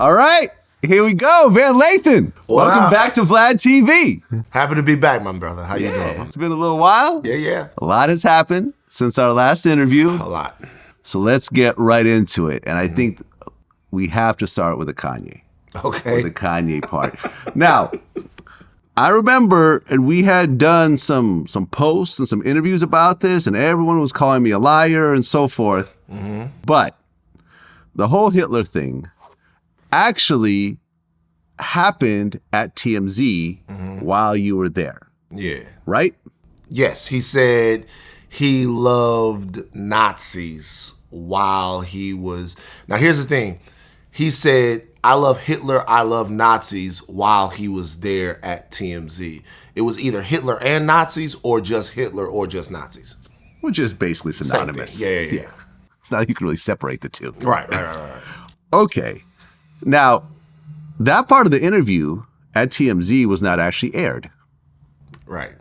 All right, here we go. Van Lathan. Welcome back to VladTV. Happy to be back, my brother. How you doing? It's been a little while. Yeah. A lot has happened since our last interview. A lot. So let's get right into it. And I think we have to start with the Kanye. Okay. With the Kanye part. Now, I remember, and we had done some posts and some interviews about this, and everyone was calling me a liar and so forth. Mm-hmm. But the whole Hitler thing actually happened at TMZ while you were there. Yeah. Right? Yes. He said he loved Nazis while he was... Now, here's the thing. He said, I love Hitler, I love Nazis while he was there at TMZ. It was either Hitler and Nazis or just Hitler or just Nazis. Which is basically synonymous. Yeah. It's not like you can really separate the two. Right. Okay. Now, that part of the interview at TMZ was not actually aired. Right.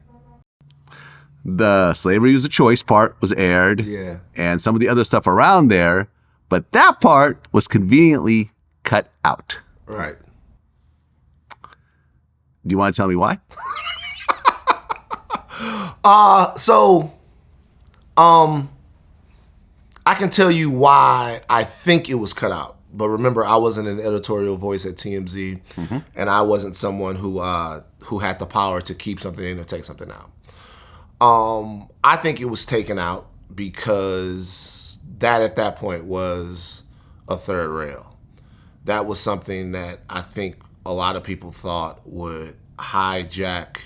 The slavery was a choice part was aired. Yeah. And some of the other stuff around there. But that part was conveniently cut out. Right. Do you want to tell me why? I can tell you why I think it was cut out. But remember, I wasn't an editorial voice at TMZ, and I wasn't someone who had the power to keep something in or take something out. I think it was taken out because that at that point was a third rail. That was something that I think a lot of people thought would hijack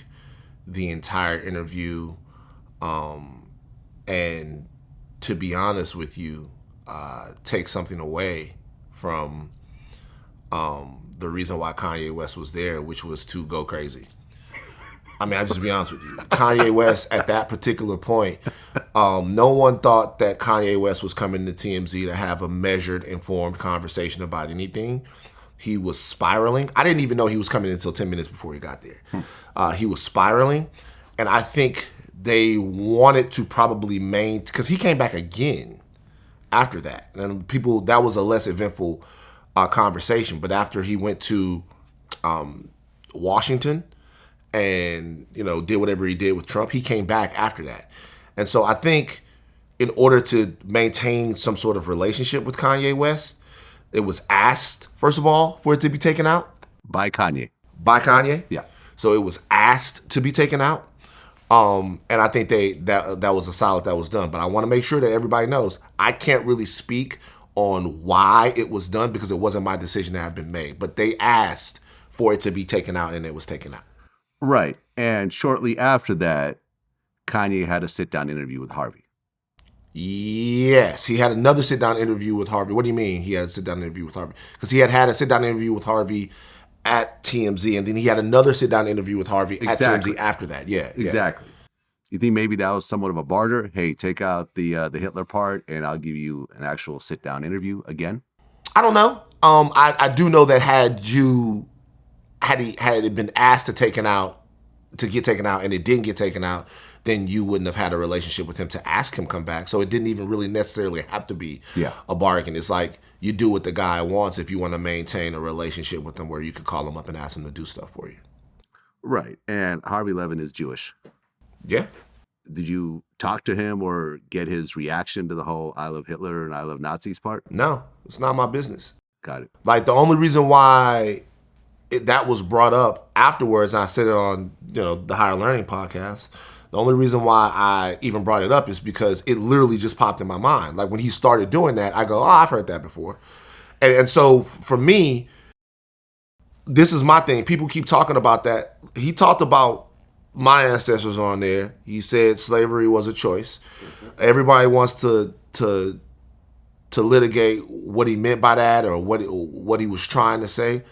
the entire interview, and to be honest with you, take something away from the reason why Kanye West was there, which was to go crazy. I mean, I'll just be honest with you. Kanye West, at that particular point, no one thought that Kanye West was coming to TMZ to have a measured, informed conversation about anything. He was spiraling. I didn't even know he was coming until 10 minutes before he got there. He was spiraling, and I think they wanted to probably because he came back again after that. And that was a less eventful conversation. But after he went to Washington and, did whatever he did with Trump, he came back after that. And so I think in order to maintain some sort of relationship with Kanye West, it was asked, first of all, for it to be taken out. By Kanye. By Kanye? Yeah. So it was asked to be taken out. And I think that was a solid that was done. But I want to make sure that everybody knows I can't really speak on why it was done because it wasn't my decision that had been made. But they asked for it to be taken out, and it was taken out. Right. And shortly after that, Kanye had a sit-down interview with Harvey. Yes. He had another sit-down interview with Harvey. What do you mean he had a sit-down interview with Harvey? Because he had a sit-down interview with Harvey at TMZ, and then he had another sit-down interview with Harvey at TMZ after that. Yeah. Exactly. You think maybe that was somewhat of a barter? Hey, take out the Hitler part, and I'll give you an actual sit-down interview again? I don't know. I do know that had it been asked to get taken out, and it didn't get taken out, then you wouldn't have had a relationship with him to ask him come back. So it didn't even really necessarily have to be a bargain. It's like you do what the guy wants if you want to maintain a relationship with him where you could call him up and ask him to do stuff for you. Right. And Harvey Levin is Jewish. Yeah. Did you talk to him or get his reaction to the whole I love Hitler and I love Nazis part? No, it's not my business. Got it. Like the only reason why that was brought up afterwards, and I said it on the Higher Learning podcast, the only reason why I even brought it up is because it literally just popped in my mind. Like when he started doing that, I go, oh, I've heard that before. And so for me, this is my thing. People keep talking about that. He talked about my ancestors on there. He said slavery was a choice. Everybody wants to litigate what he meant by that or what he was trying to say.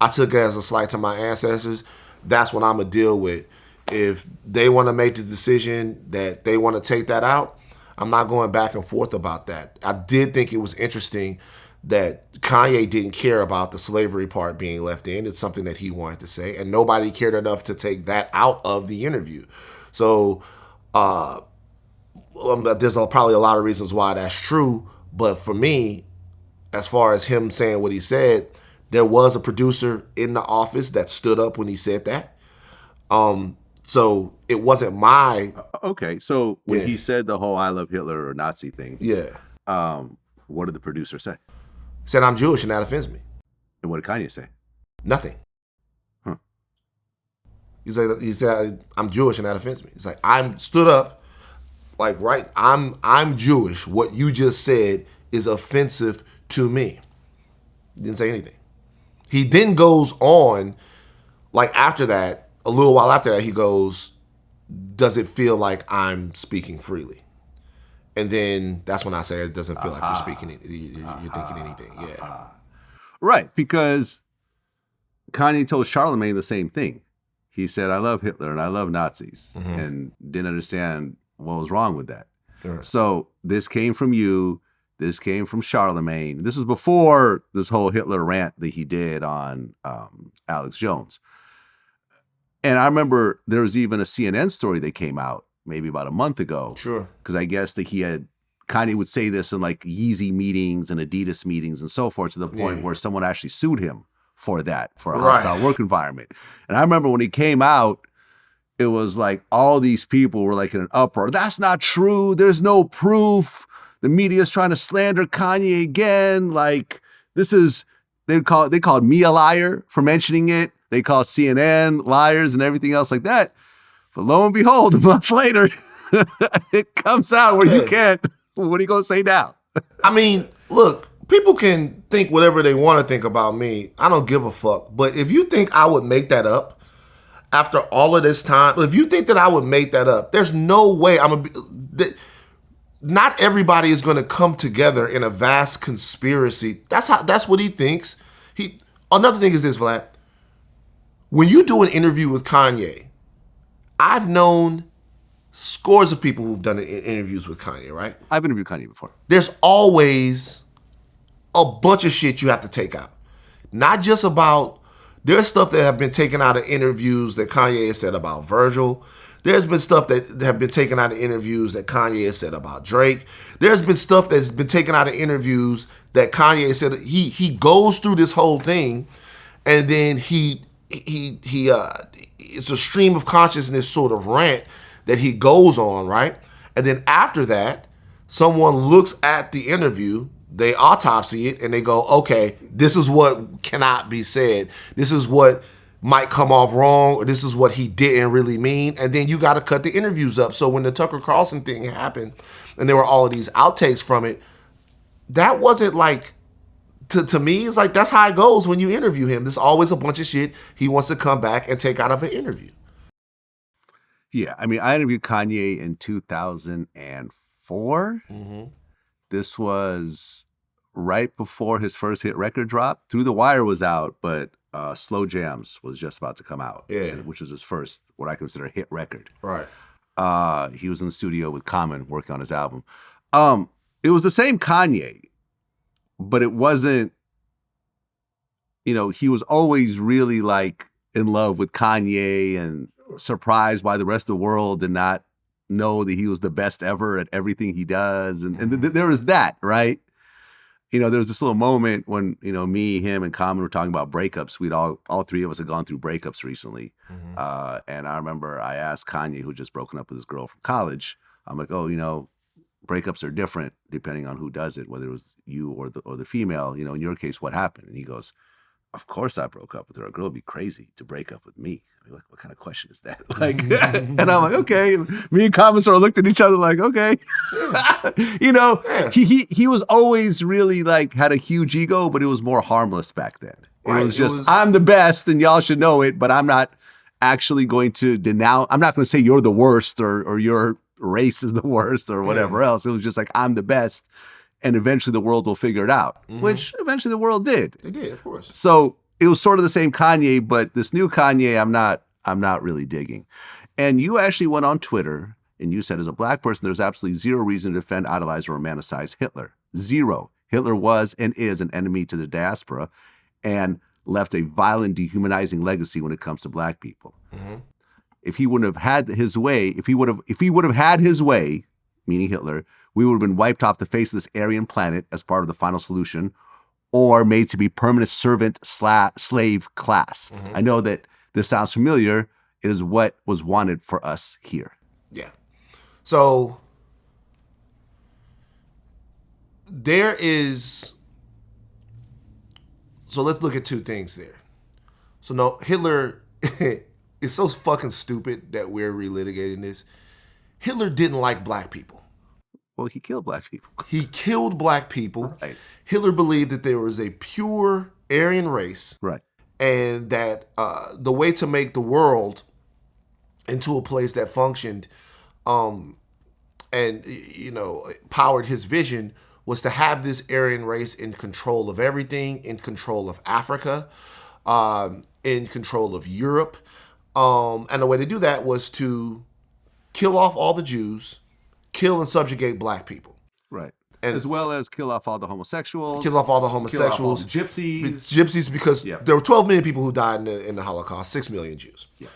I took it as a slight to my ancestors. That's what I'm going to deal with. If they want to make the decision that they want to take that out, I'm not going back and forth about that. I did think it was interesting that Kanye didn't care about the slavery part being left in. It's something that he wanted to say, and nobody cared enough to take that out of the interview. So there's probably a lot of reasons why that's true, but for me, as far as him saying what he said, There was a producer in the office that stood up when he said that. So it wasn't my... Okay, so when he said the whole I love Hitler or Nazi thing, what did the producer say? He said, I'm Jewish and that offends me. And what did Kanye say? Nothing. He said, I'm Jewish and that offends me. It's like, I'm stood up, like, right, I'm Jewish. What you just said is offensive to me. He didn't say anything. He then goes on, like after that, a little while after that, he goes, does it feel like I'm speaking freely? And then that's when I say it doesn't feel like you're speaking, you're thinking anything. Yeah. Right, because Kanye told Charlemagne the same thing. He said, I love Hitler and I love Nazis, and didn't understand what was wrong with that. Right. So this came from you. This came from Charlemagne. This was before this whole Hitler rant that he did on Alex Jones. And I remember there was even a CNN story that came out maybe about a month ago. Sure. Because I guess that Kanye would say this in like Yeezy meetings and Adidas meetings and so forth, to the point where someone actually sued him for that, for a hostile work environment. And I remember when he came out, it was like all these people were like in an uproar. That's not true. There's no proof. The media's trying to slander Kanye again. Like, this is, they called me a liar for mentioning it. They called CNN liars and everything else like that. But lo and behold, a month later, it comes out where you can't. What are you going to say now? I mean, look, people can think whatever they want to think about me. I don't give a fuck. But if you think I would make that up after all of this time, if you think that I would make that up, there's no way not everybody is going to come together in a vast conspiracy. That's what he thinks. Another thing is this, Vlad. When you do an interview with Kanye, I've known scores of people who've done interviews with Kanye, right? I've interviewed Kanye before. There's always a bunch of shit you have to take out. Not just about, there's stuff that have been taken out of interviews that Kanye has said about Virgil. There's been stuff that have been taken out of interviews that Kanye has said about Drake. There's been stuff that's been taken out of interviews that Kanye said. He goes through this whole thing, and then it's a stream of consciousness sort of rant that he goes on, right? And then after that, someone looks at the interview, they autopsy it, and they go, okay, this is what cannot be said. This is what might come off wrong, or this is what he didn't really mean. And then you got to cut the interviews up. So when the Tucker Carlson thing happened, and there were all of these outtakes from it, that wasn't like, to me, it's like, that's how it goes when you interview him. There's always a bunch of shit he wants to come back and take out of an interview. Yeah, I mean, I interviewed Kanye in 2004. This was right before his first hit record dropped. Through the Wire was out, but Slow Jams was just about to come out, which was his first, what I consider, hit record. Right. He was in the studio with Common working on his album. It was the same Kanye, but it wasn't, he was always really like in love with Kanye and surprised why the rest of the world did not know that he was the best ever at everything he does. And there was that, right? There was this little moment when, me, him, and Common were talking about breakups. We'd all three of us had gone through breakups recently. And I remember I asked Kanye, who just broken up with his girl from college, I'm like, breakups are different depending on who does it, whether it was you or the female. In your case, what happened? And he goes, of course I broke up with her. A girl would be crazy to break up with me. I mean, what kind of question is that? Like, and I'm like, okay. Me and Common sort of looked at each other like, okay. He was always really like, had a huge ego, but it was more harmless back then. It was just, I'm the best and y'all should know it, but I'm not actually going to denounce, I'm not going to say you're the worst or your race is the worst or whatever else. It was just like, I'm the best. And eventually the world will figure it out, which eventually the world did. They did, of course. So it was sort of the same Kanye, but this new Kanye, I'm not really digging. And you actually went on Twitter and you said, as a black person, there's absolutely zero reason to defend, idolize, or romanticize Hitler. Zero. Hitler was and is an enemy to the diaspora and left a violent, dehumanizing legacy when it comes to black people. If he wouldn't have had his way, if he would have had his way, meaning Hitler, we would have been wiped off the face of this Aryan planet as part of the final solution, or made to be permanent servant slave class. I know that this sounds familiar. It is what was wanted for us here. Yeah. So so let's look at two things there. So no, Hitler is so fucking stupid that we're relitigating this. Hitler didn't like black people. Well, he killed black people. He killed black people. Right. Hitler believed that there was a pure Aryan race. Right. And that the way to make the world into a place that functioned and, powered his vision was to have this Aryan race in control of everything, in control of Africa, in control of Europe. And the way to do that was to kill off all the Jews, kill and subjugate black people. Right. And as well as kill off all the homosexuals. Kill off all the homosexuals. Kill off all the gypsies. Gypsies, because there were 12 million people who died in the Holocaust, 6 million Jews. Yeah.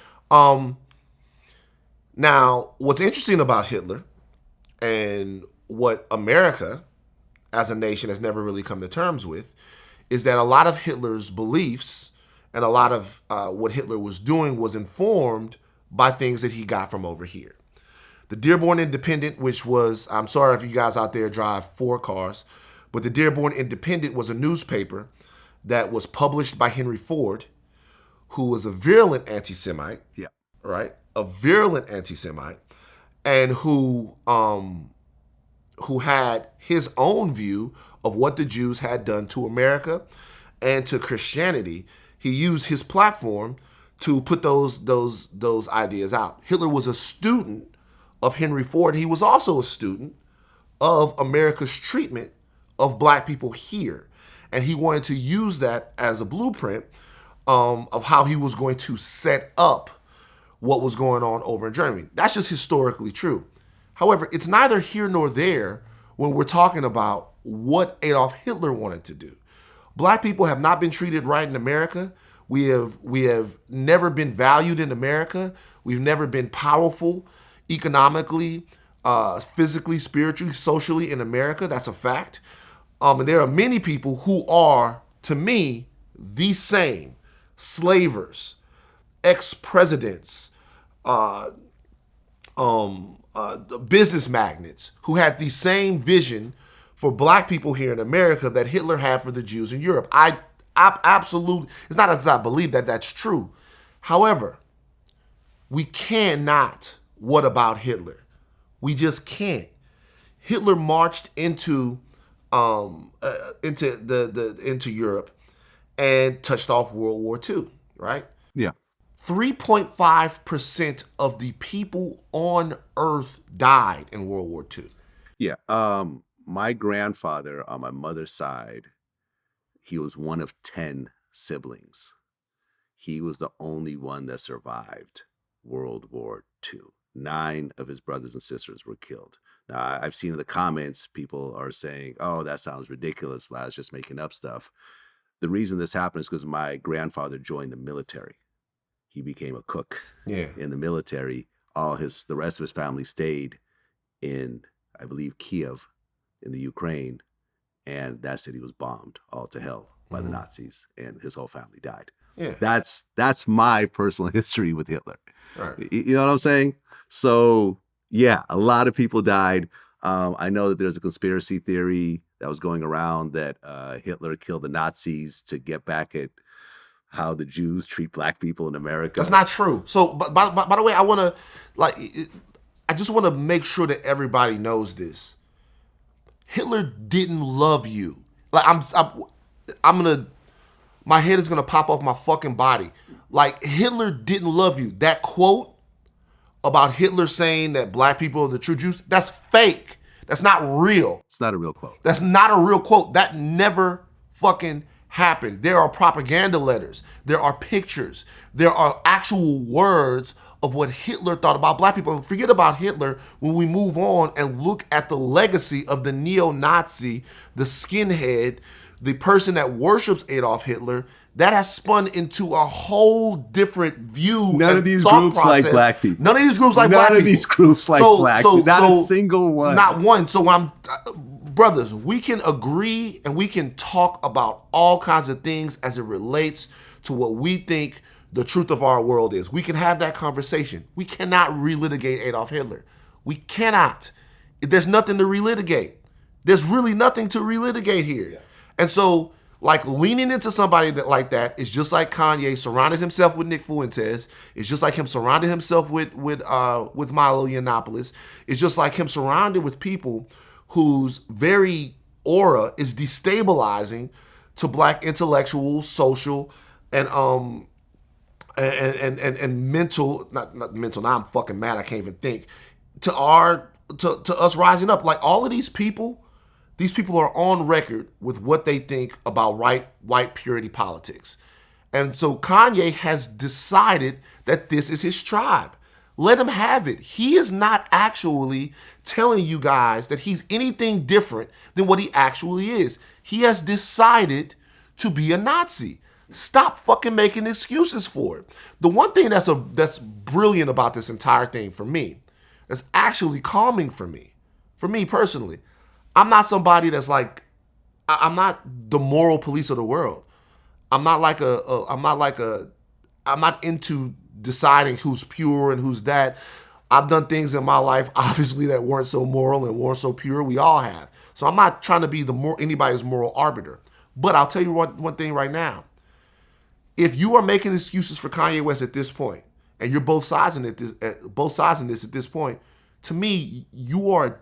Now, what's interesting about Hitler and what America as a nation has never really come to terms with is that a lot of Hitler's beliefs and a lot of what Hitler was doing was informed by things that he got from over here. The Dearborn Independent, which was, I'm sorry if you guys out there drive Ford cars, but the Dearborn Independent was a newspaper that was published by Henry Ford, who was a virulent anti-Semite. Yeah. Right? A virulent anti-Semite, and who had his own view of what the Jews had done to America and to Christianity. He used his platform to put those ideas out. Hitler was a student of Henry Ford. He was also a student of America's treatment of black people here. And he wanted to use that as a blueprint of how he was going to set up what was going on over in Germany. That's just historically true. However, it's neither here nor there when we're talking about what Adolf Hitler wanted to do. Black people have not been treated right in America. We have never been valued in America. We've never been powerful economically, physically, spiritually, socially in America. That's a fact. And there are many people who are, to me, the same slavers, ex-presidents, business magnates who had the same vision for black people here in America that Hitler had for the Jews in Europe. I absolutely, it's not as I believe that that's true. However, we cannot, what about Hitler? We just can't. Hitler marched into Europe and touched off World War II, right? Yeah. 3.5% of the people on Earth died in World War II. Yeah. My grandfather on my mother's side, he was one of 10 siblings. He was the only one that survived World War II. 9 of his brothers and sisters were killed. Now, I've seen in the comments, people are saying, oh, that sounds ridiculous. Vlad's just making up stuff. The reason this happened is because my grandfather joined the military. He became a cook in the military. The rest of his family stayed in, I believe, Kiev in the Ukraine. And that city was bombed all to hell by the Nazis, and his whole family died. Yeah. That's my personal history with Hitler. Right. You know what I'm saying? So, yeah, a lot of people died. I know that there's a conspiracy theory that was going around that Hitler killed the Nazis to get back at how the Jews treat black people in America. That's not true. So, by the way, I just want to make sure that everybody knows this. Hitler didn't love you. Like my head is gonna pop off my fucking body. Like, Hitler didn't love you. That quote about Hitler saying that black people are the true Jews, that's fake. That's not real. It's not a real quote. That's not a real quote. That never fucking happened. There are propaganda letters. There are pictures. There are actual words of what Hitler thought about black people. And forget about Hitler when we move on and look at the legacy of the neo-Nazi, the skinhead, the person that worships Adolf Hitler. That has spun into a whole different view. None of these groups like black people. None of these groups like black people. None of these groups like black people. Not a single one. Not one. So brothers, we can agree and we can talk about all kinds of things as it relates to what we think the truth of our world is. We can have that conversation. We cannot relitigate Adolf Hitler. We cannot. There's nothing to relitigate. There's really nothing to relitigate here. Yeah. And so, like, leaning into somebody like that is just like Kanye surrounded himself with Nick Fuentes. It's just like him surrounded himself with Milo Yiannopoulos. It's just like him surrounded with people whose very aura is destabilizing to black intellectuals, social, and mental, not mental. Now I'm fucking mad. I can't even think. To us rising up, like all of these people are on record with what they think about white purity politics, and so Kanye has decided that this is his tribe. Let him have it. He is not actually telling you guys that he's anything different than what he actually is. He has decided to be a Nazi. Stop fucking making excuses for it. The one thing that's brilliant about this entire thing for me, that's actually calming for me personally, I'm not somebody that's like, I'm not the moral police of the world. I'm not into deciding who's pure and who's that. I've done things in my life, obviously, that weren't so moral and weren't so pure. We all have. So I'm not trying to be anybody's moral arbiter. But I'll tell you one thing right now. If you are making excuses for Kanye West at this point, and you're both sides in this at this point, to me, you are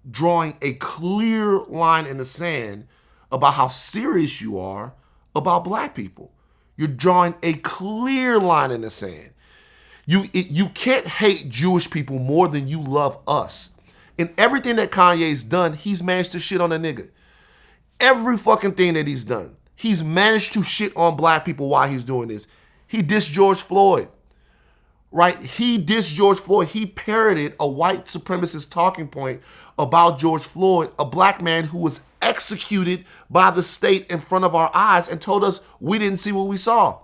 drawing a clear line in the sand about how serious you are about black people. You're drawing a clear line in the sand. You can't hate Jewish people more than you love us. In everything that Kanye's done, he's managed to shit on a nigga. Every fucking thing that he's done, he's managed to shit on black people while he's doing this. He dissed George Floyd, right? He dissed George Floyd. He parroted a white supremacist talking point about George Floyd, a black man who was executed by the state in front of our eyes, and told us we didn't see what we saw.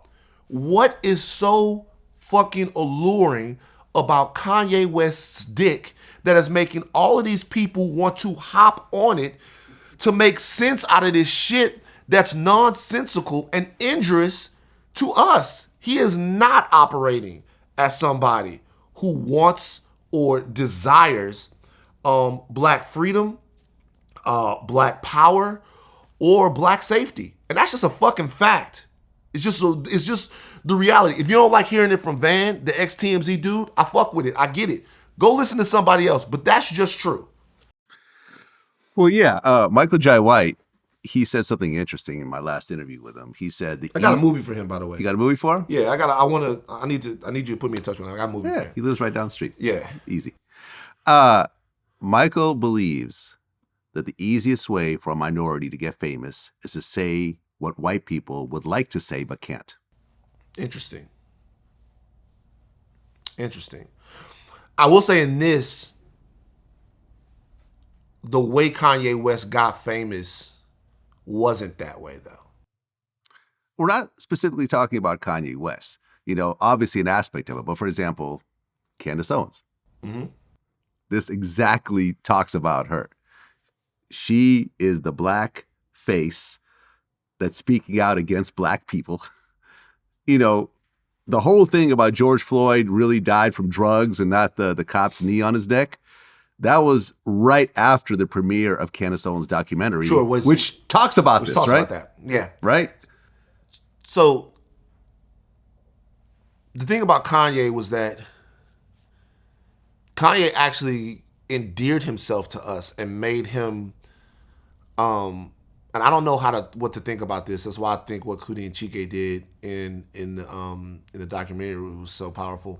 What is so fucking alluring about Kanye West's dick that is making all of these people want to hop on it to make sense out of this shit that's nonsensical and injurious to us? He is not operating as somebody who wants or desires black freedom, black power, or black safety. And that's just a fucking fact. It's just the reality. If you don't like hearing it from Van, the ex-TMZ dude, I fuck with it. I get it. Go listen to somebody else. But that's just true. Well, yeah. Michael Jai White, he said something interesting in my last interview with him. He said, I got a movie for him, by the way. You got a movie for him? Yeah, I need you to put me in touch with him. I got a movie for him. He lives right down the street. Yeah. Easy. Michael believes that the easiest way for a minority to get famous is to say what white people would like to say but can't. Interesting. I will say in this, the way Kanye West got famous wasn't that way, though. We're not specifically talking about Kanye West. You know, obviously an aspect of it. But for example, Candace Owens. Mm-hmm. This exactly talks about her. She is the black face that's speaking out against black people. You know, the whole thing about George Floyd really died from drugs and not the cop's knee on his neck. That was right after the premiere of Candace Owens' documentary, which talks about this, right? About that. Yeah. Right? So the thing about Kanye was that Kanye actually endeared himself to us and made him, and I don't know what to think about this. That's why I think what Kudi and Chike did in the documentary was so powerful.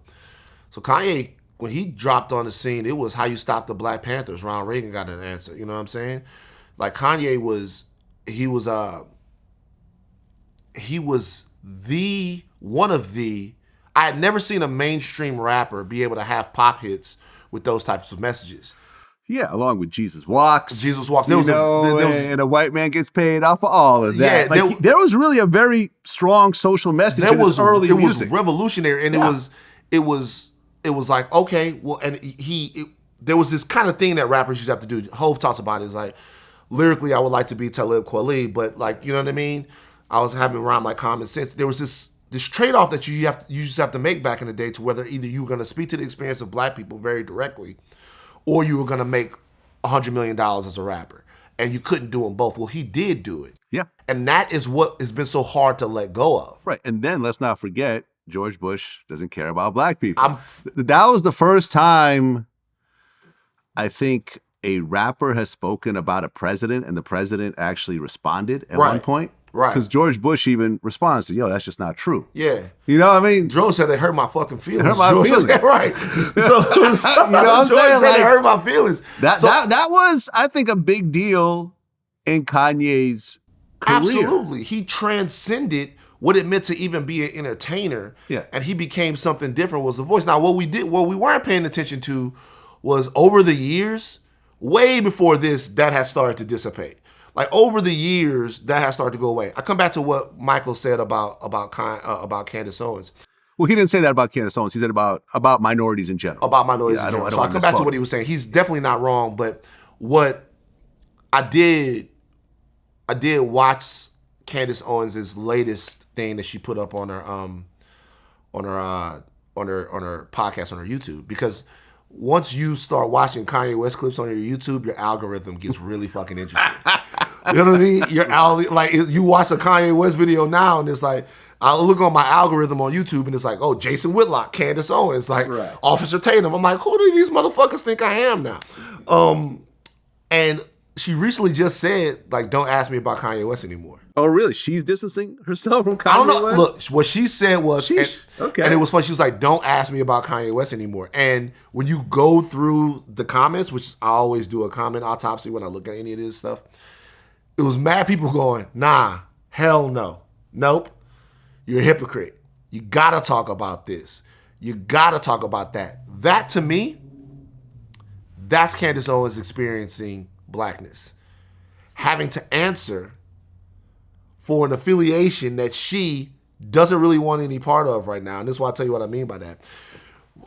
So Kanye, when he dropped on the scene, it was how you stop the Black Panthers. Ronald Reagan got an answer. You know what I'm saying? Like Kanye was one of the. I had never seen a mainstream rapper be able to have pop hits with those types of messages. Yeah, along with Jesus Walks. And a white man gets paid off of all of that. Yeah, there was really a very strong social message in his early music. It was revolutionary, and it was like, okay, well, and there was this kind of thing that rappers used to have to do. Hov talks about it. It's like, lyrically I would like to be Talib Kweli, but like, you know what I mean? I was having around like common sense. There was this trade-off that you just have to make back in the day to whether either you were going to speak to the experience of black people very directly or you were going to make $100 million as a rapper. And you couldn't do them both. Well, he did do it. Yeah. And that is what has been so hard to let go of. Right. And then let's not forget, George Bush doesn't care about black people. That was the first time I think a rapper has spoken about a president and the president actually responded at one point. Right. Because George Bush even responds to, yo, that's just not true. Yeah. You know what I mean? George said it hurt my fucking feelings. It hurt my feelings. Right. So, you know what I'm George saying? said it hurt my feelings. That was, I think, a big deal in Kanye's career. Absolutely. He transcended what it meant to even be an entertainer. Yeah. And he became something different, was the voice. Now, what we weren't paying attention to was over the years, way before this, that has started to dissipate. Like over the years, that has started to go away. I come back to what Michael said about Candace Owens. Well, he didn't say that about Candace Owens. He said about minorities in general. About minorities in general. So I come back to what he was saying. He's definitely not wrong. But what I did watch Candace Owens' latest thing that she put up on her podcast on her YouTube, because once you start watching Kanye West clips on your YouTube, your algorithm gets really fucking interesting. You know what I mean? Like you watch a Kanye West video now, and it's like I look on my algorithm on YouTube, and it's like, oh, Jason Whitlock, Candace Owens, like Officer Tatum. I'm like, who do these motherfuckers think I am now? And she recently just said, like, don't ask me about Kanye West anymore. Oh, really? She's distancing herself from Kanye West? I don't know. West? Look, what she said was, okay. And it was funny. She was like, don't ask me about Kanye West anymore. And when you go through the comments, which I always do a comment autopsy when I look at any of this stuff, it was mad people going, nah, hell no. Nope. You're a hypocrite. You got to talk about this. You got to talk about that. That, to me, that's Candace Owens experiencing blackness. Having to answer for an affiliation that she doesn't really want any part of right now. And this is why I tell you what I mean by that.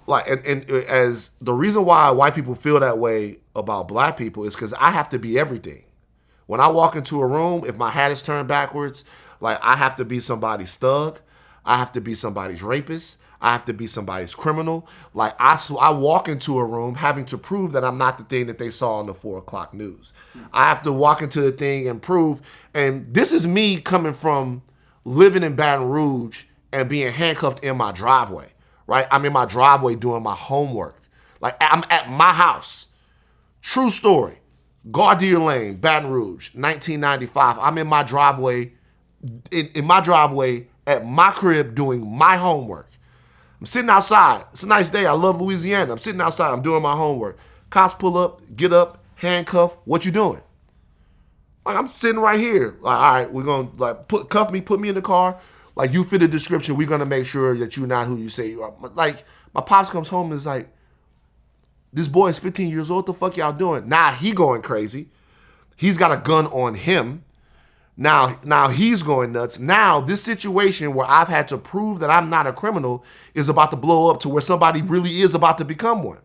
Like, and as the reason why white people feel that way about black people is because I have to be everything. When I walk into a room, if my hat is turned backwards, like I have to be somebody's thug. I have to be somebody's rapist. I have to be somebody's criminal. Like I walk into a room having to prove that I'm not the thing that they saw on the 4 o'clock news. I have to walk into the thing and prove, and this is me coming from living in Baton Rouge and being handcuffed in my driveway, right? I'm in my driveway doing my homework. Like I'm at my house. True story. Gardere Lane, Baton Rouge, 1995. I'm in my driveway, in my driveway at my crib doing my homework. I'm sitting outside. It's a nice day. I love Louisiana. I'm sitting outside. I'm doing my homework. Cops pull up, get up, handcuff. What you doing? Like, I'm sitting right here. Like, all right, we're going to cuff me, put me in the car. Like, you fit the description. We're going to make sure that you're not who you say you are. Like, my pops comes home and is like, this boy is 15 years old. What the fuck y'all doing? Now he going crazy. He's got a gun on him. Now he's going nuts. Now this situation where I've had to prove that I'm not a criminal is about to blow up to where somebody really is about to become one.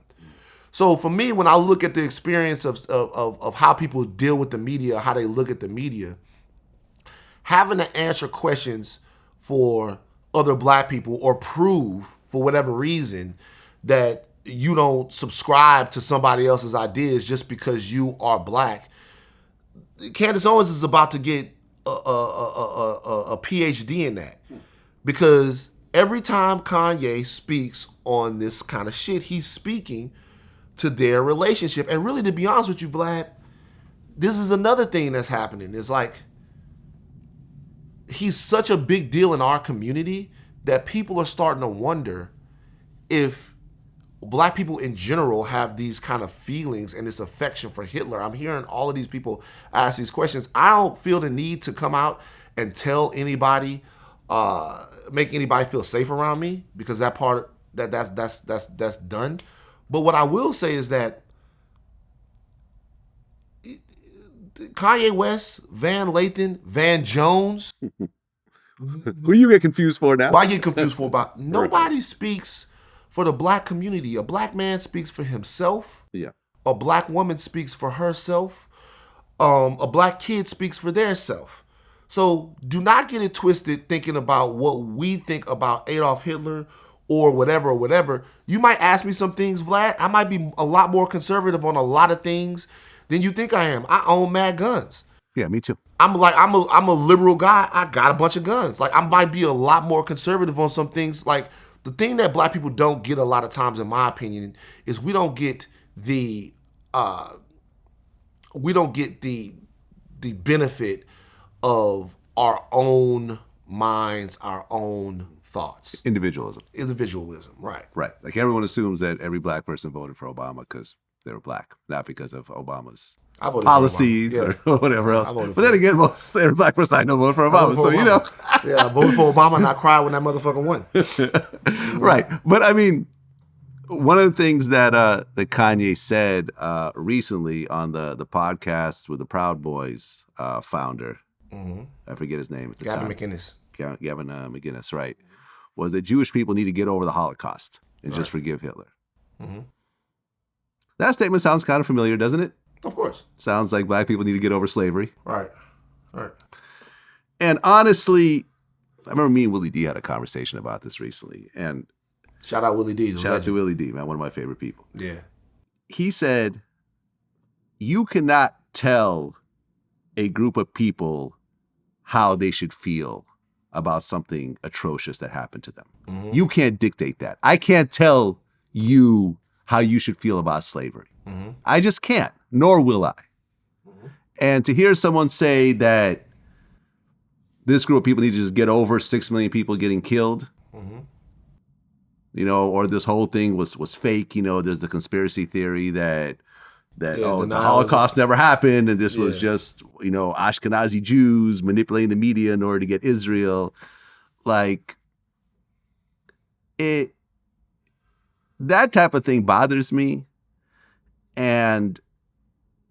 So for me, when I look at the experience of how people deal with the media, how they look at the media, having to answer questions for other black people or prove for whatever reason that you don't subscribe to somebody else's ideas just because you are black. Candace Owens is about to get a PhD in that, because every time Kanye speaks on this kind of shit, he's speaking to their relationship. And really, to be honest with you, Vlad, this is another thing that's happening. It's like he's such a big deal in our community that people are starting to wonder if black people in general have these kind of feelings and this affection for Hitler. I'm hearing all of these people ask these questions. I don't feel the need to come out and tell anybody, make anybody feel safe around me, because that part that's done. But what I will say is that Kanye West, Van Lathan, Van Jones. Who you get confused for now? Why you get confused for about? Nobody speaks for the black community. A black man speaks for himself. Yeah. A black woman speaks for herself. a black kid speaks for their self. So do not get it twisted thinking about what we think about Adolf Hitler or whatever. You might ask me some things, Vlad. I might be a lot more conservative on a lot of things than you think I am. I own mad guns. Yeah, me too. I'm a liberal guy. I got a bunch of guns. Like, I might be a lot more conservative on some things. Like, the thing that black people don't get a lot of times, in my opinion, is we don't get the benefit of our own minds, our own thoughts. Individualism, right. Right. Like, everyone assumes that every black person voted for Obama because they were black, not because of Obama's policies or whatever else. But then again, most every black person I know voted for Obama, so you know. Yeah, I voted for Obama and I cried when that motherfucker won. Right. But I mean, one of the things that that Kanye said recently on the podcast with the Proud Boys founder, I forget his name at the time. Gavin McInnes, right, was that Jewish people need to get over the Holocaust and just forgive Hitler. Mm-hmm. That statement sounds kind of familiar, doesn't it? Of course. Sounds like black people need to get over slavery. Right. And honestly, I remember me and Willie D had a conversation about this recently. And shout out Willie D. Shout out to Willie D, man, one of my favorite people. Yeah. He said, you cannot tell a group of people how they should feel about something atrocious that happened to them. Mm-hmm. You can't dictate that. I can't tell you how you should feel about slavery. Mm-hmm. I just can't, nor will I. Mm-hmm. And to hear someone say that this group of people need to just get over 6 million people getting killed, you know, or this whole thing was fake, you know, there's the conspiracy theory that the Holocaust never happened and this was just, you know, Ashkenazi Jews manipulating the media in order to get Israel. Like, that type of thing bothers me. And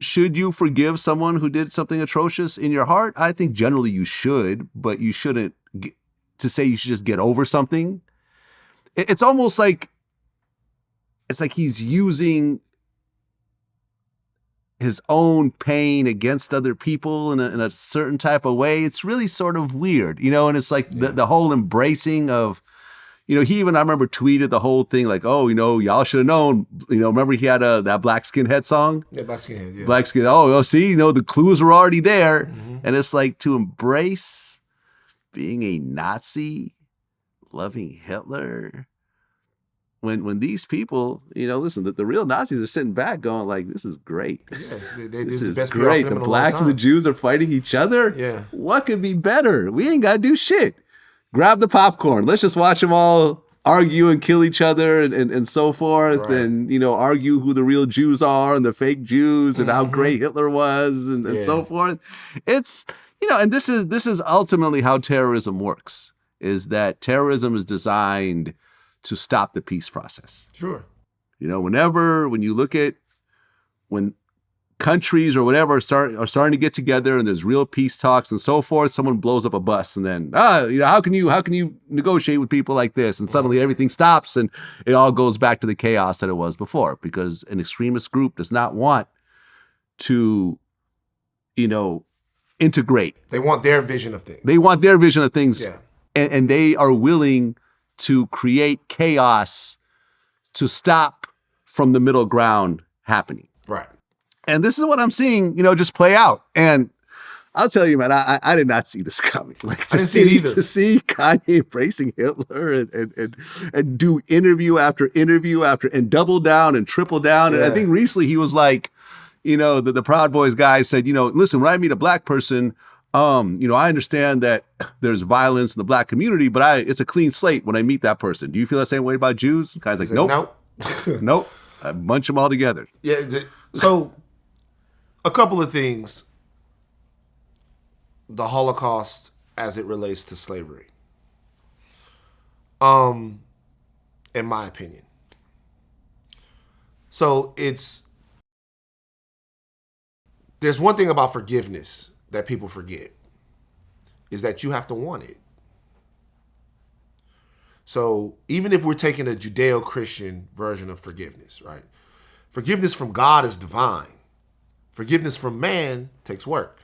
should you forgive someone who did something atrocious in your heart? I think generally you should, but you shouldn't to say you should just get over something. It's almost like he's using his own pain against other people in a certain type of way. It's really sort of weird, you know, and it's like the whole embracing of, you know, he even, I remember, tweeted the whole thing like, oh, you know, y'all should have known, you know, remember he had that Black Skinhead song? Yeah, Black Skinhead, yeah. Black Skinhead, oh, see, you know, the clues were already there. Mm-hmm. And it's like, to embrace being a Nazi, loving Hitler, when these people, you know, listen, the real Nazis are sitting back going like, this is great. Yes, this is great. The blacks and the Jews are fighting each other. Yeah. What could be better? We ain't got to do shit. Grab the popcorn. Let's just watch them all argue and kill each other and so forth. Right. And, you know, argue who the real Jews are and the fake Jews and how great Hitler was and so forth. It's, you know, and this is ultimately how terrorism works, is that terrorism is designed to stop the peace process. Sure. You know, when you look at when countries or whatever are starting to get together and there's real peace talks and so forth, someone blows up a bus and then, you know, how can you negotiate with people like this? And suddenly everything stops and it all goes back to the chaos that it was before, because an extremist group does not want to, you know, integrate. They want their vision of things. Yeah. And they are willing to create chaos to stop from the middle ground happening. Right. And this is what I'm seing, you know, just play out. And I'll tell you, man, I did not see this coming. Like, to see Kanye embracing Hitler and do interview after interview and double down and triple down. Yeah. And I think recently he was like, you know, the Proud Boys guy said, you know, listen, when I meet a black person, you know, I understand that there's violence in the black community, but it's a clean slate when I meet that person. Do you feel the same way about Jews? The guy's like, nope. Nope. I bunch them all together. Yeah. So a couple of things. The Holocaust as it relates to slavery. In my opinion. So there's one thing about forgiveness that people forget, is that you have to want it. So even if we're taking a Judeo-Christian version of forgiveness, right? Forgiveness from God is divine. Forgiveness from man takes work.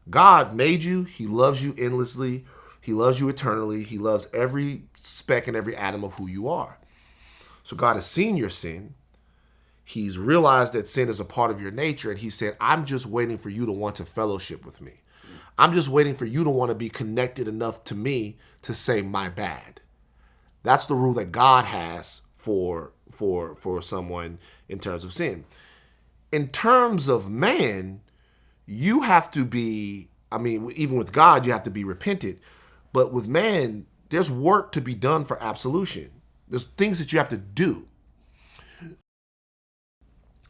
God made you. He loves you endlessly. He loves you eternally. He loves every speck and every atom of who you are. So God has seen your sin. He's realized that sin is a part of your nature. And he said, I'm just waiting for you to want to fellowship with me. I'm just waiting for you to want to be connected enough to me to say my bad. That's the rule that God has for someone in terms of sin. In terms of man, you have to be, even with God, you have to be repentant. But with man, there's work to be done for absolution. There's things that you have to do.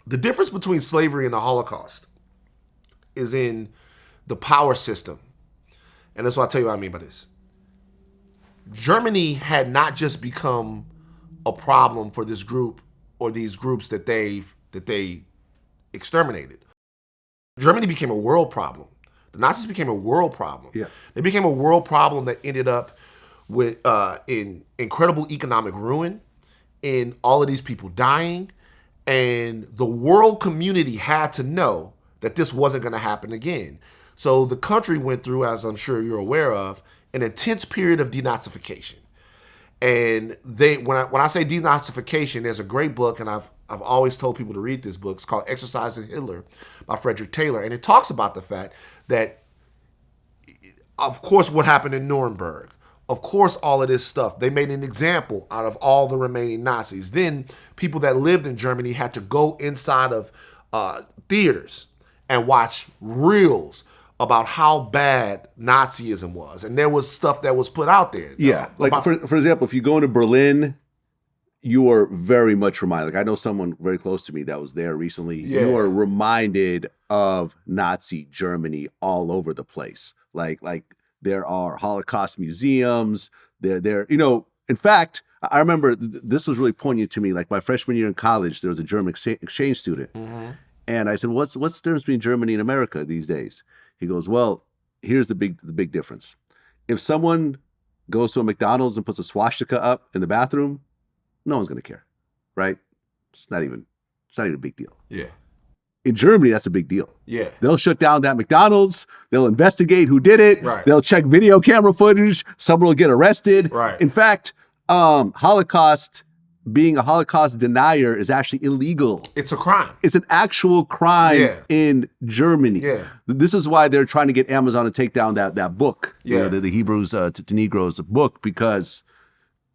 The difference between slavery and the Holocaust is in the power system. And that's what I'll tell you what I mean by this. Germany had not just become a problem for this group or these groups that they exterminated. Germany became a world problem. The Nazis became a world problem. Yeah. They became a world problem that ended up with in incredible economic ruin, in all of these people dying, and the world community had to know that this wasn't going to happen again. So the country went through, as I'm sure you're aware of, an intense period of denazification. And when I say denazification, there's a great book, and I've always told people to read this book. It's called Exercising Hitler by Frederick Taylor. And it talks about the fact that, of course, what happened in Nuremberg, of course, all of this stuff, they made an example out of all the remaining Nazis. Then people that lived in Germany had to go inside of theaters and watch reels about how bad Nazism was. And there was stuff that was put out there. Yeah. For example, if you go into Berlin, you are very much reminded. Like, I know someone very close to me that was there recently. Yeah. You are reminded of Nazi Germany all over the place. Like there are Holocaust museums. There, in fact, I remember this was really poignant to me. Like my freshman year in college, there was a German exchange student. Mm-hmm. And I said, what's the difference between Germany and America these days? He goes, well, here's the big difference. If someone goes to a McDonald's and puts a swastika up in the bathroom, no one's going to care, right? It's not even a big deal. Yeah. In Germany, that's a big deal. Yeah. They'll shut down that McDonald's. They'll investigate who did it. Right. They'll check video camera footage. Someone will get arrested. Right. In fact, being a Holocaust denier is actually illegal. It's a crime. It's an actual crime in Germany. Yeah. This is why they're trying to get Amazon to take down that book, the Hebrews to Negroes book, because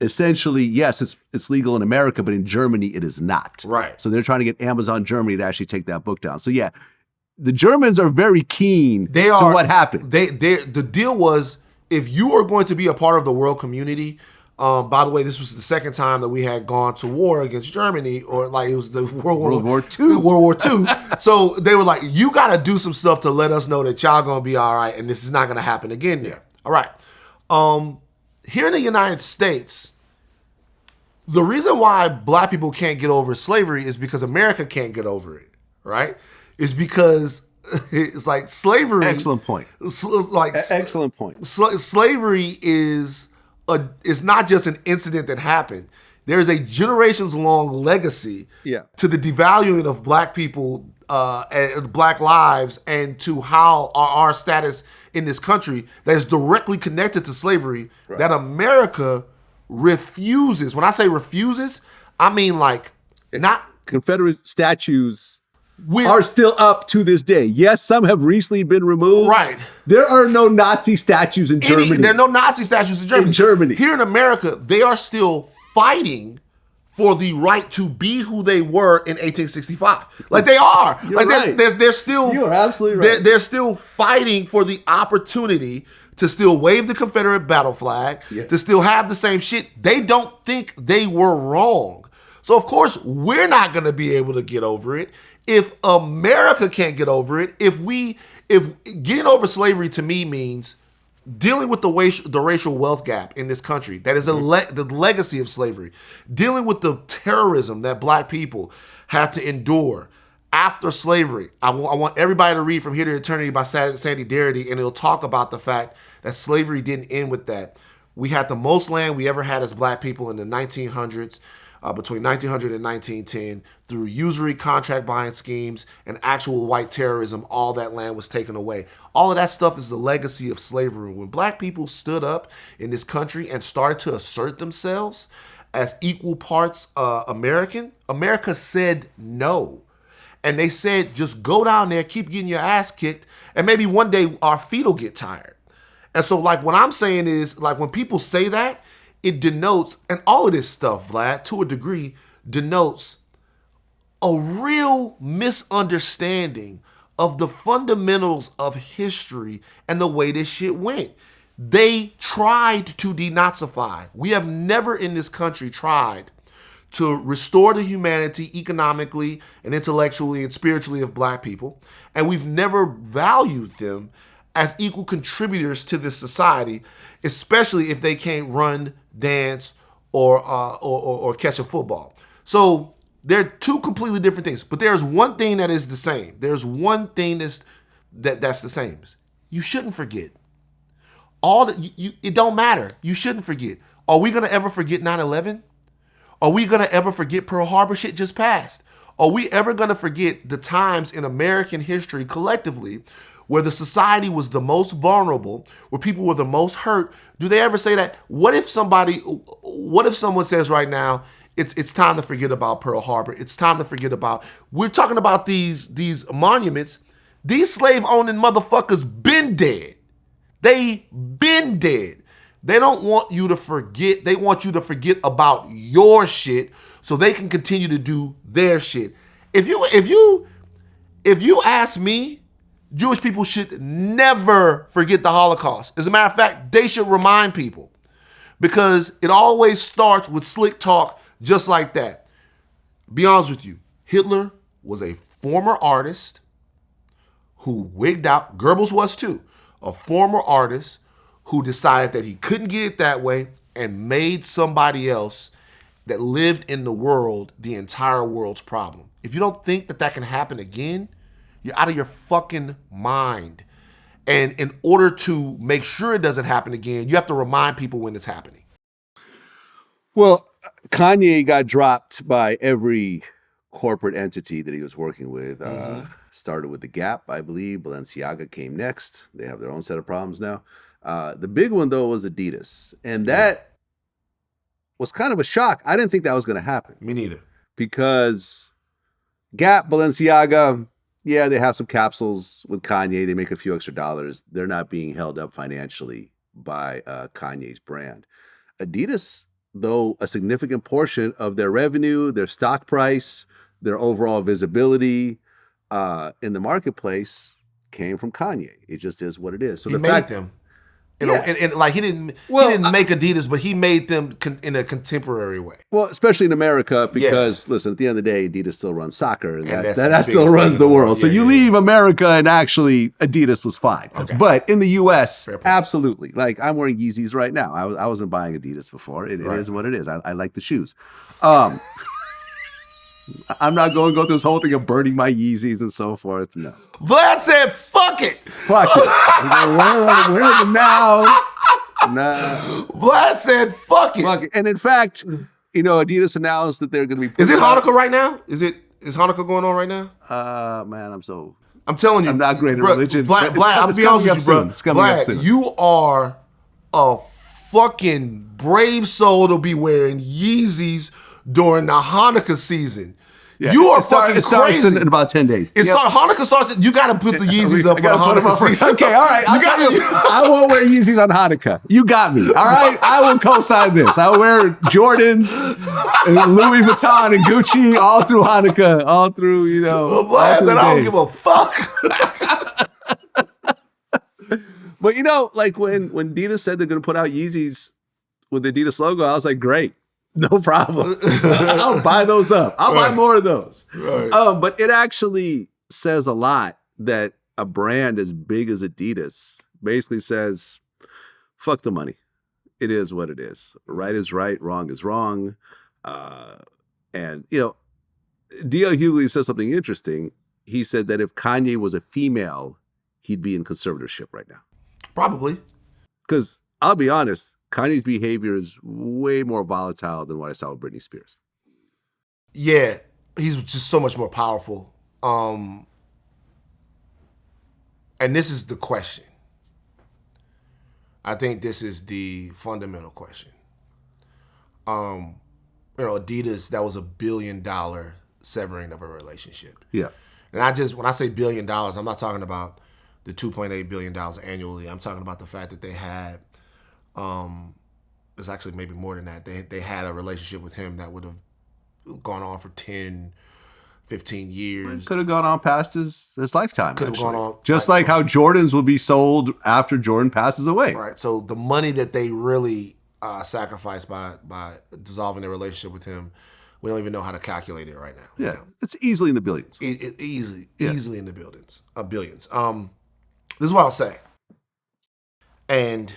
essentially, yes, it's legal in America, but in Germany it is not. Right. So they're trying to get Amazon Germany to actually take that book down. So yeah, the Germans are very keen to what happened. The deal was, if you are going to be a part of the world community. By the way, this was the second time that we had gone to war against Germany, or like it was the World War II. So they were like, you got to do some stuff to let us know that y'all going to be all right, and this is not going to happen again there. All right. Here in the United States, the reason why black people can't get over slavery is because America can't get over it, right? It's because it's like slavery. Excellent point. Excellent point. Slavery is not just an incident that happened. There's a generations-long legacy to the devaluing of black people and black lives, and to how our status in this country that is directly connected to slavery, that America refuses. When I say refuses, I mean like not... Confederate statues are still up to this day. Yes, some have recently been removed. Right. There are no Nazi statues in Germany. There are no Nazi statues in Germany. Here in America, they are still fighting for the right to be who they were in 1865. Like they are. You're right. They're still... You are absolutely right. They're still fighting for the opportunity to still wave the Confederate battle flag, to still have the same shit. They don't think they were wrong. So, of course, we're not going to be able to get over it. If America can't get over it, if getting over slavery to me means dealing with the racial wealth gap in this country, that is the legacy of slavery, dealing with the terrorism that black people had to endure after slavery. I want everybody to read From Here to Eternity by Sandy Darity, and it'll talk about the fact that slavery didn't end with that. We had the most land we ever had as black people in the 1900s. between 1900 and 1910 through usury, contract buying schemes, and actual white terrorism. All that land was taken away. All of that stuff is the legacy of slavery. When black people stood up in this country and started to assert themselves as equal parts American, America said no. And they said, just go down there, keep getting your ass kicked, and maybe one day our feet will get tired. And so, like, what I'm saying is, like, when people say that, it denotes, and all of this stuff, Vlad, to a degree, denotes a real misunderstanding of the fundamentals of history and the way this shit went. They tried to denazify. We have never in this country tried to restore the humanity economically and intellectually and spiritually of black people. And we've never valued them as equal contributors to this society, especially if they can't run, dance, or catch a football. So they're two completely different things. But there's one thing that is the same. There's one thing that's the same. You shouldn't forget. It don't matter. You shouldn't forget. Are we gonna ever forget 9/11? Are we gonna ever forget Pearl Harbor? Shit just passed. Are we ever gonna forget the times in American history collectively where the society was the most vulnerable, where people were the most hurt? Do they ever say that? What if someone says right now, it's time to forget about Pearl Harbor. It's time to forget about, we're talking about these monuments. These slave-owning motherfuckers been dead. They been dead. They don't want you to forget. They want you to forget about your shit so they can continue to do their shit. If you ask me, Jewish people should never forget the Holocaust. As a matter of fact, they should remind people, because it always starts with slick talk just like that. Be honest with you, Hitler was a former artist who wigged out. Goebbels was too. A former artist who decided that he couldn't get it that way and made somebody else that lived in the world the entire world's problem. If you don't think that can happen again, you're out of your fucking mind. And in order to make sure it doesn't happen again, you have to remind people when it's happening. Well, Kanye got dropped by every corporate entity that he was working with. Started with The Gap, I believe. Balenciaga came next. They have their own set of problems now. The big one, though, was Adidas. And that was kind of a shock. I didn't think that was going to happen. Me neither. Because Gap, Balenciaga, yeah, they have some capsules with Kanye. They make a few extra dollars. They're not being held up financially by Kanye's brand. Adidas, though, a significant portion of their revenue, their stock price, their overall visibility in the marketplace came from Kanye. It just is what it is. So he made them. And like he didn't make Adidas, but he made them in a contemporary way. Well, especially in America, because listen, at the end of the day, Adidas still runs soccer, and that still runs the world. So you leave America, and actually, Adidas was fine. Okay. But in the U.S., absolutely. Like, I'm wearing Yeezys right now. I wasn't buying Adidas before. It is what it is. I like the shoes. I'm not going to go through this whole thing of burning my Yeezys and so forth. No. Vlad said, fuck it. Fuck it. Wear them now. Nah. Vlad said, fuck it. Fuck it. And in fact, Adidas announced that they're going to be... Is it Hanukkah right now? Is Hanukkah going on right now? Man, I'm telling you. I'm not great at religion. Vlad, I'm be honest with you, bro. It's coming up soon. You are a fucking brave soul to be wearing Yeezys during the Hanukkah season. Yeah. You are fucking crazy. It starts in about 10 days. Hanukkah starts. You got to put the Yeezys up for the Hanukkah season. Okay, all right. I won't wear Yeezys on Hanukkah. You got me. All right, I will co-sign this. I'll wear Jordans, and Louis Vuitton, and Gucci all through Hanukkah, all through Vlad said, I don't give a fuck. But like when Adidas said they're going to put out Yeezys with the Adidas logo, I was like, great. No problem. I'll buy those up. I'll buy more of those. Right. But it actually says a lot that a brand as big as Adidas basically says, fuck the money. It is what it is. Right is right. Wrong is wrong. And, D.L. Hughley said something interesting. He said that if Kanye was a female, he'd be in conservatorship right now. Probably. Because I'll be honest, Kanye's behavior is way more volatile than what I saw with Britney Spears. Yeah, he's just so much more powerful. And this is the question. I think this is the fundamental question. Adidas, that was $1 billion severing of a relationship. Yeah. And when I say $1 billion, I'm not talking about the $2.8 billion annually. I'm talking about the fact that they had, it's actually maybe more than that. They had a relationship with him that would have gone on for 10, 15 years. Could have gone on past his lifetime. Could have gone on. Just like how Jordans will be sold after Jordan passes away. Right. So the money that they really sacrificed by dissolving their relationship with him, we don't even know how to calculate it right now. Yeah. It's easily in the billions. Easily in the billions. This is what I'll say. And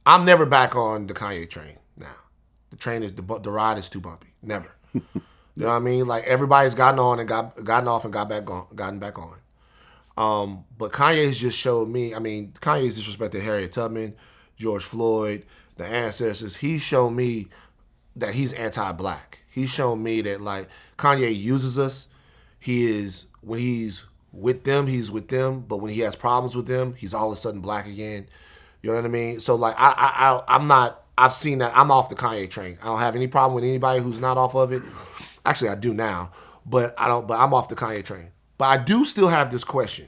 I'm never back on the Kanye train now. The ride is too bumpy. Never. You know what I mean? Like everybody's gotten on and gotten off and gotten back on. But Kanye has just showed me. I mean, Kanye's disrespected Harriet Tubman, George Floyd, the ancestors. He's shown me that he's anti-black. He's shown me that like Kanye uses us. When he's with them, he's with them. But when he has problems with them, he's all of a sudden black again. You know what I mean? So like I'm not. I've seen that. I'm off the Kanye train. I don't have any problem with anybody who's not off of it. Actually, I do now, but I don't. But I'm off the Kanye train. But I do still have this question: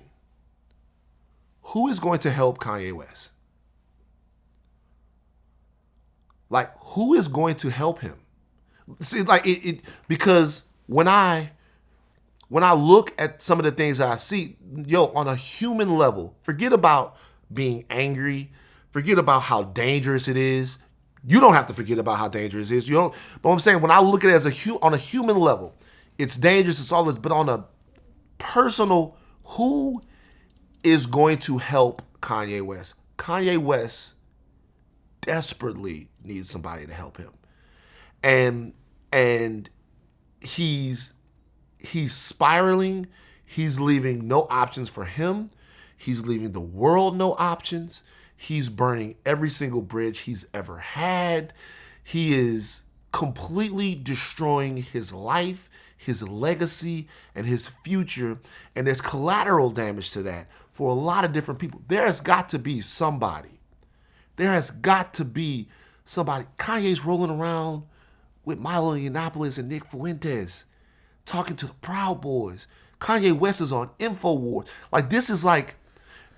who is going to help Kanye West? Like, who is going to help him? See, like because when I look at some of the things that I see, on a human level, forget about being angry, forget about how dangerous it is. You don't have to forget about how dangerous it is. You don't. But I'm saying when I look at it on a human level, it's dangerous. It's all this. But on a personal, who is going to help Kanye West? Kanye West desperately needs somebody to help him, and he's spiraling. He's leaving no options for him. He's leaving the world no options. He's burning every single bridge he's ever had. He is completely destroying his life, his legacy, and his future. And there's collateral damage to that for a lot of different people. There has got to be somebody. Kanye's rolling around with Milo Yiannopoulos and Nick Fuentes, talking to the Proud Boys. Kanye West is on InfoWars.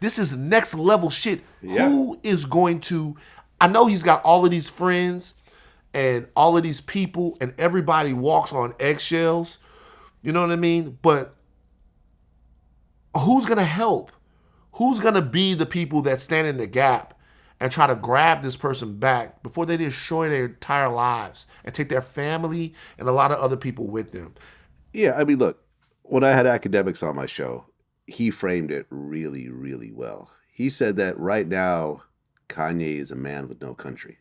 This is next level shit. Yeah. Who is going to, I know he's got all of these friends and all of these people and everybody walks on eggshells. You know what I mean? But who's going to help? Who's going to be the people that stand in the gap and try to grab this person back before they destroy their entire lives and take their family and a lot of other people with them? Yeah, I mean, look, when I had academics on my show, he framed it really, really well. He said that right now, Kanye is a man with no country.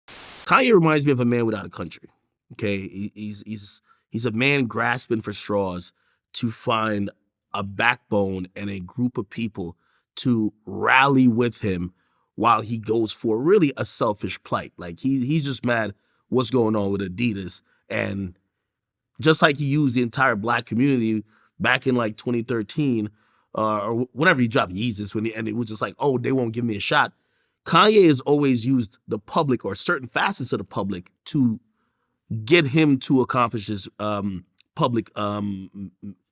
Kanye reminds me of a man without a country. Okay, he's a man grasping for straws to find a backbone and a group of people to rally with him while he goes for really a selfish plight. Like he's just mad what's going on with Adidas, and just like he used the entire black community back in like 2013. Or whenever he dropped Yeezus, and it was just like, oh, they won't give me a shot. Kanye has always used the public or certain facets of the public to get him to accomplish his public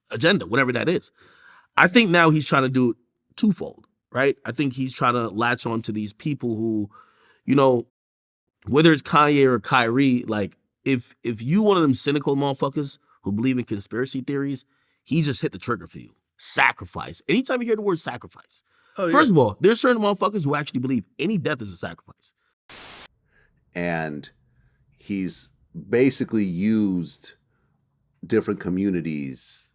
agenda, whatever that is. I think now he's trying to do it twofold, right? I think he's trying to latch on to these people who, whether it's Kanye or Kyrie, like if you one of them cynical motherfuckers who believe in conspiracy theories, he just hit the trigger for you. Sacrifice. Anytime you hear the word sacrifice. First of all, there's certain motherfuckers who actually believe any death is a sacrifice. And he's basically used different communities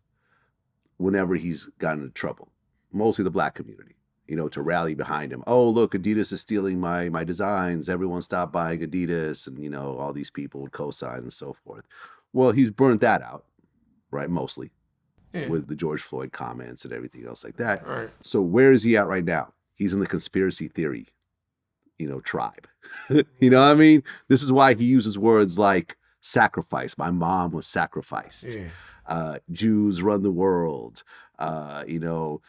whenever he's gotten into trouble. Mostly the black community, to rally behind him. Oh, look, Adidas is stealing my designs. Everyone stop buying Adidas. And, all these people would co-sign and so forth. Well, he's burnt that out, right? Mostly. Yeah. With the George Floyd comments and everything else like that. Right. So where is he at right now? He's in the conspiracy theory, tribe. You know what I mean? This is why he uses words like sacrifice. My mom was sacrificed. Yeah. Jews run the world. All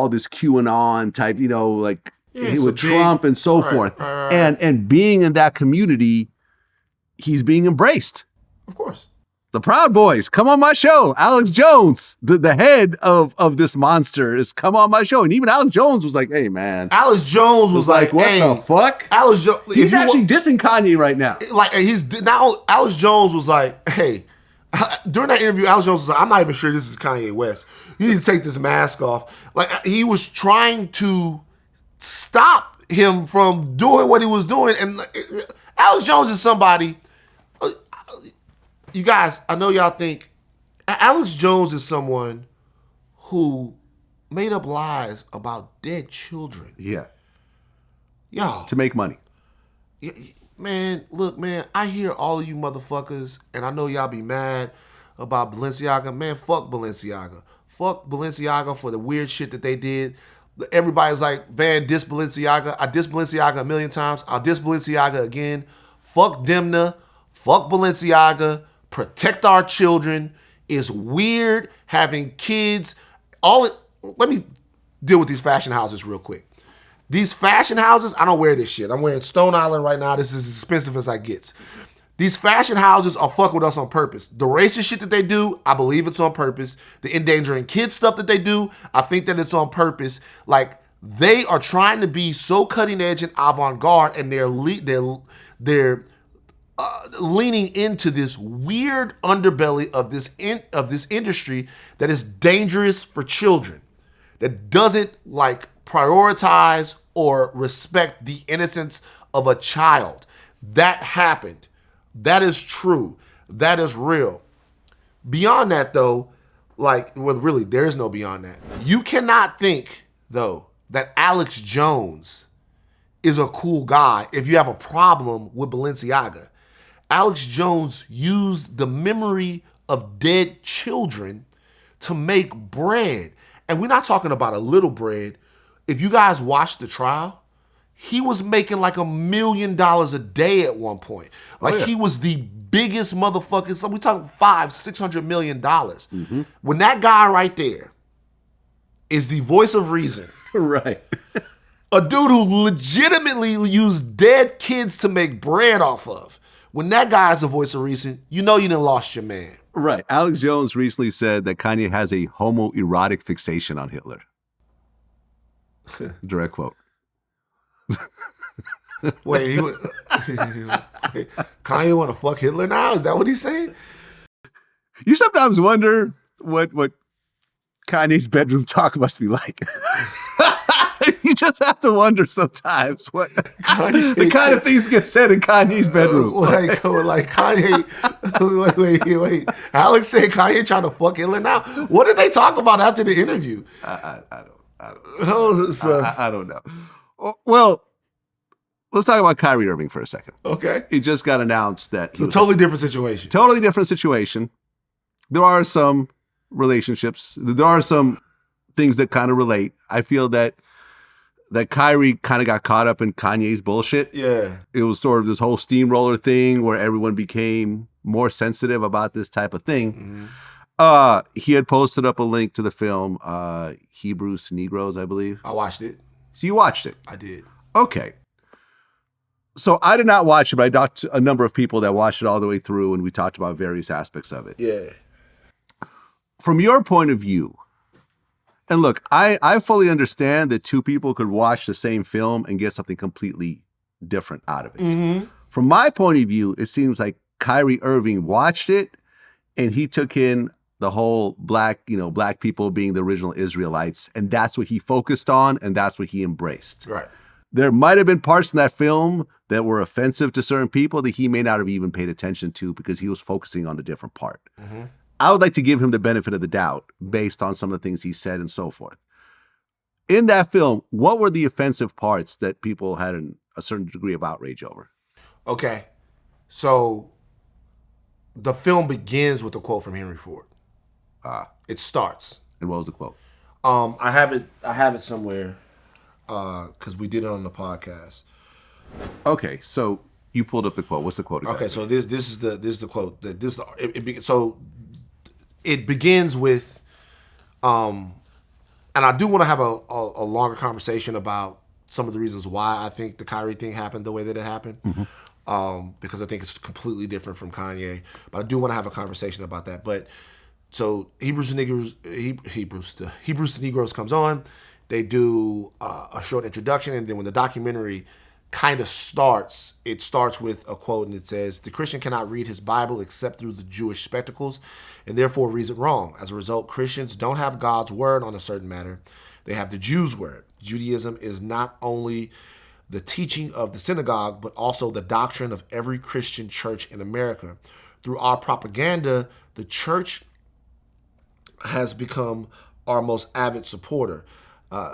this QAnon type, with Trump and so forth. And being in that community, he's being embraced. Of course. The Proud Boys, come on my show. Alex Jones, the head of this monster, is come on my show. And even Alex Jones was like, hey, man. Alex Jones was like, what hey, the fuck? Alex Jones. He's actually dissing Kanye right now. Alex Jones was like, hey, during that interview, Alex Jones was like, I'm not even sure this is Kanye West. You need to take this mask off. Like, he was trying to stop him from doing what he was doing. And Alex Jones is somebody, you guys, I know y'all think, Alex Jones is someone who made up lies about dead children. Yeah. Y'all. To make money. Man, look, man, I hear all of you motherfuckers, and I know y'all be mad about Balenciaga. Man, fuck Balenciaga. Fuck Balenciaga for the weird shit that they did. Everybody's like, Van, diss Balenciaga. I diss Balenciaga a million times. I'll diss Balenciaga again. Fuck Demna. Fuck Balenciaga. Protect our children. It's weird having kids. Let me deal with these fashion houses real quick. These fashion houses, I don't wear this shit. I'm wearing Stone Island right now. This is as expensive as I get. These fashion houses are fucking with us on purpose. The racist shit that they do, I believe it's on purpose. The endangering kids stuff that they do, I think that it's on purpose. Like, they are trying to be so cutting edge and avant-garde, and they're leaning into this weird underbelly of this industry that is dangerous for children, that doesn't prioritize or respect the innocence of a child. That happened. That is true. That is real. Beyond that, though, really, there is no beyond that. You cannot think, though, that Alex Jones is a cool guy if you have a problem with Balenciaga. Alex Jones used the memory of dead children to make bread. And we're not talking about a little bread. If you guys watched the trial, he was making $1 million a day at one point. He was the biggest motherfucker. So we're talking $500-600 million. Mm-hmm. When that guy right there is the voice of reason. Right. A dude who legitimately used dead kids to make bread off of. When that guy is the voice of reason, you know you done lost your man. Right. Alex Jones recently said that Kanye has a homoerotic fixation on Hitler. Direct quote. Wait, Kanye want to fuck Hitler now? Is that what he's saying? You sometimes wonder what Kanye's bedroom talk must be like. You just have to wonder sometimes what the kind of things get said in Kanye's bedroom. Kanye, wait. Alex said Kanye trying to fuck Hitler now. What did they talk about after the interview? I don't know. Well, let's talk about Kyrie Irving for a second. Okay. It just got announced that it's a totally different situation. Totally different situation. There are some relationships. There are some things that kind of relate. I feel that Kyrie kind of got caught up in Kanye's bullshit. Yeah. It was sort of this whole steamroller thing where everyone became more sensitive about this type of thing. Mm-hmm. He had posted up a link to the film Hebrews to Negroes, I believe. I watched it. So you watched it? I did. Okay. So I did not watch it, but I talked to a number of people that watched it all the way through, and we talked about various aspects of it. Yeah. From your point of view, and look, I fully understand that two people could watch the same film and get something completely different out of it. Mm-hmm. From my point of view, it seems like Kyrie Irving watched it and he took in the whole black people being the original Israelites, and that's what he focused on and that's what he embraced. Right. There might have been parts in that film that were offensive to certain people that he may not have even paid attention to because he was focusing on a different part. Mm-hmm. I would like to give him the benefit of the doubt based on some of the things he said and so forth. In that film, what were the offensive parts that people had a certain degree of outrage over? Okay. So the film begins with a quote from Henry Ford. It starts. And what was the quote? I have it somewhere because we did it on the podcast. Okay, so You pulled up the quote. What's the quote exactly? Okay, so this is the quote. So it begins with, and I do want to have a longer conversation about some of the reasons why I think the Kyrie thing happened the way that it happened, because I think it's completely different from Kanye. But I do want to have a conversation about that. But so Hebrews to Negroes comes on. They do a short introduction, and then when the documentary kind of starts, it starts with a quote, and it says, "The Christian cannot read his Bible except through the Jewish spectacles, and therefore reads it wrong. As a result, Christians don't have God's word on a certain matter. They have the Jews' word. Judaism is not only the teaching of the synagogue, but also the doctrine of every Christian church in America. Through our propaganda, the church has become our most avid supporter.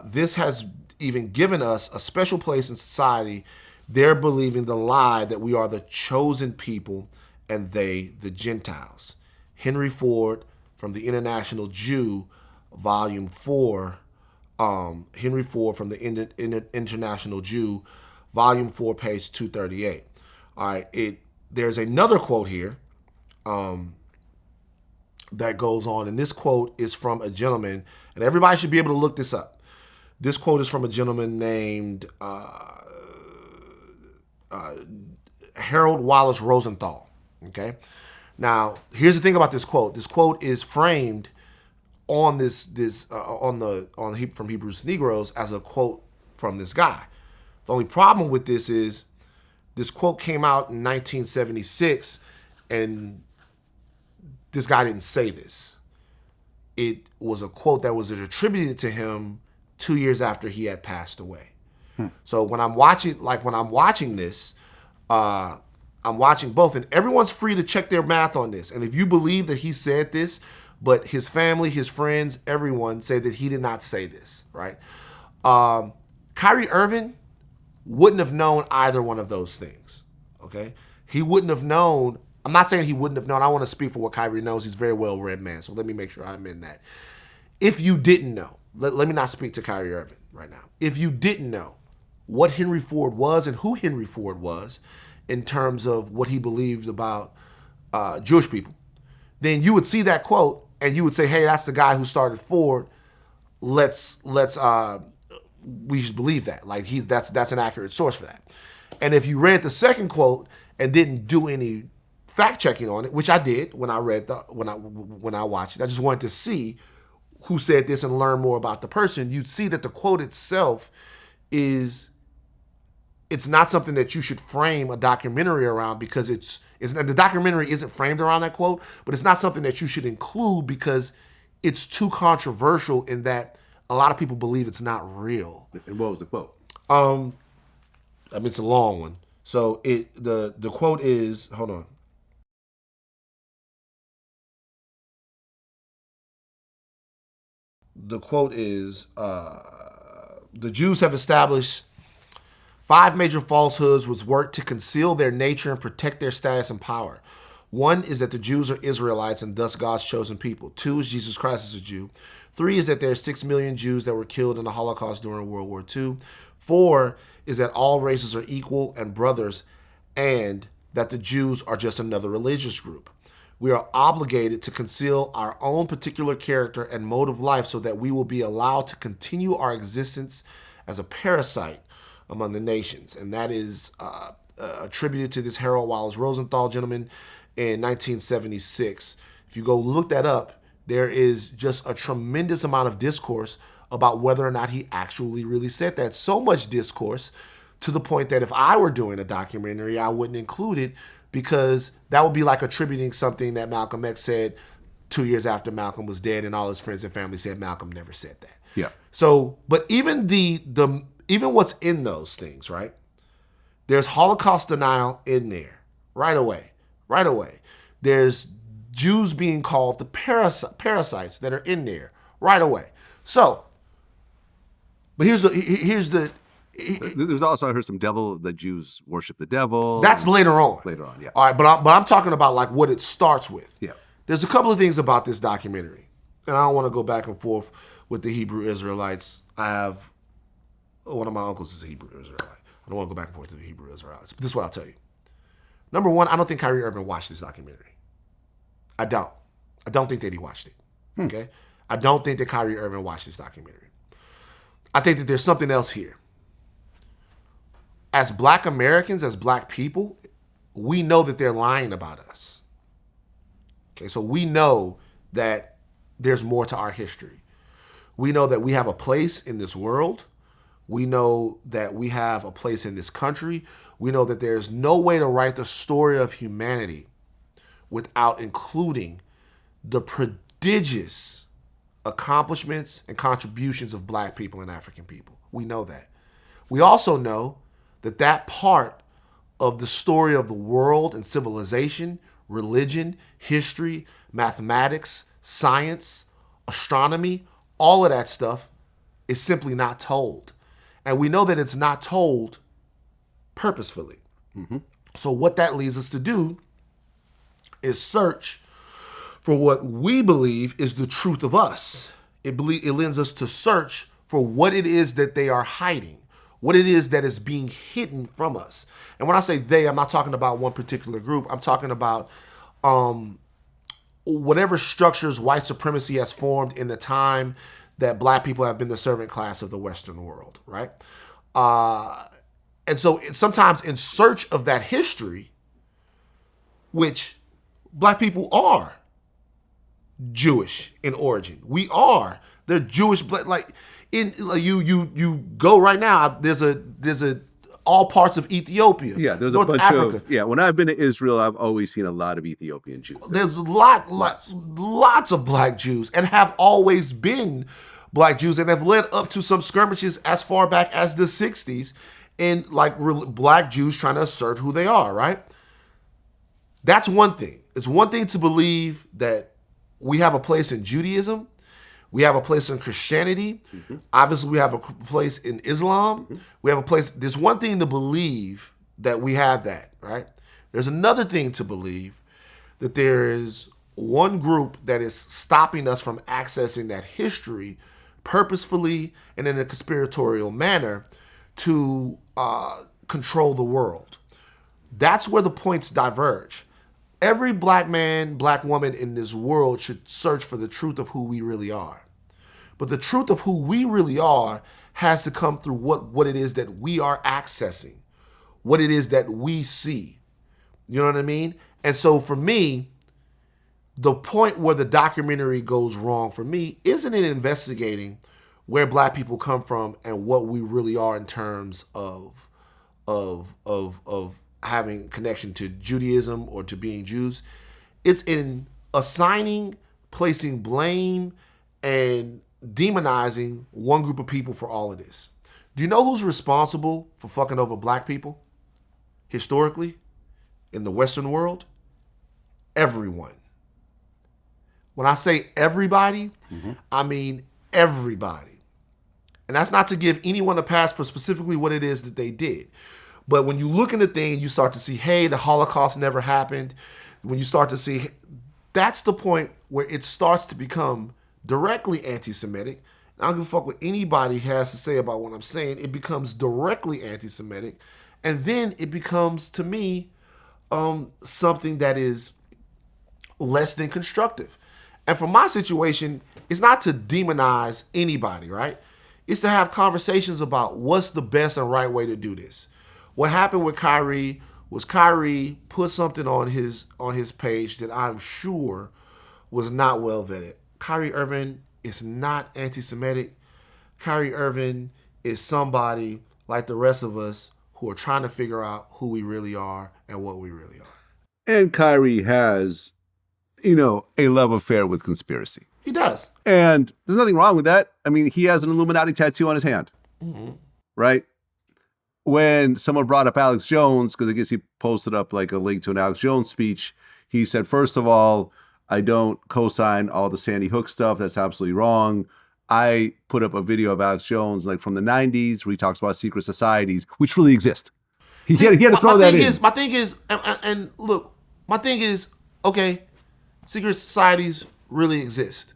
This has even given us a special place in society. They're believing the lie that we are the chosen people and they the Gentiles." Henry Ford from the International Jew, Volume 4. Henry Ford from the International Jew, Volume 4, page 238. All right, there's another quote here that goes on, and this quote is from a gentleman, and everybody should be able to look this up. This quote is from a gentleman named Harold Wallace Rosenthal. Okay, now here's the thing about this quote. This quote is framed on from Hebrews to Negroes as a quote from this guy. The only problem with this is this quote came out in 1976, and this guy didn't say this. It was a quote that was attributed to him 2 years after he had passed away. So when I'm watching this, I'm watching both, and everyone's free to check their math on this. And if you believe that he said this, but his family, his friends, everyone say that he did not say this, right? Kyrie Irving wouldn't have known either one of those things, okay? He wouldn't have known. I'm not saying he wouldn't have known. I want to speak for what Kyrie knows. He's a very well-read man, so let me make sure I'm in that. If you didn't know, let me not speak to Kyrie Irving right now. If you didn't know what Henry Ford was and who Henry Ford was in terms of what he believed about Jewish people, then you would see that quote and you would say, "Hey, that's the guy who started Ford. We should believe that. Like that's an accurate source for that." And if you read the second quote and didn't do any fact checking on it, which I did when I watched it, I just wanted to see who said this and learn more about the person. You'd see that the quote itself it's not something that you should frame a documentary around, because the documentary isn't framed around that quote, but it's not something that you should include because it's too controversial in that a lot of people believe it's not real. And what was the quote? It's a long one. So the quote is, hold on. The quote is, "The Jews have established 5 major falsehoods which work to conceal their nature and protect their status and power. 1 is that the Jews are Israelites and thus God's chosen people. 2 is Jesus Christ is a Jew. 3 is that there are 6 million Jews that were killed in the Holocaust during World War II. 4 is that all races are equal and brothers, and that the Jews are just another religious group. We are obligated to conceal our own particular character and mode of life so that we will be allowed to continue our existence as a parasite among the nations." And that is attributed to this Harold Wallace Rosenthal gentleman in 1976. If you go look that up, there is just a tremendous amount of discourse about whether or not he actually really said that. So much discourse to the point that if I were doing a documentary, I wouldn't include it, because that would be like attributing something that Malcolm X said 2 years after Malcolm was dead, and all his friends and family said Malcolm never said that. Yeah. So, but even even what's in those things, right? There's Holocaust denial in there right away. There's Jews being called the parasites that are in there right away. So, but here's the. There's also, I heard the Jews worship the devil. That's later on. Yeah. All right, but I'm talking about like what it starts with. Yeah. There's a couple of things about this documentary, and I don't want to go back and forth with the Hebrew Israelites. I have one of my uncles is a Hebrew Israelite. I don't want to go back and forth with the Hebrew Israelites, but this is what I'll tell you. Number one, I don't think Kyrie Irving watched this documentary. I don't think that he watched it. Okay? I don't think that Kyrie Irving watched this documentary. I think that there's something else here. As Black Americans, as Black people, we know that they're lying about us. Okay, so we know that there's more to our history. We know that we have a place in this world. We know that we have a place in this country. We know that there's no way to write the story of humanity without including the prodigious accomplishments and contributions of Black people and African people. We know that. We also know that that part of the story of the world and civilization, religion, history, mathematics, science, astronomy, all of that stuff is simply not told. And we know that it's not told purposefully. So what that leads us to do is search for what we believe is the truth of us. It lends us to search for what it is that they are hiding, what it is that is being hidden from us. And when I say they, I'm not talking about one particular group. I'm talking about whatever structures white supremacy has formed in the time that Black people have been the servant class of the Western world, right? And so sometimes in search of that history, which Black people are Jewish in origin. We are. They're Jewish, like you go right now. There's a all parts of Ethiopia. Yeah, there's North a bunch Africa. of when I've been to Israel, I've always seen a lot of Ethiopian Jews. There's lots of Black Jews, and have always been Black Jews, and have led up to some skirmishes as far back as the 60s, in like Black Jews trying to assert who they are. Right. That's one thing. It's one thing to believe that we have a place in Judaism. We have a place in Christianity. Obviously, we have a place in Islam. We have a place. There's one thing to believe that we have that, right? There's another thing to believe that there is one group that is stopping us from accessing that history purposefully and in a conspiratorial manner to control the world. That's where the points diverge. Every Black man, Black woman in this world should search for the truth of who we really are. But the truth of who we really are has to come through what it is that we are accessing, what it is that we see. You know what I mean? And so for me, the point where the documentary goes wrong for me isn't in investigating where Black people come from and what we really are in terms of having connection to Judaism or to being Jews. It's in assigning, placing blame, and demonizing one group of people for all of this. Do you know who's responsible for fucking over Black people historically in the Western world? Everyone. When I say everybody, I mean everybody. And that's not to give anyone a pass for specifically what it is that they did. But when you look in the thing and you start to see, hey, the Holocaust never happened, when you start to see, that's the point where it starts to become directly anti-Semitic. I don't give a fuck what anybody has to say about what I'm saying. It becomes directly anti-Semitic. And then it becomes, to me, something that is less than constructive. And for my situation, it's not to demonize anybody, right? It's to have conversations about what's the best and right way to do this. What happened with Kyrie was Kyrie put something on his page that I'm sure was not well vetted. Kyrie Irving is not anti-Semitic. Kyrie Irving is somebody like the rest of us who are trying to figure out who we really are and what we really are. And Kyrie has, a love affair with conspiracy. He does. And there's nothing wrong with that. I mean, he has an Illuminati tattoo on his hand, right? When someone brought up Alex Jones, because I guess he posted up like a link to an Alex Jones speech, he said, first of all, I don't co-sign all the Sandy Hook stuff. That's absolutely wrong. I put up a video of Alex Jones like from the 90s where he talks about secret societies, which really exist. He had to throw that in. My thing is, and look, my thing is, okay, secret societies really exist.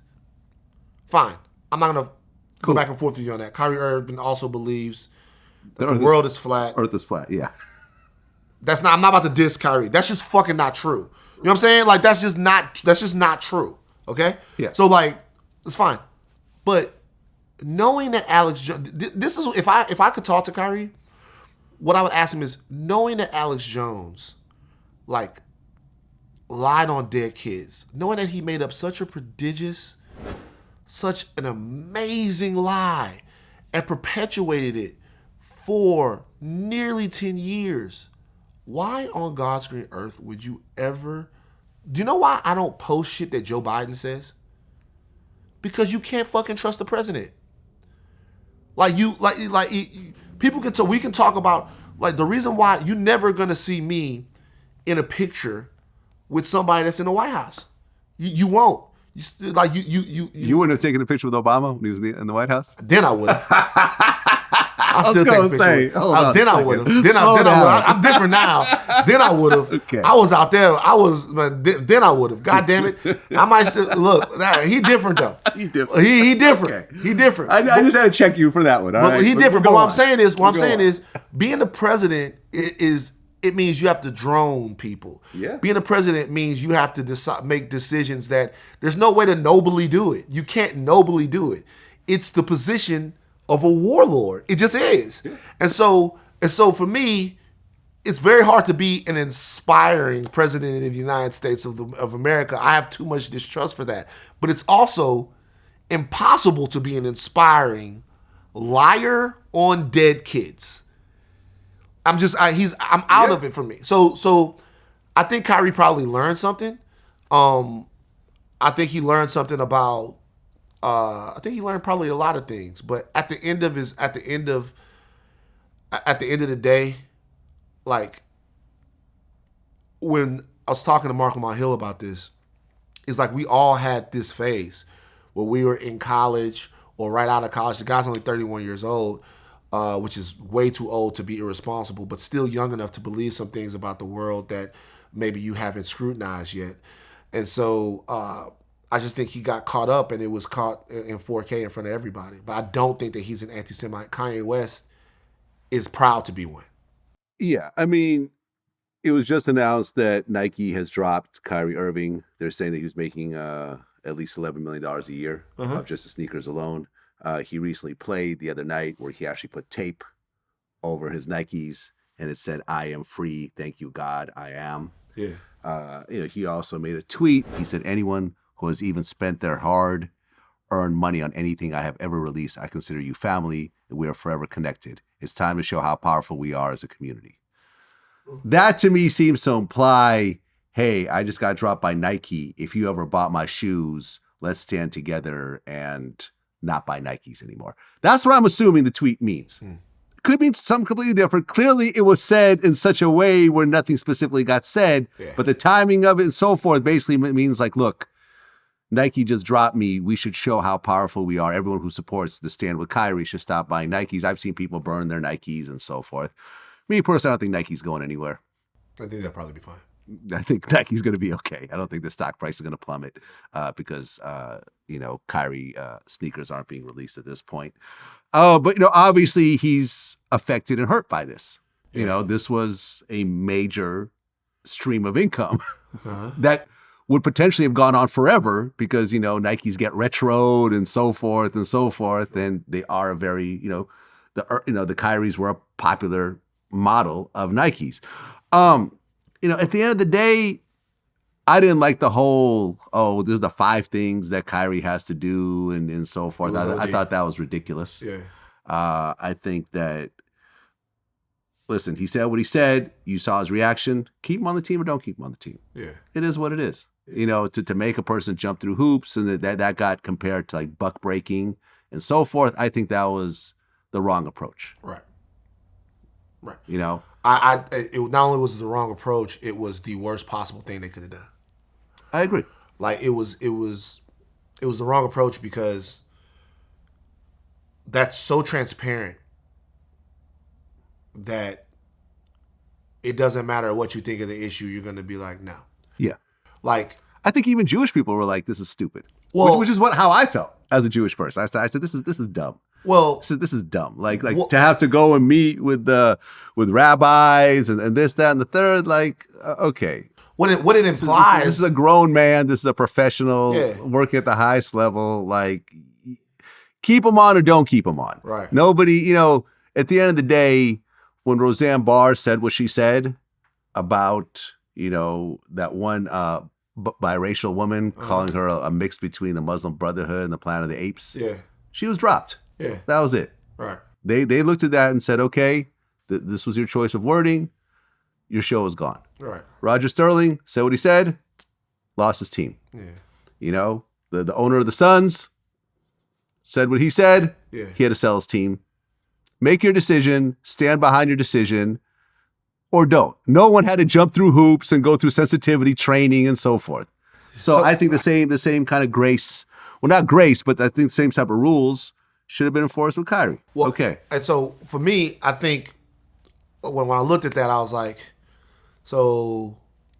Fine. I'm not going to go back and forth with you on that. Kyrie Irving also believes that the world is flat. Earth is flat, yeah. I'm not about to diss Kyrie. That's just fucking not true. You know what I'm saying? Like, that's just not true. Okay? Yeah. So, like, it's fine. But knowing that Alex Jones, this is, if I could talk to Kyrie, what I would ask him is, knowing that Alex Jones, like, lied on dead kids, knowing that he made up such a prodigious, such an amazing lie and perpetuated it for nearly 10 years, why on God's green earth would you ever... Do you know why I don't post shit that Joe Biden says? Because you can't fucking trust the president. People can we can talk about, like, the reason why you're never gonna see me in a picture with somebody that's in the White House. You won't. You wouldn't have taken a picture with Obama when he was in the White House? Then I would have. I was going to say, then I would have. I'm different now. Then I would have. Okay. I was out there. Then I would have. God damn it. I might say, look, he different though. He different. He different. Okay. He different. I just had to check you for that one. All right? He different. But what I'm saying is, on. being the president it means you have to drone people. Yeah. Being a president means you have to make decisions that there's no way to nobly do it. You can't nobly do it. It's the position of a warlord. It just is. Yeah. And so for me, it's very hard to be an inspiring president of the United States of America. I have too much distrust for that. But it's also impossible to be an inspiring liar on dead kids. I'm out of it for me. So I think Kyrie probably learned something. I think he learned something about. I think he learned probably a lot of things. But at the end of the day, like, when I was talking to Mark Lamont Hill about this, it's like we all had this phase where we were in college or right out of college. The guy's only 31 years old. Which is way too old to be irresponsible, but still young enough to believe some things about the world that maybe you haven't scrutinized yet. And so I just think he got caught up, and it was caught in 4K in front of everybody. But I don't think that he's an anti-Semite. Kanye West is proud to be one. Yeah, I mean, it was just announced that Nike has dropped Kyrie Irving. They're saying that he was making at least $11 million a year of just the sneakers alone. He recently played the other night where he actually put tape over his Nikes and it said, "I am free. Thank you, God. I am." Yeah. He also made a tweet. He said, "Anyone who has even spent their hard-earned money on anything I have ever released, I consider you family, and we are forever connected. It's time to show how powerful we are as a community." That to me seems to imply, hey, I just got dropped by Nike. If you ever bought my shoes, let's stand together and not buy Nikes anymore. That's what I'm assuming the tweet means. It could mean something completely different. Clearly, it was said in such a way where nothing specifically got said, but the timing of it and so forth basically means like, look, Nike just dropped me. We should show how powerful we are. Everyone who supports the stand with Kyrie should stop buying Nikes. I've seen people burn their Nikes and so forth. Me personally, I don't think Nike's going anywhere. I think that'll probably be fine. I think Nike's going to be okay. I don't think their stock price is going to plummet because, Kyrie sneakers aren't being released at this point. But obviously he's affected and hurt by this. Yeah. This was a major stream of income that would potentially have gone on forever because, Nikes get retroed and so forth. And they are a very, the Kyries were a popular model of Nikes. At the end of the day, I didn't like the whole, this is the 5 things that Kyrie has to do and so forth. I thought that was ridiculous. Yeah. I think that, listen, he said what he said. You saw his reaction. Keep him on the team or don't keep him on the team. Yeah. It is what it is. To make a person jump through hoops and that got compared to like buck breaking and so forth, I think that was the wrong approach. Right. It not only was it the wrong approach, it was the worst possible thing they could have done. I agree. Like it was the wrong approach because that's so transparent that it doesn't matter what you think of the issue, you're going to be like, no. Yeah. Like, I think even Jewish people were like, this is stupid. Well, which is how I felt as a Jewish person. I said, this is dumb. Well, this is dumb. Like to have to go and meet with rabbis and this, that, and the third. Like, okay. What it implies. This is a grown man. This is a professional Yeah. working at the highest level. Like, keep him on or don't keep him on. Right. Nobody, at the end of the day, when Roseanne Barr said what she said about, that one biracial woman calling her a mix between the Muslim Brotherhood and the Planet of the Apes. Yeah. She was dropped. Yeah. That was it. Right. They looked at that and said, okay, this was your choice of wording. Your show is gone. Right. Roger Sterling said what he said, lost his team. Yeah. The owner of the Suns said what he said. Yeah. He had to sell his team. Make your decision, stand behind your decision, or don't. No one had to jump through hoops and go through sensitivity training and so forth. So I think the same kind of grace, well, not grace, but I think the same type of rules should have been enforced with Kyrie. Well, okay. And so for me, I think when I looked at that, I was like, so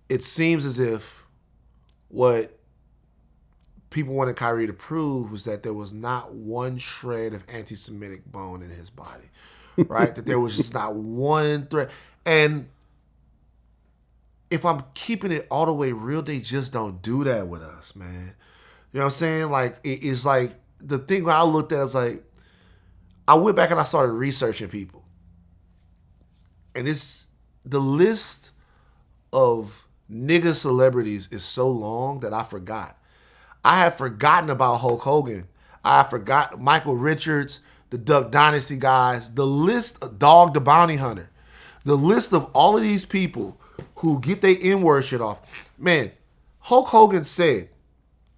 it seems as if what people wanted Kyrie to prove was that there was not one shred of anti-Semitic bone in his body, right? That there was just not one thread. And if I'm keeping it all the way real, they just don't do that with us, man. You know what I'm saying? Like, it's like, the thing when I looked at it was like, I went back and I started researching people. And the list of nigga celebrities is so long that I forgot. I had forgotten about Hulk Hogan. I forgot Michael Richards, the Duck Dynasty guys, the list of Dog the Bounty Hunter, the list of all of these people who get their N-word shit off. Man, Hulk Hogan said,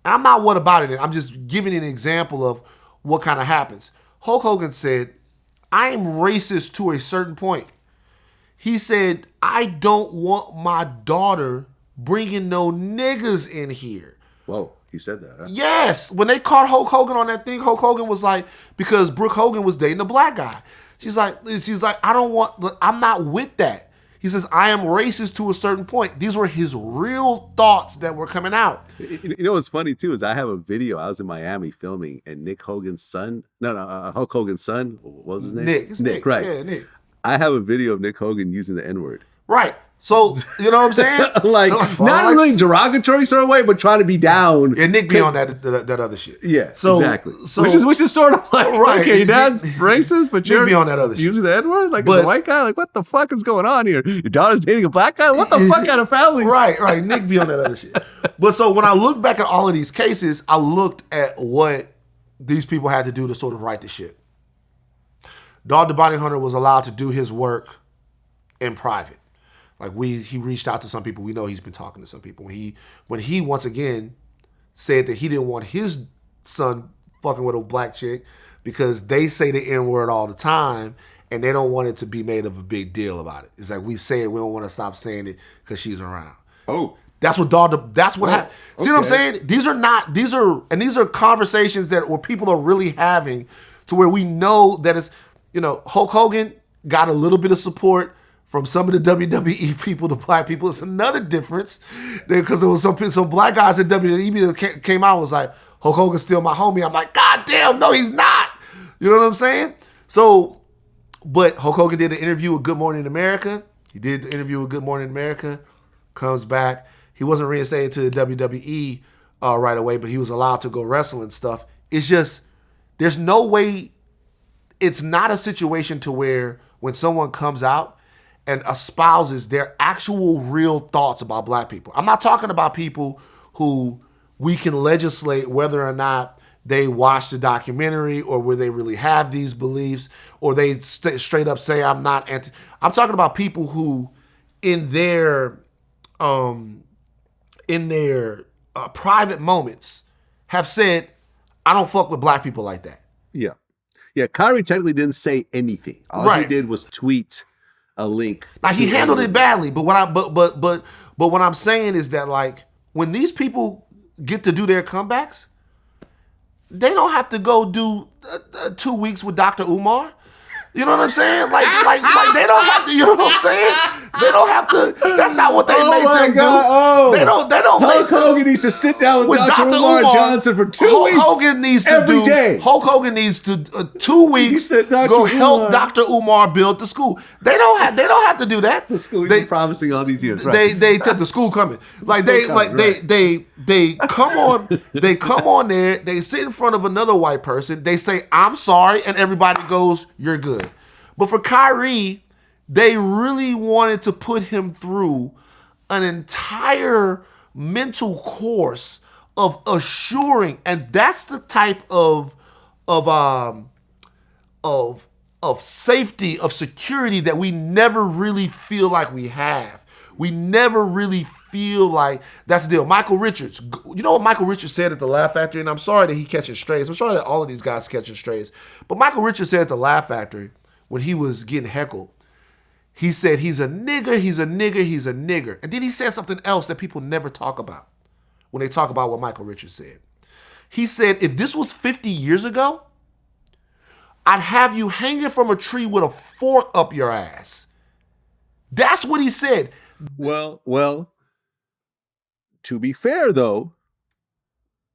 I'm not what about it, I'm just giving an example of what kind of happens. Hulk Hogan said, I am racist to a certain point. He said, I don't want my daughter bringing no niggas in here. Whoa, he said that, huh? Yes. When they caught Hulk Hogan on that thing, Hulk Hogan was like, because Brooke Hogan was dating a black guy. She's like, I'm not with that. He says, I am racist to a certain point. These were his real thoughts that were coming out. You know what's funny, too, is I have a video. I was in Miami filming, and Hulk Hogan's son, what was his name? Nick, right. Yeah, Nick. I have a video of Nick Hogan using the N-word. Right. So, you know what I'm saying? Like, not in a really derogatory sort of way, but trying to be down. And Nick be on that other shit. Yeah, so, exactly. So, which is sort of like, right. Okay, dad's racist, but you're be on that other shit. Using the N-word? Like, as a white guy? Like, what the fuck is going on here? Your daughter's dating a black guy? What the fuck kind of family? Right. Nick be on that other shit. But so when I look back at all of these cases, I looked at what these people had to do to sort of right the shit. Dog the Bounty Hunter was allowed to do his work in private. Like he reached out to some people. We know he's been talking to some people. When he once again said that he didn't want his son fucking with a black chick because they say the N-word all the time and they don't want it to be made of a big deal about it. It's like we say it, we don't want to stop saying it because she's around. Oh. That's what happened. See what I'm saying? These are conversations where people are really having to where we know that it's, Hulk Hogan got a little bit of support from some of the WWE people, the black people. It's another difference because there was some black guys at WWE that came out and was like, Hulk Hogan's still my homie. I'm like, God damn, no, he's not. You know what I'm saying? So, but Hulk Hogan did an interview with Good Morning America. He did the interview with Good Morning America, comes back. He wasn't reinstated to the WWE right away, but he was allowed to go wrestle and stuff. It's just, there's no way, it's not a situation to where when someone comes out and espouses their actual real thoughts about black people. I'm not talking about people who we can legislate whether or not they watched the documentary or where they really have these beliefs or they straight up say I'm not anti. I'm talking about people who in their private moments have said, I don't fuck with black people like that. Yeah. Yeah, Kyrie technically didn't say anything. All he did was tweet a link. Now he handled it badly, but what I'm saying is that like when these people get to do their comebacks, they don't have to go do 2 weeks with Dr. Umar. You know what I'm saying? Like they don't have to. You know what I'm saying? They don't have to. That's not what they make them do. Oh. They don't. Hulk Hogan needs to sit down with Dr. Umar Johnson for 2 weeks. Hogan needs to every day. Hulk Hogan needs to 2 weeks go help Dr. Umar build the school. They don't have to do that. The school he's been promising all these years. Right. They tell the school coming. Like they come on. They come on there. They sit in front of another white person. They say, "I'm sorry," and everybody goes, "You're good." But for Kyrie, they really wanted to put him through an entire mental course of assuring, and that's the type of safety, of security that we never really feel like we have. We never really feel like that's the deal. Michael Richards, you know what Michael Richards said at the Laugh Factory? And I'm sorry that he catching strays. I'm sorry that all of these guys catching strays. But Michael Richards said at the Laugh Factory when he was getting heckled, he said, he's a nigger, he's a nigger, he's a nigger. And then he said something else that people never talk about when they talk about what Michael Richards said. He said, if this was 50 years ago, I'd have you hanging from a tree with a fork up your ass. That's what he said. Well, to be fair though,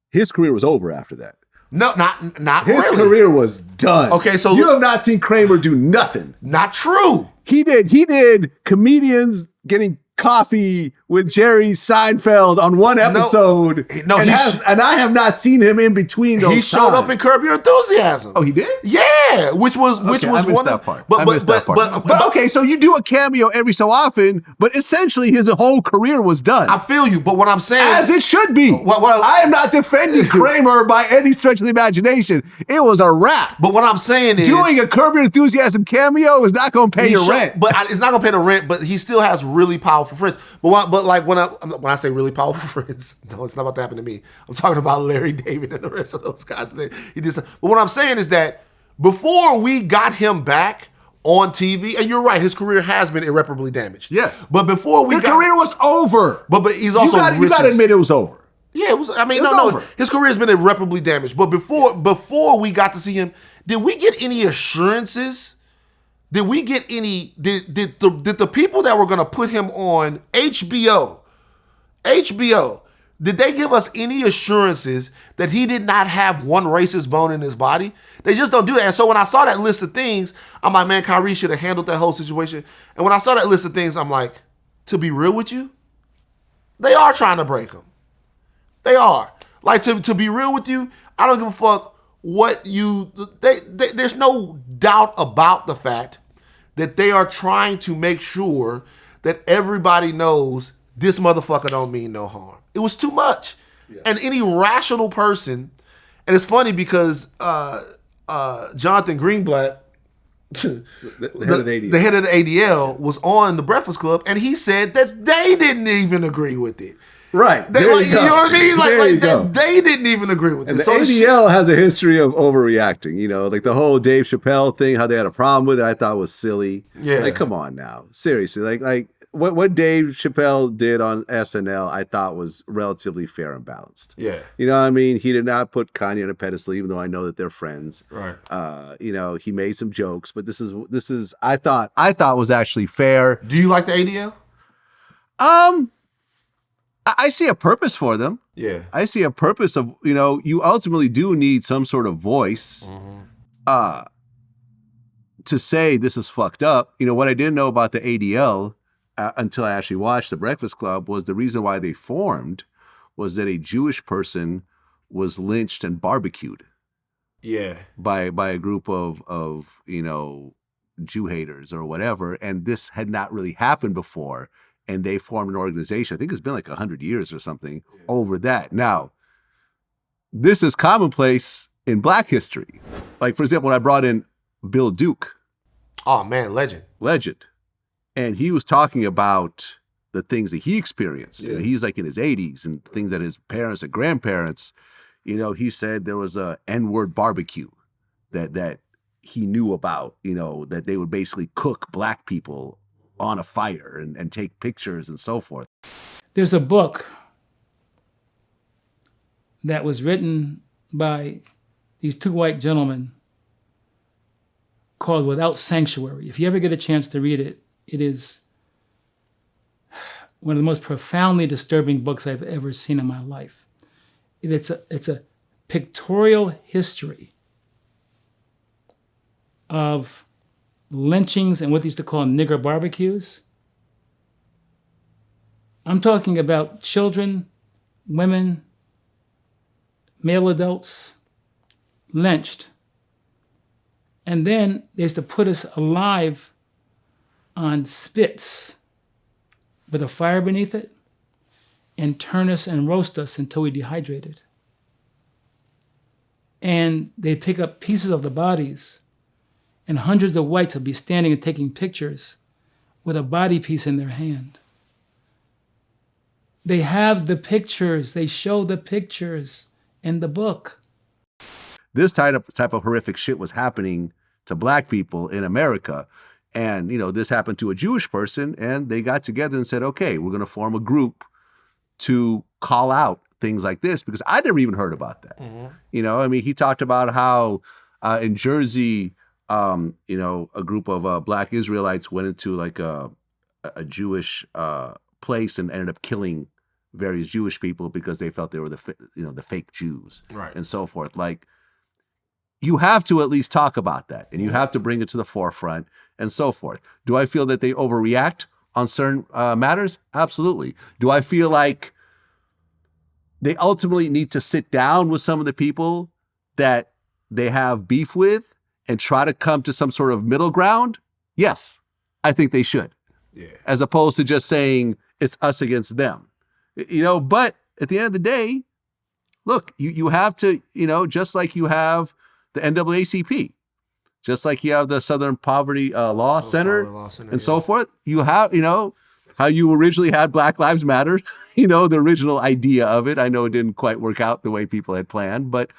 his career was over after that. No, not his really. career was done. Okay, so you have not seen Kramer do nothing. Not true. He did comedians getting coffee with Jerry Seinfeld on one episode. And I have not seen him in between those. He showed up in Curb Your Enthusiasm. Oh, he did? Yeah, which was I missed one that of, part. But I missed that part. But okay, so you do a cameo every so often, but essentially his whole career was done. I feel you, but what I'm saying, as it should be. I am not defending Kramer by any stretch of the imagination. It was a wrap. But what I'm saying is, doing a Curb Your Enthusiasm cameo is not going to pay your rent. But it's not going to pay the rent. But he still has really powerful friends. But like when I say really powerful friends, no, it's not about to happen to me. I'm talking about Larry David and the rest of those guys. But what I'm saying is that before we got him back on TV, and you're right, his career has been irreparably damaged. Yes, but before his career was over. But he's also you got to admit it was over. Yeah, it was. I mean, over. His career has been irreparably damaged. But before we got to see him, did we get any assurances? Did we get any? Did the people that were going to put him on HBO? Did they give us any assurances that he did not have one racist bone in his body? They just don't do that. And so when I saw that list of things, I'm like, man, Kyrie should have handled that whole situation. And when I saw that list of things, I'm like, to be real with you, they are trying to break him. They are. Like, to be real with you, I don't give a fuck what you... there's no doubt about the fact that they are trying to make sure that everybody knows this motherfucker don't mean no harm. It was too much. Yeah. And any rational person... And it's funny because Jonathan Greenblatt, the head of the ADL, was on The Breakfast Club, and he said that they didn't even agree with it. Right. You know what I mean? They didn't even agree with and it. The ADL has a history of overreacting. You know, like the whole Dave Chappelle thing, how they had a problem with it, I thought was silly. Yeah. Like, come on now. Seriously. Like what Dave Chappelle did on SNL, I thought was relatively fair and balanced. Yeah. You know what I mean? He did not put Kanye on a pedestal, even though I know that they're friends. Right. You know, he made some jokes, but this is I thought was actually fair. Do you like the ADL? I see a purpose for them. Yeah. I see a purpose of, you know, you ultimately do need some sort of voice to say this is fucked up. You know, what I didn't know about the ADL until I actually watched The Breakfast Club was the reason why they formed was that a Jewish person was lynched and barbecued. Yeah. By a group of, you know, Jew haters or whatever. And this had not really happened before. And they formed an organization. I think it's been like 100 years or something over that. Now, this is commonplace in Black history. Like, for example, when I brought in Bill Duke. Oh, man, legend. And he was talking about the things that he experienced. Yeah. You know, he's like in his 80s and things that his parents and grandparents, you know, he said there was a N-word barbecue that he knew about, you know, that they would basically cook Black people on a fire and take pictures and so forth. There's a book that was written by these two white gentlemen called Without Sanctuary. If you ever get a chance to read it, it is one of the most profoundly disturbing books I've ever seen in my life. It's a pictorial history of lynchings and what they used to call nigger barbecues. I'm talking about children, women, male adults lynched. And then they used to put us alive on spits with a fire beneath it and turn us and roast us until we dehydrated. And they'd pick up pieces of the bodies, and hundreds of whites would be standing and taking pictures with a body piece in their hand. They have the pictures. They show the pictures in the book. This type of horrific shit was happening to black people in America. And, this happened to a Jewish person, and they got together and said, okay, we're going to form a group to call out things like this, because I never even heard about that. Mm-hmm. He talked about how in Jersey, a group of black Israelites went into like a Jewish place and ended up killing various Jewish people because they felt they were the fake Jews, right, and so forth. Like, you have to at least talk about that, and you have to bring it to the forefront and so forth. Do I feel that they overreact on certain matters? Absolutely. Do I feel like they ultimately need to sit down with some of the people that they have beef with and try to come to some sort of middle ground? Yes, I think they should. Yeah. As opposed to just saying it's us against them. But at the end of the day, look, you have to, just like you have the NAACP, just like you have the Southern Poverty Law Center and so forth, you have, how you originally had Black Lives Matter, the original idea of it. I know it didn't quite work out the way people had planned, but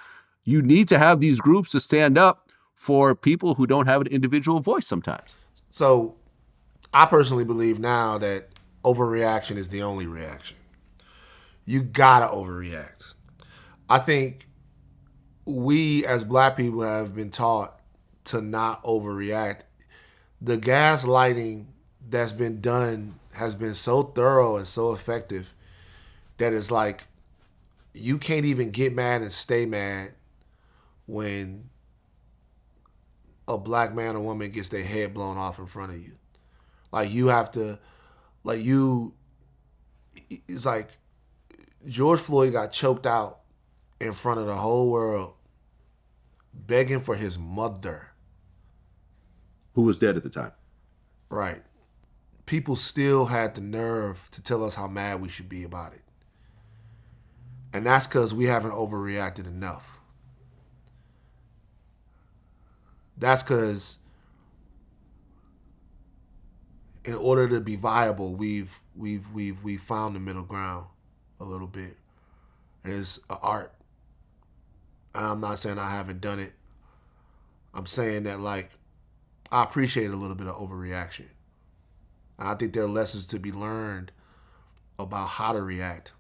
you need to have these groups to stand up for people who don't have an individual voice sometimes. So I personally believe now that overreaction is the only reaction. You gotta overreact. I think we as black people have been taught to not overreact. The gaslighting that's been done has been so thorough and so effective that it's like you can't even get mad and stay mad when a black man or woman gets their head blown off in front of you. Like, you have to, it's like George Floyd got choked out in front of the whole world begging for his mother. Who was dead at the time. Right. People still had the nerve to tell us how mad we should be about it. And that's because we haven't overreacted enough. That's because in order to be viable, we've found the middle ground a little bit. And it's an art. And I'm not saying I haven't done it. I'm saying that, I appreciate a little bit of overreaction. And I think there are lessons to be learned about how to react.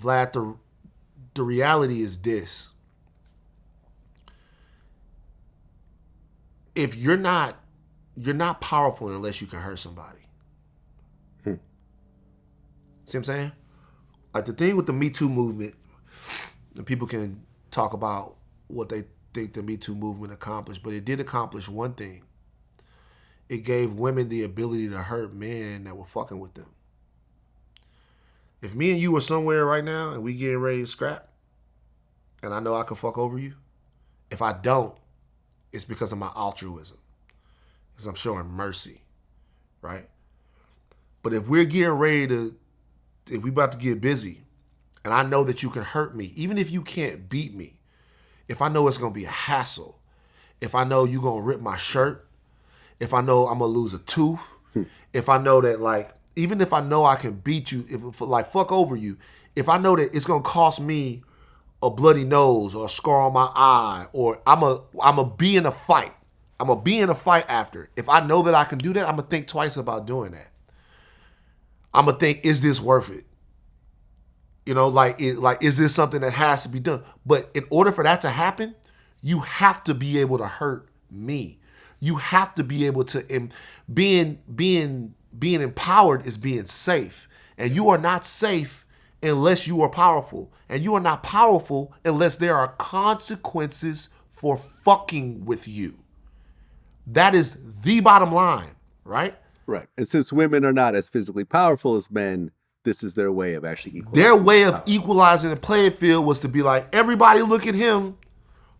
Vlad, the reality is this. If you're not powerful unless you can hurt somebody. See what I'm saying? Like, the thing with the Me Too movement, and people can talk about what they think the Me Too movement accomplished, but it did accomplish one thing. It gave women the ability to hurt men that were fucking with them. If me and you were somewhere right now and we getting ready to scrap, and I know I can fuck over you, if I don't, it's because of my altruism. Because I'm showing mercy, right? But if we're getting ready to, if we about to get busy, and I know that you can hurt me, even if you can't beat me, if I know it's going to be a hassle, if I know you're going to rip my shirt, if I know I'm going to lose a tooth, if I know that, even if I know I can beat you, if fuck over you, if I know that it's going to cost me a bloody nose or a scar on my eye, or I'm a be in a fight. I'm going to be in a fight after. If I know that I can do that, I'm going to think twice about doing that. I'm going to think, is this worth it? Is this something that has to be done? But in order for that to happen, you have to be able to hurt me. You have to be able to, being empowered is being safe. And you are not safe unless you are powerful. And you are not powerful unless there are consequences for fucking with you. That is the bottom line, right? Right. And since women are not as physically powerful as men, this is their way of actually equalizing. Their way of equalizing the playing field was to be like, everybody look at him,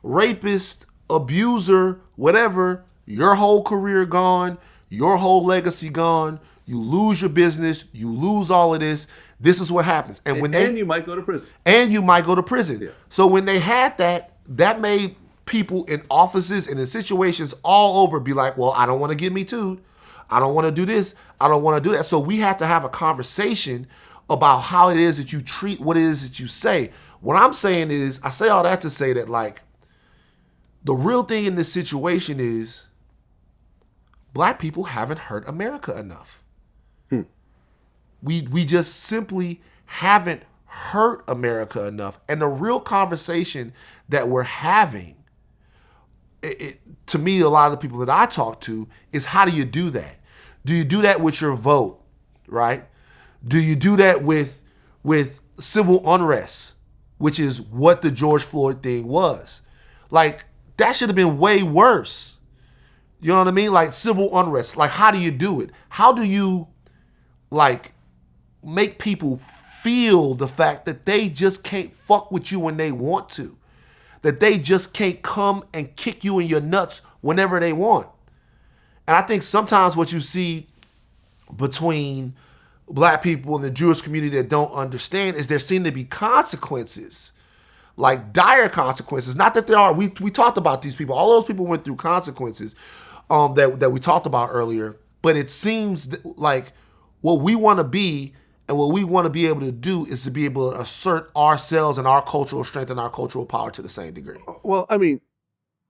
rapist, abuser, whatever, your whole career gone, your whole legacy gone, you lose your business, you lose all of this. This is what happens. And you might go to prison. And you might go to prison. Yeah. So when they had that made people in offices and in situations all over be like, well, I don't want to get me too. I don't want to do this. I don't want to do that. So we had to have a conversation about how it is that you treat what it is that you say. What I'm saying is, I say all that to say that, like, the real thing in this situation is black people haven't hurt America enough. We just simply haven't hurt America enough. And the real conversation that we're having, to me, a lot of the people that I talk to, is how do you do that? Do you do that with your vote, right? Do you do that with civil unrest, which is what the George Floyd thing was? Like, that should have been way worse. You know what I mean? Like, civil unrest. Like, how do you do it? How do you, like, make people feel the fact that they just can't fuck with you when they want to? That they just can't come and kick you in your nuts whenever they want. And I think sometimes what you see between black people and the Jewish community that don't understand is there seem to be consequences, like dire consequences. Not that there are. We talked about these people. All those people went through consequences that we talked about earlier. But it seems like what we want to be and what we want to be able to do is to be able to assert ourselves and our cultural strength and our cultural power to the same degree. Well, I mean,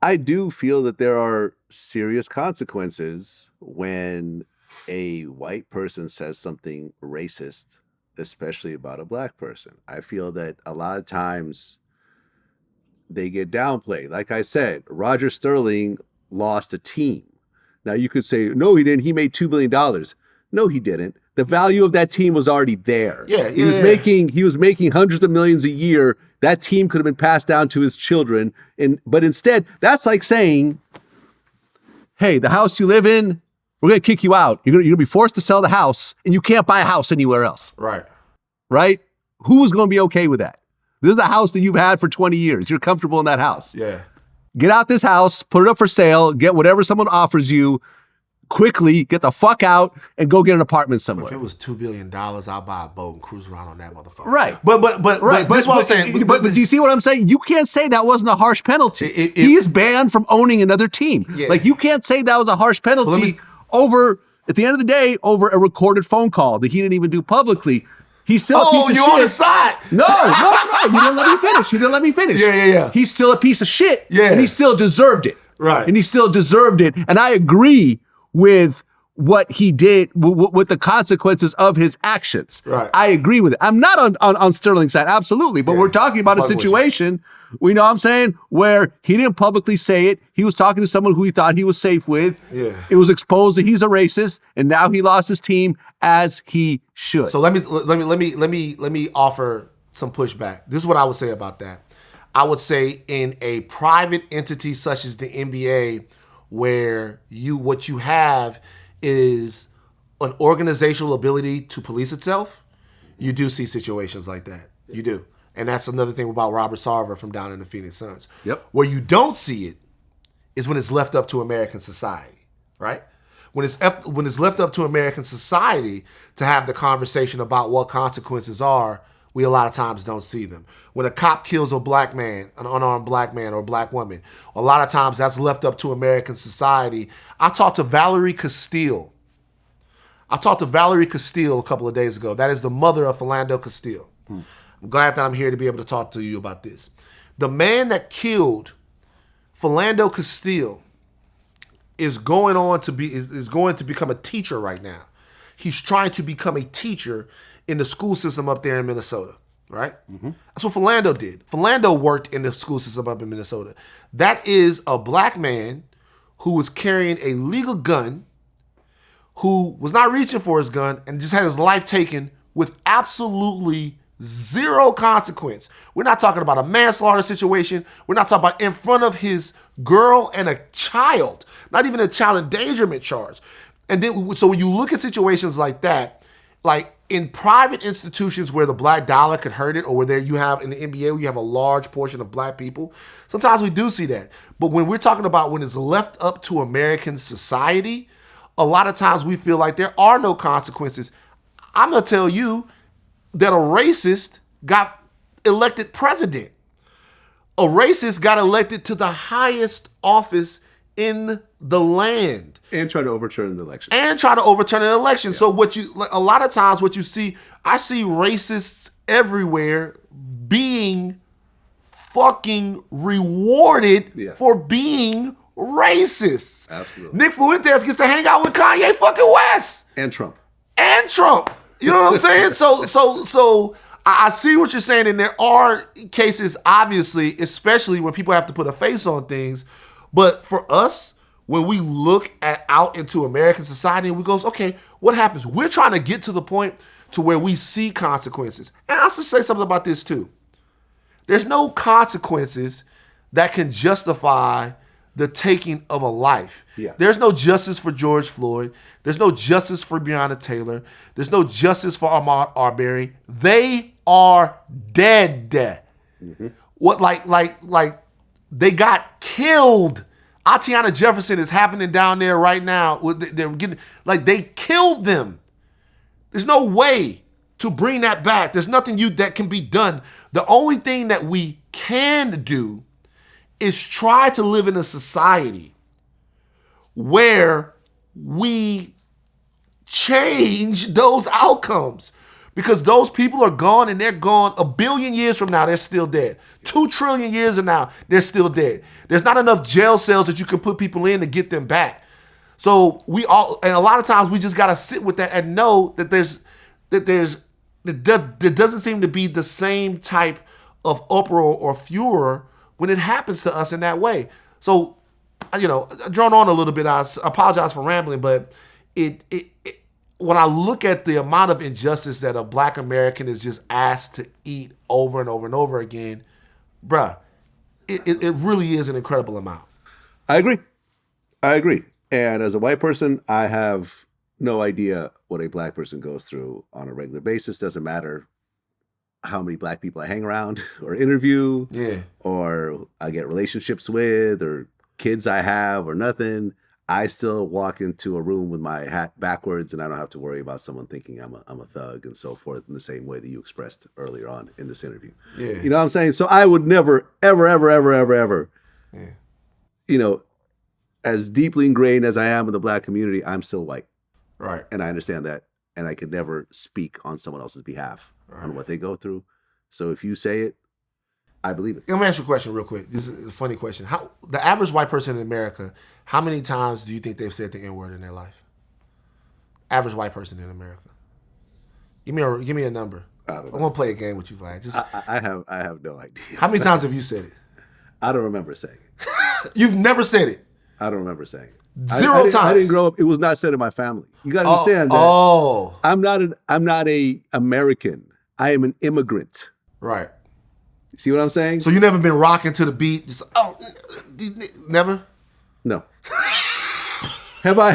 I do feel that there are serious consequences when a white person says something racist, especially about a black person. I feel that a lot of times they get downplayed. Like I said, Roger Sterling lost a team. Now you could say, no, he didn't. He made $2 billion. No, he didn't. The value of that team was already there. He was making hundreds of millions a year. That team could have been passed down to his children. But instead, that's like saying, hey, the house you live in, we're going to kick you out. You're going to be forced to sell the house, and you can't buy a house anywhere else. Right. Right? Who's going to be okay with that? This is a house that you've had for 20 years. You're comfortable in that house. Yeah. Get out this house, put it up for sale, get whatever someone offers you, quickly get the fuck out and go get an apartment somewhere. If it was $2 billion, I'll buy a boat and cruise around on that motherfucker. Right. But that's what I'm saying. But do you see what I'm saying? You can't say that wasn't a harsh penalty. He's banned from owning another team. Yeah. Like, you can't say that was a harsh penalty at the end of the day, over a recorded phone call that he didn't even do publicly. He's still a piece of shit. Oh, you on his side? No. You didn't let me finish. Yeah. He's still a piece of shit. Yeah. And he still deserved it. Right. And he still deserved it. And I agree with what he did, with the consequences of his actions. Right. I agree with it. I'm not on Sterling's side, absolutely. But we're talking about a situation, we know what I'm saying, where he didn't publicly say it. He was talking to someone who he thought he was safe with. Yeah. It was exposed that he's a racist, and now he lost his team, as he should. So let me offer some pushback. This is what I would say about that. I would say in a private entity such as the NBA, where what you have is an organizational ability to police itself, you do see situations like that. You do. And that's another thing about Robert Sarver from down in the Phoenix Suns. Yep. Where you don't see it is when it's left up to American society, right? When it's left up to American society to have the conversation about what consequences are, we a lot of times don't see them. When a cop kills a black man, an unarmed black man or a black woman, a lot of times that's left up to American society. I talked to Valerie Castile. a couple of days ago. That is the mother of Philando Castile. I'm glad that I'm here to be able to talk to you about this. The man that killed Philando Castile is going to become a teacher right now. He's trying to become a teacher in the school system up there in Minnesota, right? Mm-hmm. That's what Philando did. Philando worked in the school system up in Minnesota. That is a black man who was carrying a legal gun, who was not reaching for his gun and just had his life taken with absolutely zero consequence. We're not talking about a manslaughter situation. We're not talking about in front of his girl and a child, not even a child endangerment charge. And then, so when you look at situations like that, like in private institutions where the black dollar could hurt it, or where you have in the NBA where you have a large portion of black people, sometimes we do see that. But when we're talking about when it's left up to American society, a lot of times we feel like there are no consequences. I'm going to tell you that a racist got elected president. A racist got elected to the highest office in the land. And try to overturn the election. And try to overturn an election. Yeah. So a lot of times what you see, I see racists everywhere being fucking rewarded for being racists. Absolutely. Nick Fuentes gets to hang out with Kanye fucking West. And Trump. You know what I'm saying? So I see what you're saying, and there are cases, obviously, especially when people have to put a face on things. But for us, when we look out into American society and we go, okay, what happens? We're trying to get to the point to where we see consequences. And I'll just say something about this too. There's no consequences that can justify the taking of a life. Yeah. There's no justice for George Floyd. There's no justice for Breonna Taylor. There's no justice for Ahmaud Arbery. They are dead. Mm-hmm. What like they got killed. Atiana Jefferson is happening down there right now. They're getting they killed them. There's no way to bring that back. There's nothing that can be done. The only thing that we can do is try to live in a society where we change those outcomes. Because those people are gone, and they're gone 1 billion years from now, they're still dead. 2 trillion years from now, they're still dead. There's not enough jail cells that you can put people in to get them back. So and a lot of times we just gotta sit with that and know that there doesn't seem to be the same type of uproar or furor when it happens to us in that way. So, drawn on a little bit, I apologize for rambling, but when I look at the amount of injustice that a black American is just asked to eat over and over and over again, bruh, it really is an incredible amount. I agree. And as a white person, I have no idea what a black person goes through on a regular basis. Doesn't matter how many black people I hang around or interview, or I get relationships with, or kids I have, or nothing. I still walk into a room with my hat backwards, and I don't have to worry about someone thinking I'm a thug and so forth, in the same way that you expressed earlier on in this interview. Yeah. You know what I'm saying? So I would never, ever, as deeply ingrained as I am in the black community, I'm still white. Right. And I understand that. And I could never speak on someone else's behalf on what they go through. So if you say it, I believe it. Let me ask you a question real quick. This is a funny question. The average white person in America, how many times do you think they've said the N-word in their life? Average white person in America. Give me a number. I'm gonna play a game with you, Vlad. I have no idea. How many times have you said it? I don't remember saying it. You've never said it. I don't remember saying it. Zero times. I didn't grow up. It was not said in my family. You got to understand that. Oh. I'm not a American. I am an immigrant. Right. See what I'm saying? So you never been rocking to the beat? Just never? No. Have I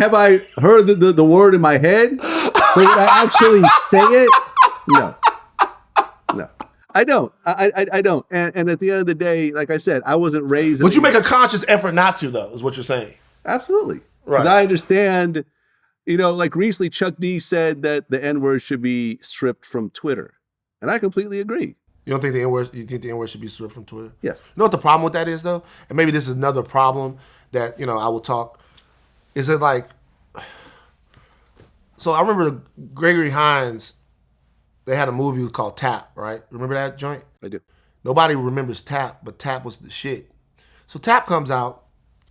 heard the word in my head? But would I actually say it? No. I don't. I don't. And at the end of the day, like I said, I wasn't raised. But you make a conscious effort not to, though, is what you're saying. Absolutely. Right. Because I understand, like recently Chuck D said that the N-word should be stripped from Twitter. And I completely agree. You don't think the N-word should be stripped from Twitter? Yes. You know what the problem with that is, though? And maybe this is another problem that, I will talk. Is it so I remember Gregory Hines, they had a movie called Tap, right? Remember that joint? I do. Nobody remembers Tap, but Tap was the shit. So Tap comes out,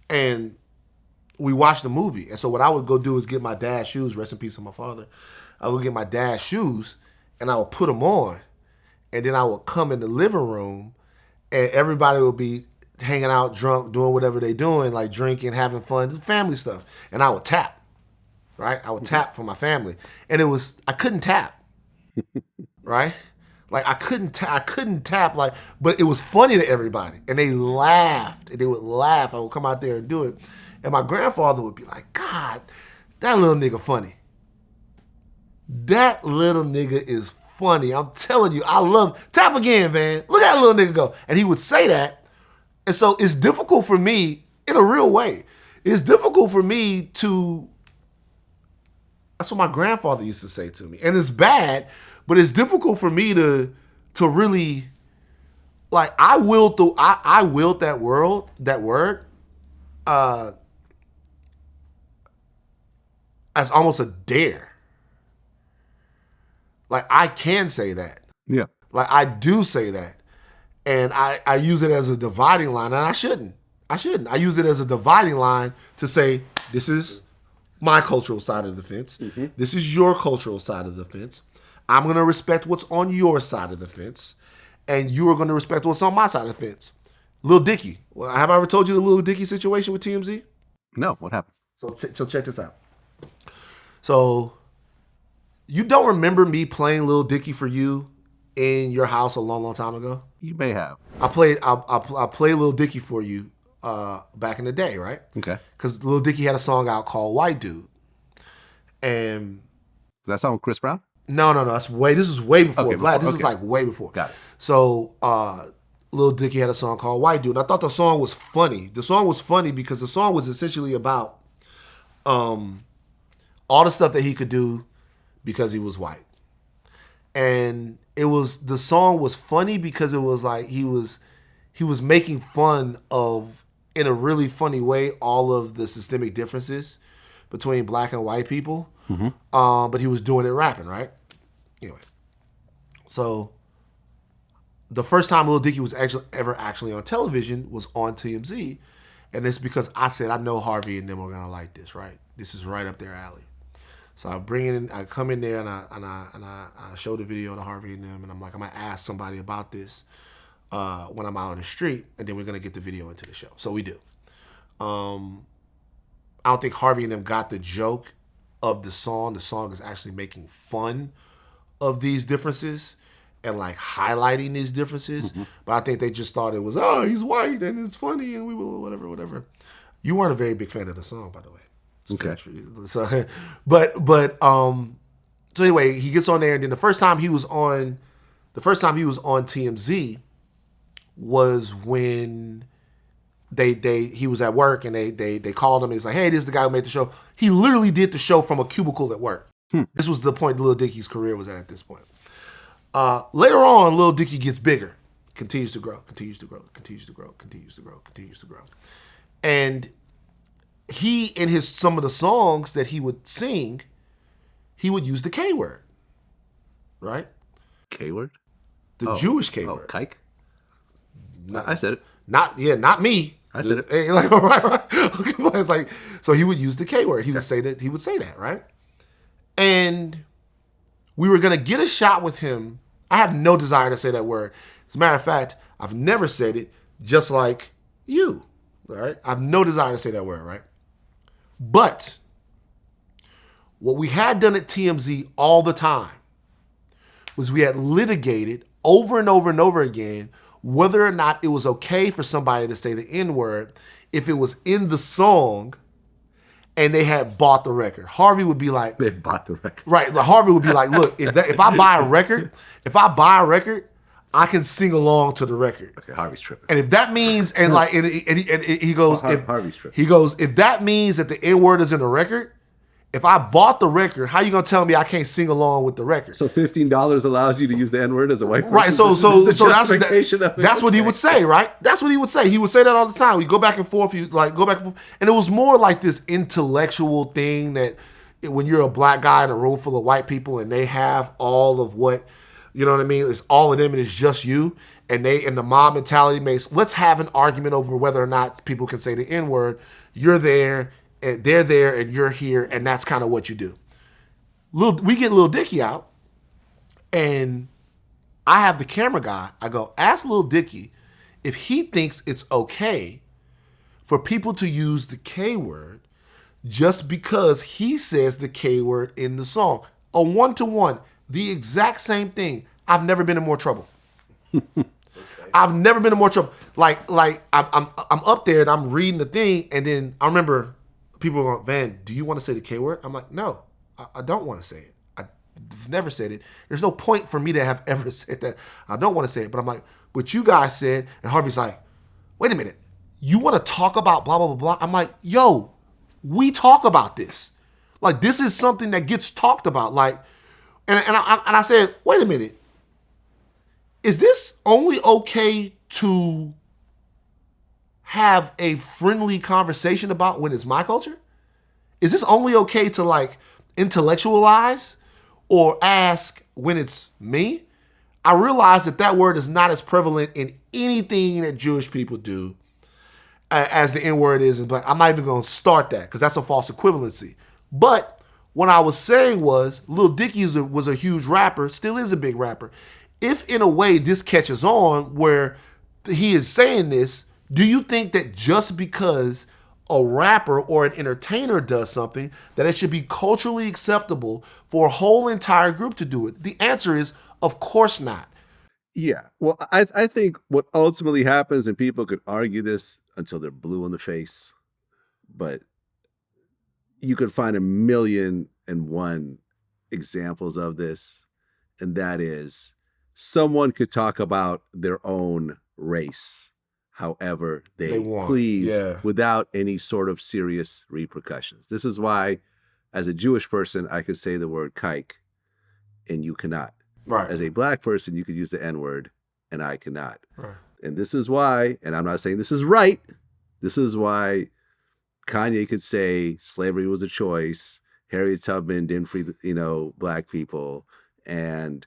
and we watch the movie. And so what I would go do is get my dad's shoes, rest in peace to my father. I would get my dad's shoes, and I would put them on. And then I would come in the living room, and everybody would be hanging out drunk, doing whatever they doing, like drinking, having fun, family stuff. And I would tap, right? I would tap for my family. And I couldn't tap. right? Like I couldn't tap like, but it was funny to everybody, and they laughed, and they would laugh. I would come out there and do it, and my grandfather would be like, "God, that little nigga funny. That little nigga is funny. I'm telling you, I love tap again, man. Look at that little nigga go." And he would say that, and so it's difficult for me in a real way. It's difficult for me to. That's what my grandfather used to say to me, and it's bad. But it's difficult for me to really, like, I willed that word as almost a dare. Like, I can say that. Yeah. Like, I do say that. And I use it as a dividing line, and I shouldn't. I use it as a dividing line to say, this is my cultural side of the fence. Mm-hmm. This is your cultural side of the fence. I'm going to respect what's on your side of the fence, and you are going to respect what's on my side of the fence. Lil Dicky. Well, have I ever told you the Lil Dicky situation with TMZ? No, what happened? So check this out. So you don't remember me playing Lil Dicky for you in your house a long, long time ago? You may have. I played Lil Dicky for you back in the day, right? Okay. Because Lil Dicky had a song out called White Dude. And Is that song with Chris Brown? No. This is way before Vlad. This is okay. like way before. Got it. So Lil Dicky had a song called White Dude. And I thought the song was funny. The song was funny because the song was essentially about all the stuff that he could do because he was white. And the song was funny because it was like he was making fun of, in a really funny way, all of the systemic differences between black and white people. Mm-hmm. But he was doing it rapping, right? Anyway, so the first time Lil Dicky was actually on television was on TMZ, and it's because I said, I know Harvey and them are gonna like this, right? This is right up their alley. So I come in there and I show the video to Harvey and them, and I'm like, I'm gonna ask somebody about this when I'm out on the street, and then we're gonna get the video into the show. So we do. I don't think Harvey and them got the joke of the song. The song is actually making fun of these differences and like highlighting these differences. Mm-hmm. But I think they just thought it was, he's white and it's funny and we will whatever. You weren't a very big fan of the song, by the way. Okay. So, so anyway, he gets on there, and then the first time he was on TMZ was when he was at work, and they called him and he's like, hey, this is the guy who made the show. He literally did the show from a cubicle at work. This was the point Lil Dicky's career was at this point. Later on, Lil Dicky gets bigger, continues to grow. And he, in some of the songs that he would sing, he would use the K word, right? K word? The Jewish K word. Kike? I said it. Not me. I said it. Like, right. It's like, so he would use the K word. He would say that, right? And we were gonna get a shot with him. I have no desire to say that word. As a matter of fact, I've never said it, just like you. All right? I have no desire to say that word, right? But what we had done at TMZ all the time was we had litigated over and over and over again whether or not it was okay for somebody to say the N-word if it was in the song and they had bought the record. Harvey would be like... They bought the record. Right. Harvey would be like, look, if I buy a record, I can sing along to the record. Okay, Harvey's tripping. And if that means, and he goes, Harvey's tripping. He goes, if that means that the N-word is in the record, if I bought the record, how you gonna tell me I can't sing along with the record? So $15 allows you to use the N-word as a white person? Right, so that's what he would say, right? That's what he would say. He would say that all the time. We go back and forth, and it was more like this intellectual thing that when you're a black guy in a room full of white people and they have all of what, you know what I mean? It's all of them and it's just you. And the mob mentality makes, let's have an argument over whether or not people can say the N-word. You're there, and they're there, and you're here, and that's kind of what you do. We get Lil Dicky out, and I have the camera guy. I go, ask Lil Dicky if he thinks it's okay for people to use the K word just because he says the K word in the song. A one-to-one. The exact same thing. I've never been in more trouble. I've never been in more trouble. Like I'm up there and I'm reading the thing, and then I remember people were going, Van, do you want to say the K word? I'm like, no, I don't want to say it. I've never said it. There's no point for me to have ever said that. I don't want to say it. But I'm like, but you guys said, and Harvey's like, wait a minute. You want to talk about blah, blah, blah, blah? I'm like, yo, we talk about this. Like, this is something that gets talked about. Like, and I said, wait a minute. Is this only okay to have a friendly conversation about when it's my culture? Is this only okay to like intellectualize or ask when it's me? I realize that word is not as prevalent in anything that Jewish people do as the N-word is. But I'm not even going to start that because that's a false equivalency. But what I was saying was Lil Dicky was a huge rapper, still is a big rapper. If in a way this catches on where he is saying this, do you think that just because a rapper or an entertainer does something that it should be culturally acceptable for a whole entire group to do it? The answer is, of course not. Yeah. Well, I think what ultimately happens, and people could argue this until they're blue in the face, but you could find 1,000,001 examples of this, and that is someone could talk about their own race however they please without any sort of serious repercussions. This is why, as a Jewish person, I could say the word kike and you cannot. Right. As a black person, you could use the N-word and I cannot. Right. And this is why, and I'm not saying this is right, this is why Kanye could say slavery was a choice, Harriet Tubman didn't free black people, and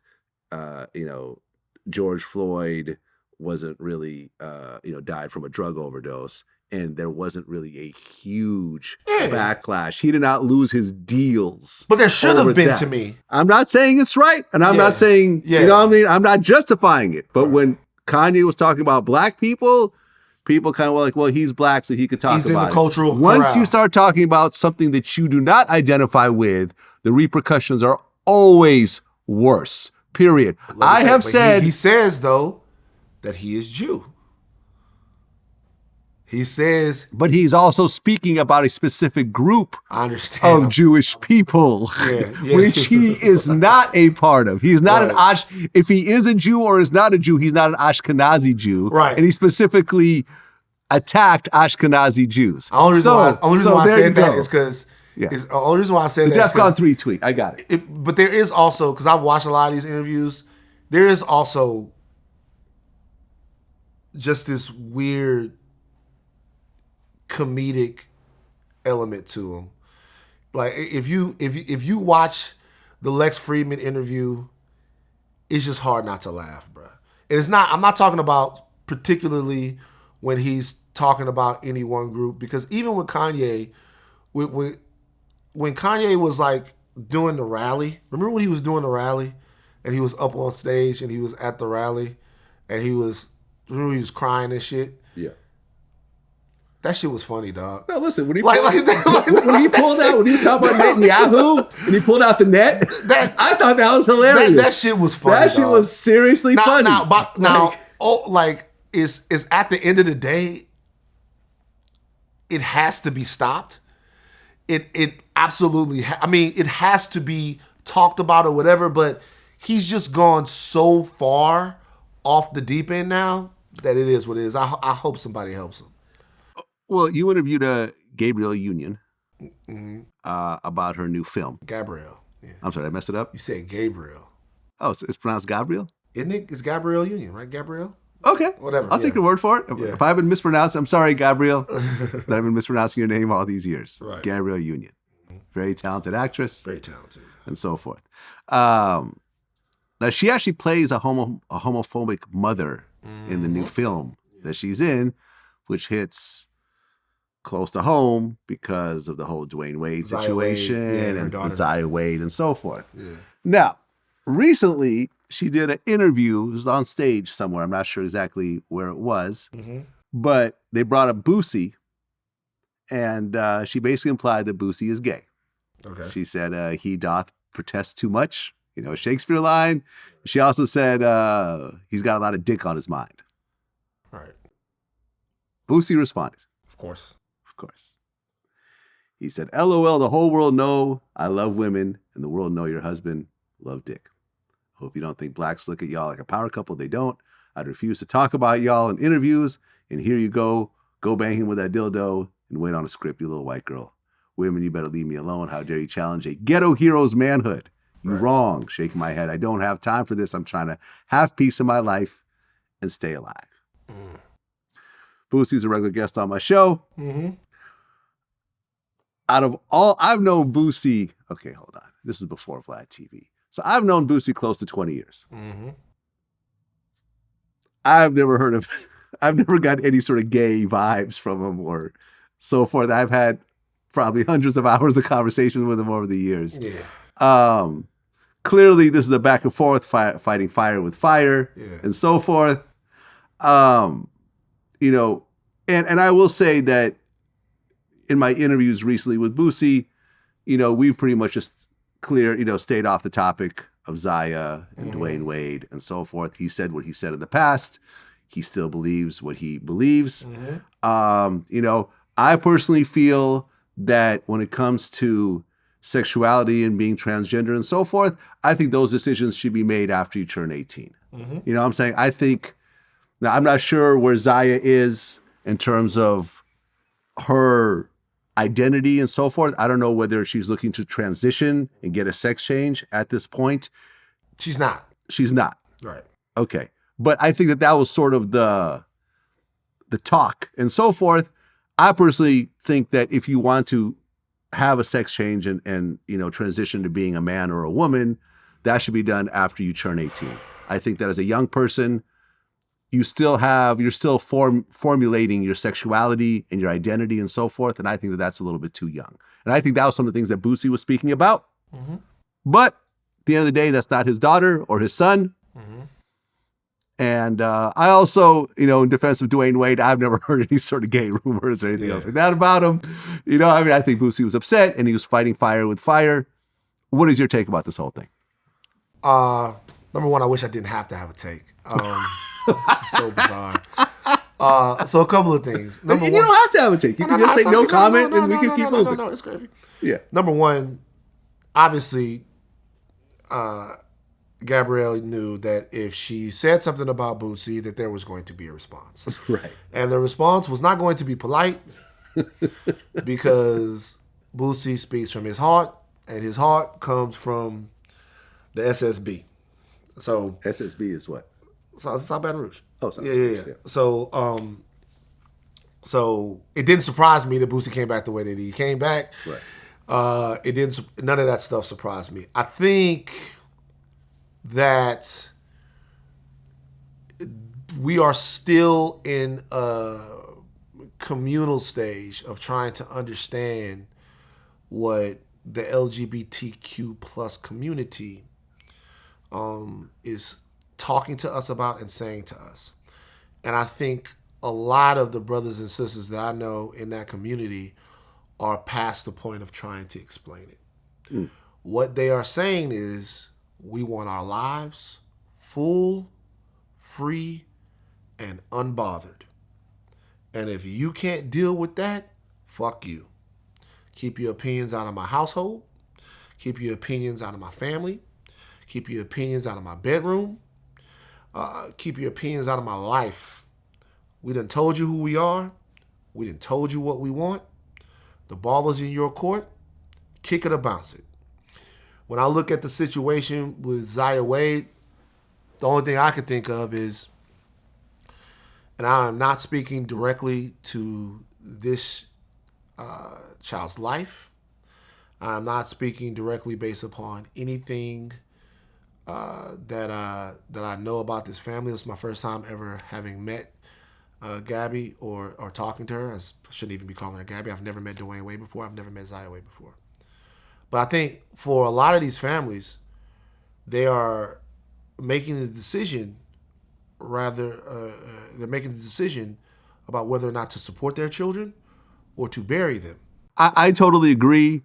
George Floyd wasn't really died from a drug overdose, and there wasn't really a huge backlash. He did not lose his deals. But there should have been to me. I'm not saying it's right, and I'm not saying, you know what I mean? I'm not justifying it. But when Kanye was talking about black people kind of were like, well, he's black, so he could talk about it. He's in the cultural Once corral. you start talking about something that you do not identify with, the repercussions are always worse, period. I have said... He says, though, that he is Jew. He says... But he's also speaking about a specific group of Jewish people, which he is not a part of. He is not if he is a Jew or is not a Jew, he's not an Ashkenazi Jew. Right. And he specifically attacked Ashkenazi Jews. The only reason why I said that is because... The only reason why I said the that DEFCON 3 tweet. I got it. But there is also, because I've watched a lot of these interviews, there is also just this weird comedic element to him. Like if you watch the Lex Friedman interview, it's just hard not to laugh, bro. And it's not. I'm not talking about particularly when he's talking about any one group, because even with Kanye, when Kanye was like doing the rally, remember when he was doing the rally and he was up on stage and he was at the rally and he was crying and shit? Yeah. That shit was funny, dog. No, listen, when he pulled out, when he was talking about Netanyahu and he pulled out the net, I thought that was hilarious. That shit was funny. That shit was seriously funny. Is at the end of the day, it has to be stopped. It absolutely, it has to be talked about or whatever, but he's just gone so far off the deep end now that it is what it is. I hope somebody helps him. Well, you interviewed Gabrielle Union about her new film. Gabrielle. Yeah. I'm sorry, I messed it up? You said Gabriel. Oh, so it's pronounced Gabriel? Isn't it? It's Gabrielle Union, right? Gabrielle? Okay. Whatever. I'll take your word for it. Yeah. If I've been mispronouncing, I'm sorry, Gabrielle, that I've been mispronouncing your name all these years. Right. Gabrielle Union. Very talented actress. Very talented. And so forth. Now, she actually plays a homophobic mother in the new film that she's in, which hits close to home because of the whole Dwayne Wade situation and the Zaya Wade and so forth. Yeah. Now, recently, she did an interview. It was on stage somewhere. I'm not sure exactly where it was. Mm-hmm. But they brought up Boosie, and she basically implied that Boosie is gay. Okay. She said he doth protest too much, a Shakespeare line. She also said he's got a lot of dick on his mind. Right. Boosie responded. Of course. Of course. He said, LOL, the whole world know I love women and the world know your husband love dick. Hope you don't think blacks look at y'all like a power couple. They don't. I'd refuse to talk about y'all in interviews. And here you go. Go bang him with that dildo and wait on a script, you little white girl. Women, you better leave me alone. How dare you challenge a ghetto hero's manhood? You wrong. Shaking my head. I don't have time for this. I'm trying to have peace in my life and stay alive. Boosie's a regular guest on my show. Mm-hmm. Out of all, I've known Boosie. Okay, hold on. This is before VladTV. So I've known Boosie close to 20 years. Mm-hmm. I've never got any sort of gay vibes from him or so forth. I've had probably hundreds of hours of conversation with him over the years. Yeah. Clearly, this is a back and forth fighting fire with fire and so forth. And I will say that in my interviews recently with Boosie, we've pretty much just stayed off the topic of Zaya and Dwayne Wade and so forth. He said what he said in the past. He still believes what he believes. I personally feel that when it comes to sexuality and being transgender and so forth, I think those decisions should be made after you turn 18. You know what I'm saying? I think, now I'm not sure where Zaya is in terms of her identity and so forth. I don't know whether she's looking to transition and get a sex change at this point. She's not. She's not. Right. Okay. But I think that was sort of the talk and so forth. I personally think that if you want to have a sex change and transition to being a man or a woman, that should be done after you turn 18. I think that as a young person, you're still formulating your sexuality and your identity and so forth. And I think that that's a little bit too young. And I think that was some of the things that Boosie was speaking about. But at the end of the day, that's not his daughter or his son. And I also, in defense of Dwayne Wade, I've never heard any sort of gay rumors or anything else like that about him. I think Boosie was upset and he was fighting fire with fire. What is your take about this whole thing? Number one, I wish I didn't have to have a take. So bizarre. So a couple of things. You don't have to have a take. You can just say no comment and we can keep moving. No, it's crazy. Yeah. Number one, obviously, Gabrielle knew that if she said something about Boosie, that there was going to be a response. Right. And the response was not going to be polite because Boosie speaks from his heart, and his heart comes from the SSB. So SSB is what? South Baton Rouge. Oh, South Baton Rouge. Yeah. So it didn't surprise me that Boosie came back the way that he came back. Right. None of that stuff surprised me. I think that we are still in a communal stage of trying to understand what the LGBTQ plus community is talking to us about and saying to us. And I think a lot of the brothers and sisters that I know in that community are past the point of trying to explain it. What they are saying is, we want our lives full, free, and unbothered. And if you can't deal with that, fuck you. Keep your opinions out of my household. Keep your opinions out of my family. Keep your opinions out of my bedroom. Keep your opinions out of my life. We done told you who we are. We done told you what we want. The ball is in your court. Kick it or bounce it. When I look at the situation with Zaya Wade, the only thing I can think of is, and I am not speaking directly to this child's life. I'm not speaking directly based upon anything that I know about this family. It's my first time ever having met Gabby or talking to her. I shouldn't even be calling her Gabby. I've never met Dwayne Wade before. I've never met Zaya Wade before. But I think for a lot of these families, they are making the decision, they're making the decision about whether or not to support their children or to bury them. I totally agree.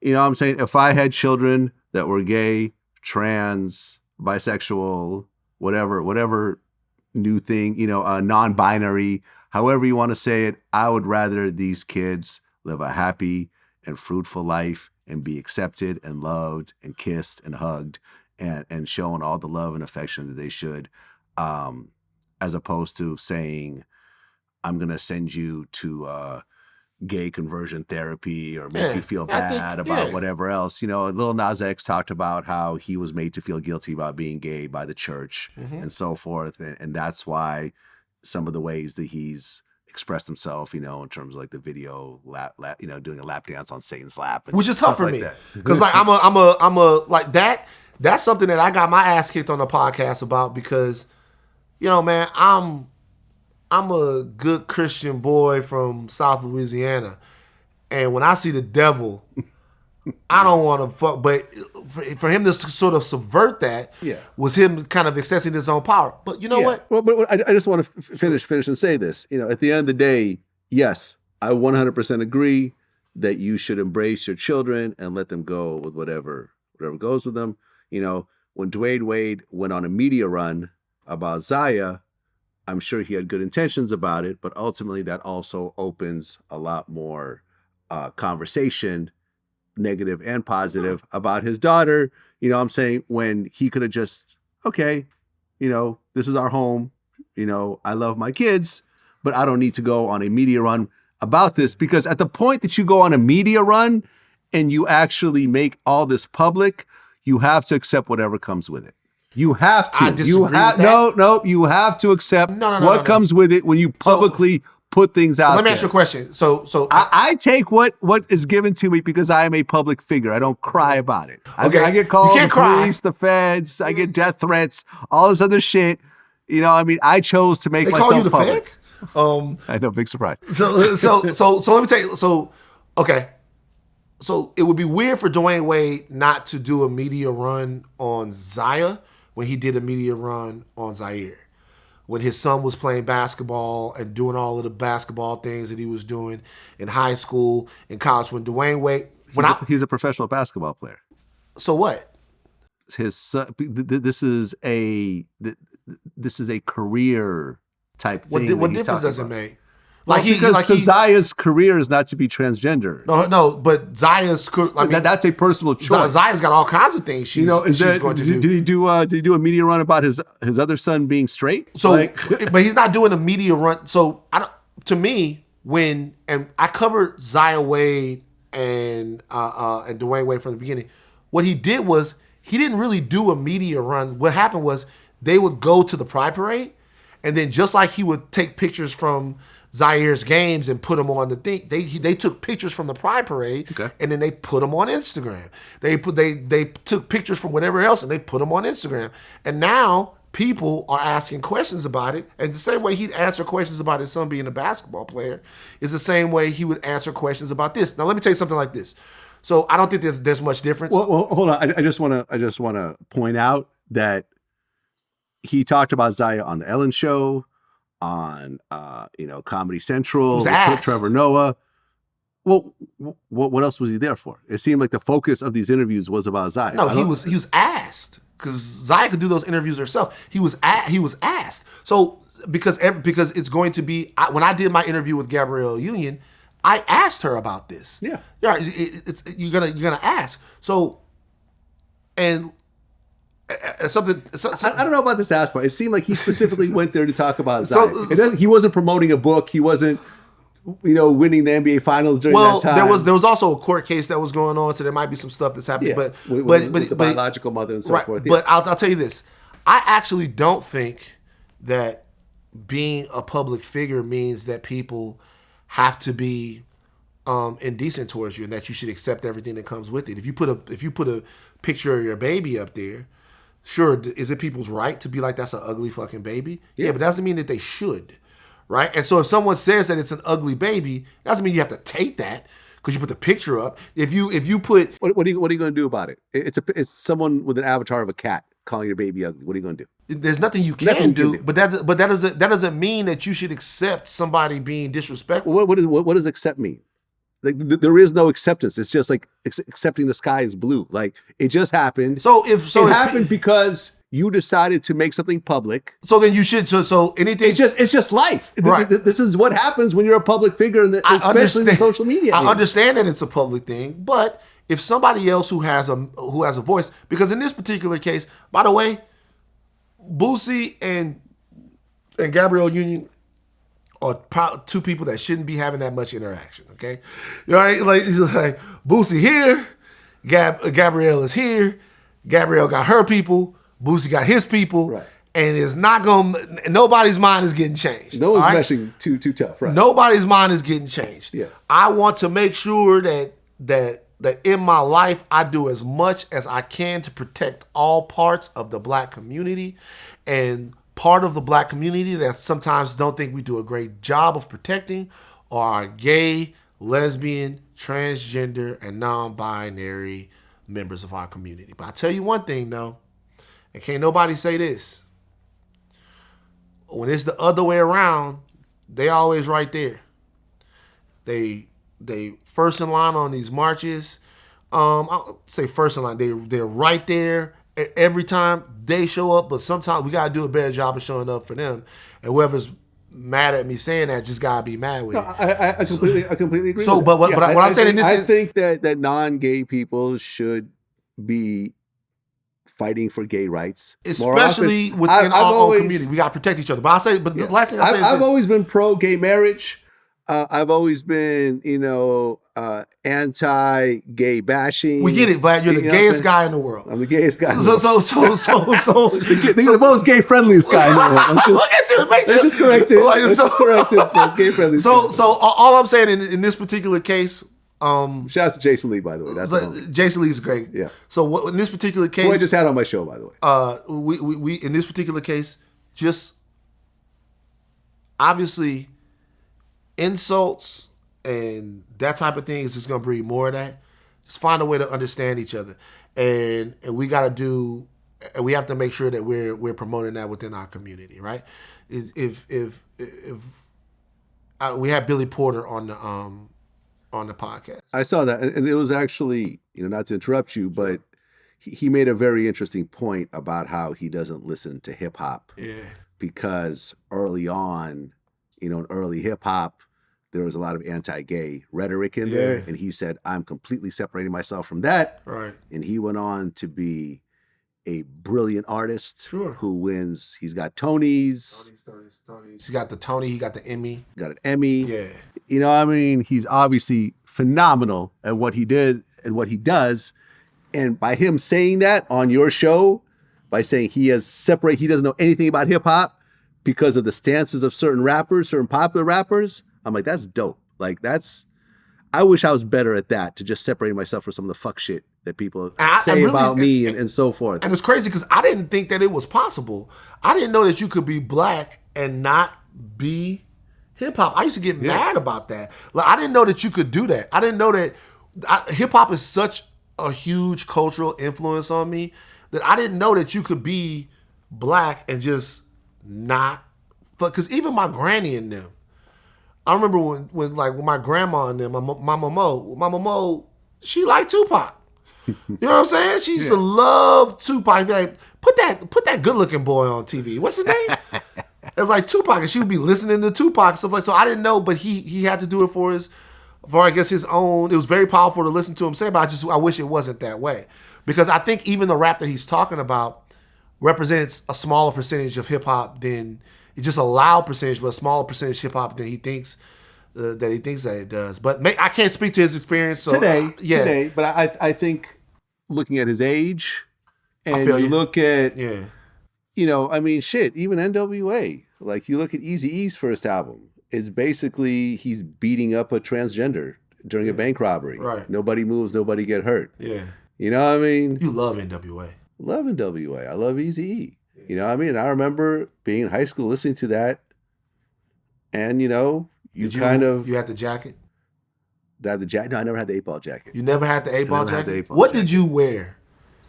I'm saying if I had children that were gay, trans, bisexual, whatever new thing, non-binary, however you want to say it. I would rather these kids live a happy and fruitful life and be accepted and loved and kissed and hugged and shown all the love and affection that they should, as opposed to saying, I'm going to send you to gay conversion therapy or make you feel bad about whatever else. Lil Nas X talked about how he was made to feel guilty about being gay by the church and so forth. And that's why some of the ways that he's expressed himself, in terms of like the video, doing a lap dance on Satan's lap. Which is tough for me. Because like I'm a like that. That's something that I got my ass kicked on the podcast about because, man, I'm a good Christian boy from South Louisiana. And when I see the devil, I don't want to fuck. But for him to sort of subvert that was him kind of accessing his own power. But you know what? Well, but I just want to finish and say this. At the end of the day, yes, I 100% agree that you should embrace your children and let them go with whatever goes with them. When Dwayne Wade went on a media run about Zaya, I'm sure he had good intentions about it, but ultimately that also opens a lot more conversation, negative and positive, about his daughter. I'm saying, when he could have just, okay, this is our home. I love my kids, but I don't need to go on a media run about this, because at the point that you go on a media run and you actually make all this public, you have to accept whatever comes with it. You have to. I disagree with that. No. You have to accept what comes with it when you publicly put things out. Let me ask you a question. So I take what is given to me because I am a public figure. I don't cry about it. Okay. I get called the police, the feds. I get death threats, all this other shit. I chose to make myself public. They call you the feds? I know, big surprise. So let me tell you. Okay. So it would be weird for Dwayne Wade not to do a media run on Zaya when he did a media run on Zaire. When his son was playing basketball and doing all of the basketball things that he was doing in high school, in college. When Dwayne Wade... He's a professional basketball player. So what? His son, this is a career type thing. What difference does it make? Because Zaya's career is not to be transgender. No, but Zaya's... that's a personal choice. Zaya's got all kinds of things she's going to do. Did he do a media run about his other son being straight? So, but he's not doing a media run. So, to me, and I covered Zaya Wade and Dwayne Wade from the beginning, what he did was he didn't really do a media run. What happened was they would go to the Pride Parade, and then just like he would take pictures from Zaire's games and put them on the thing. They took pictures from the Pride Parade, and then they put them on Instagram. They took pictures from whatever else and they put them on Instagram. And now people are asking questions about it. And the same way he'd answer questions about his son being a basketball player is the same way he would answer questions about this. Now let me tell you something like this. So I don't think there's much difference. Well, hold on. I just want to point out that he talked about Zaya on the Ellen Show, on Comedy Central, Trevor Noah. Well, what else was he there for? It seemed like the focus of these interviews was about Zaya. No, he was asked, because Zaya could do those interviews herself. He was asked. So because it's going to be, when I did my interview with Gabrielle Union, I asked her about this. Yeah, you're gonna ask. So and. Something. I don't know about this aspect. It seemed like he specifically went there to talk about Zaya. He wasn't promoting a book. He wasn't, winning the NBA Finals during that time. There was also a court case that was going on, so there might be some stuff that's happening. Yeah, but the biological mother and so forth. Yeah. But I'll tell you this: I actually don't think that being a public figure means that people have to be indecent towards you, and that you should accept everything that comes with it. If you put a picture of your baby up there. Sure, is it people's right to be like, that's an ugly fucking baby? Yeah, but that doesn't mean that they should, right? And so if someone says that it's an ugly baby, that doesn't mean you have to take that because you put the picture up. If you put... What are you going to do about it? It's someone with an avatar of a cat calling your baby ugly. What are you going to do? There's nothing you can do, but that doesn't mean that you should accept somebody being disrespectful. What does accept mean? like there is no acceptance. It's just like accepting the sky is blue. Like it just happened. So it happened because you decided to make something public. So then you should. So anything. It's just life. Right. This is what happens when you're a public figure, especially in social media. I understand that it's a public thing, but if somebody else who has a voice, because in this particular case, by the way, Boosie and Gabrielle Union are two people that shouldn't be having that much interaction. Okay, you know, right? Like Boosie here, Gabrielle is here. Gabrielle got her people. Boosie got his people. Right. And it's not nobody's mind is getting changed. No one's meshing too tough, right? Nobody's mind is getting changed. Yeah. I want to make sure that in my life I do as much as I can to protect all parts of the Black community. And part of the Black community that sometimes don't think we do a great job of protecting are gay, lesbian, transgender, and non-binary members of our community. But I tell you one thing though, and can't nobody say this. When it's the other way around, they always right there. They first in line on these marches. I'll say first in line. They're right there every time they show up. But sometimes we gotta do a better job of showing up for them. And whoever's mad at me saying that just gotta be mad with me. I completely agree. So, with but what I'm saying in this, I think that non-gay people should be fighting for gay rights, especially within our own community. We gotta protect each other. But the last thing I've always been pro-gay marriage. I've always been, anti-gay bashing. We get it, Vlad. You're the gayest guy in the world. I'm the gayest guy. So the most gay-friendliest guy in the world. Let's just correct it. Gay-friendly. So all I'm saying in this particular case. Shout out to Jason Lee, by the way. That's Jason Lee's great. Yeah. So in this particular case, who I just had on my show, by the way. We in this particular case, just obviously insults and that type of thing is just gonna breed more of that. Just find a way to understand each other, and we have to make sure that we're promoting that within our community, right? If we had Billy Porter on the podcast. I saw that, and it was actually, not to interrupt you, but he made a very interesting point about how he doesn't listen to hip hop. Yeah. Because early on, in early hip hop, there was a lot of anti-gay rhetoric in there, and he said, "I'm completely separating myself from that." Right. And he went on to be a brilliant artist who wins. He's got Tonys. He got the Tony. He got the Emmy. Got an Emmy. Yeah. He's obviously phenomenal at what he did and what he does. And by him saying that on your show, by saying he doesn't know anything about hip hop because of the stances of certain popular rappers, I'm like, that's dope. Like I wish I was better at that, to just separate myself from some of the fuck shit that people say about me and so forth. And it's crazy because I didn't think that it was possible. I didn't know that you could be Black and not be hip hop. I used to get mad about that. Like, I didn't know that you could do that. I didn't know that hip hop is such a huge cultural influence on me that I didn't know that you could be Black and just not. Because even my granny and them, I remember when my grandma and them, my mama, she liked Tupac. You know what I'm saying? She used to love Tupac. Be like, put that good looking boy on TV. What's his name? It was like Tupac, and she would be listening to Tupac stuff like. So I didn't know, but he had to do it for I guess his own. It was very powerful to listen to him say, but I wish it wasn't that way, because I think even the rap that he's talking about represents a smaller percentage of hip hop than. It's just a loud percentage, but a smaller percentage hip hop than he thinks that it does. But I can't speak to his experience today. But I think looking at his age, and you look at even NWA. Like you look at Eazy-E's first album, is basically he's beating up a transgender during a bank robbery. Right. Nobody moves, nobody get hurt. Yeah. You know what I mean? You love NWA. Love NWA. I love Eazy-E. You know what I mean? I remember being in high school listening to that, and you had the jacket? Did I have the jacket? No, I never had the 8-ball jacket. You never had the 8-ball jacket? What did you wear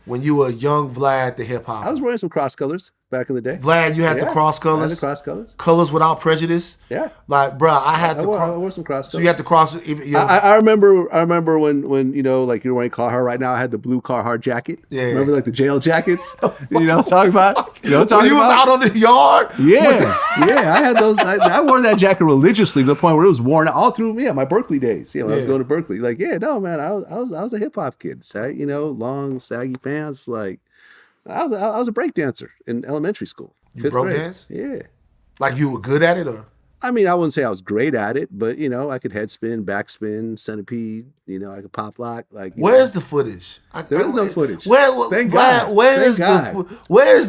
when you were young Vlad the hip hop? I was wearing some cross colors. back in the day. Vlad, you had the cross I had colors. the cross colors. Colors without prejudice. Yeah. Like, bro, I had I the wore, I wore some cross colors. So you had the cross. I remember when you know, like you're wearing Carhartt right now. I had the blue Carhartt jacket. Yeah. Remember like the jail jackets? You know what I'm talking about? You know what I'm talking When you was about? out on the yard. Yeah, yeah. I had those. I wore that jacket religiously to the point where it was worn out all through my Berkeley days. Yeah, when I was going to Berkeley. Like, yeah, no, man, I was a hip hop kid. You know, long saggy pants. Like, I was a break dancer in elementary school. You broke dance? Yeah. Like you were good at it, or? I mean, I wouldn't say I was great at it, but you know, I could head spin, backspin, centipede. You know, I could pop lock. Like, where's the footage? There is no footage. Thank God. Where's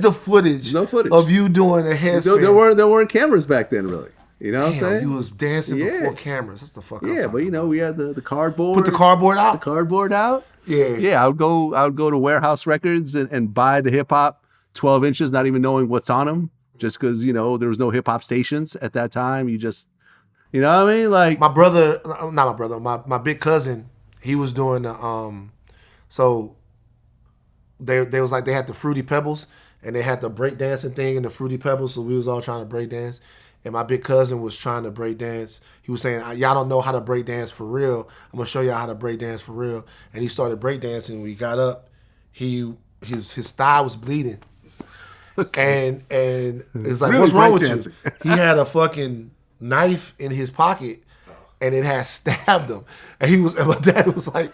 the footage? No footage of you doing a head spin. There weren't cameras back then, really. You know what I'm saying? You was dancing before cameras. That's the fuck. Yeah, but you know, we had the cardboard. Put the cardboard out. The cardboard out. Yeah. Yeah, I would go to Warehouse Records and buy the hip hop 12 inches, not even knowing what's on them. Just because, you know, there was no hip hop stations at that time. You just, you know what I mean? Like my big cousin, he was doing the, so they was like, they had the Fruity Pebbles and they had the break dancing thing in the Fruity Pebbles. So we was all trying to break dance. And my big cousin was trying to break dance. He was saying, y'all don't know how to break dance for real. I'm going to show y'all how to break dance for real. And he started break dancing. When he got up, his thigh was bleeding. And it's like, really, what's wrong with dancing. you? He had a fucking knife in his pocket, and it had stabbed him. And my dad was like,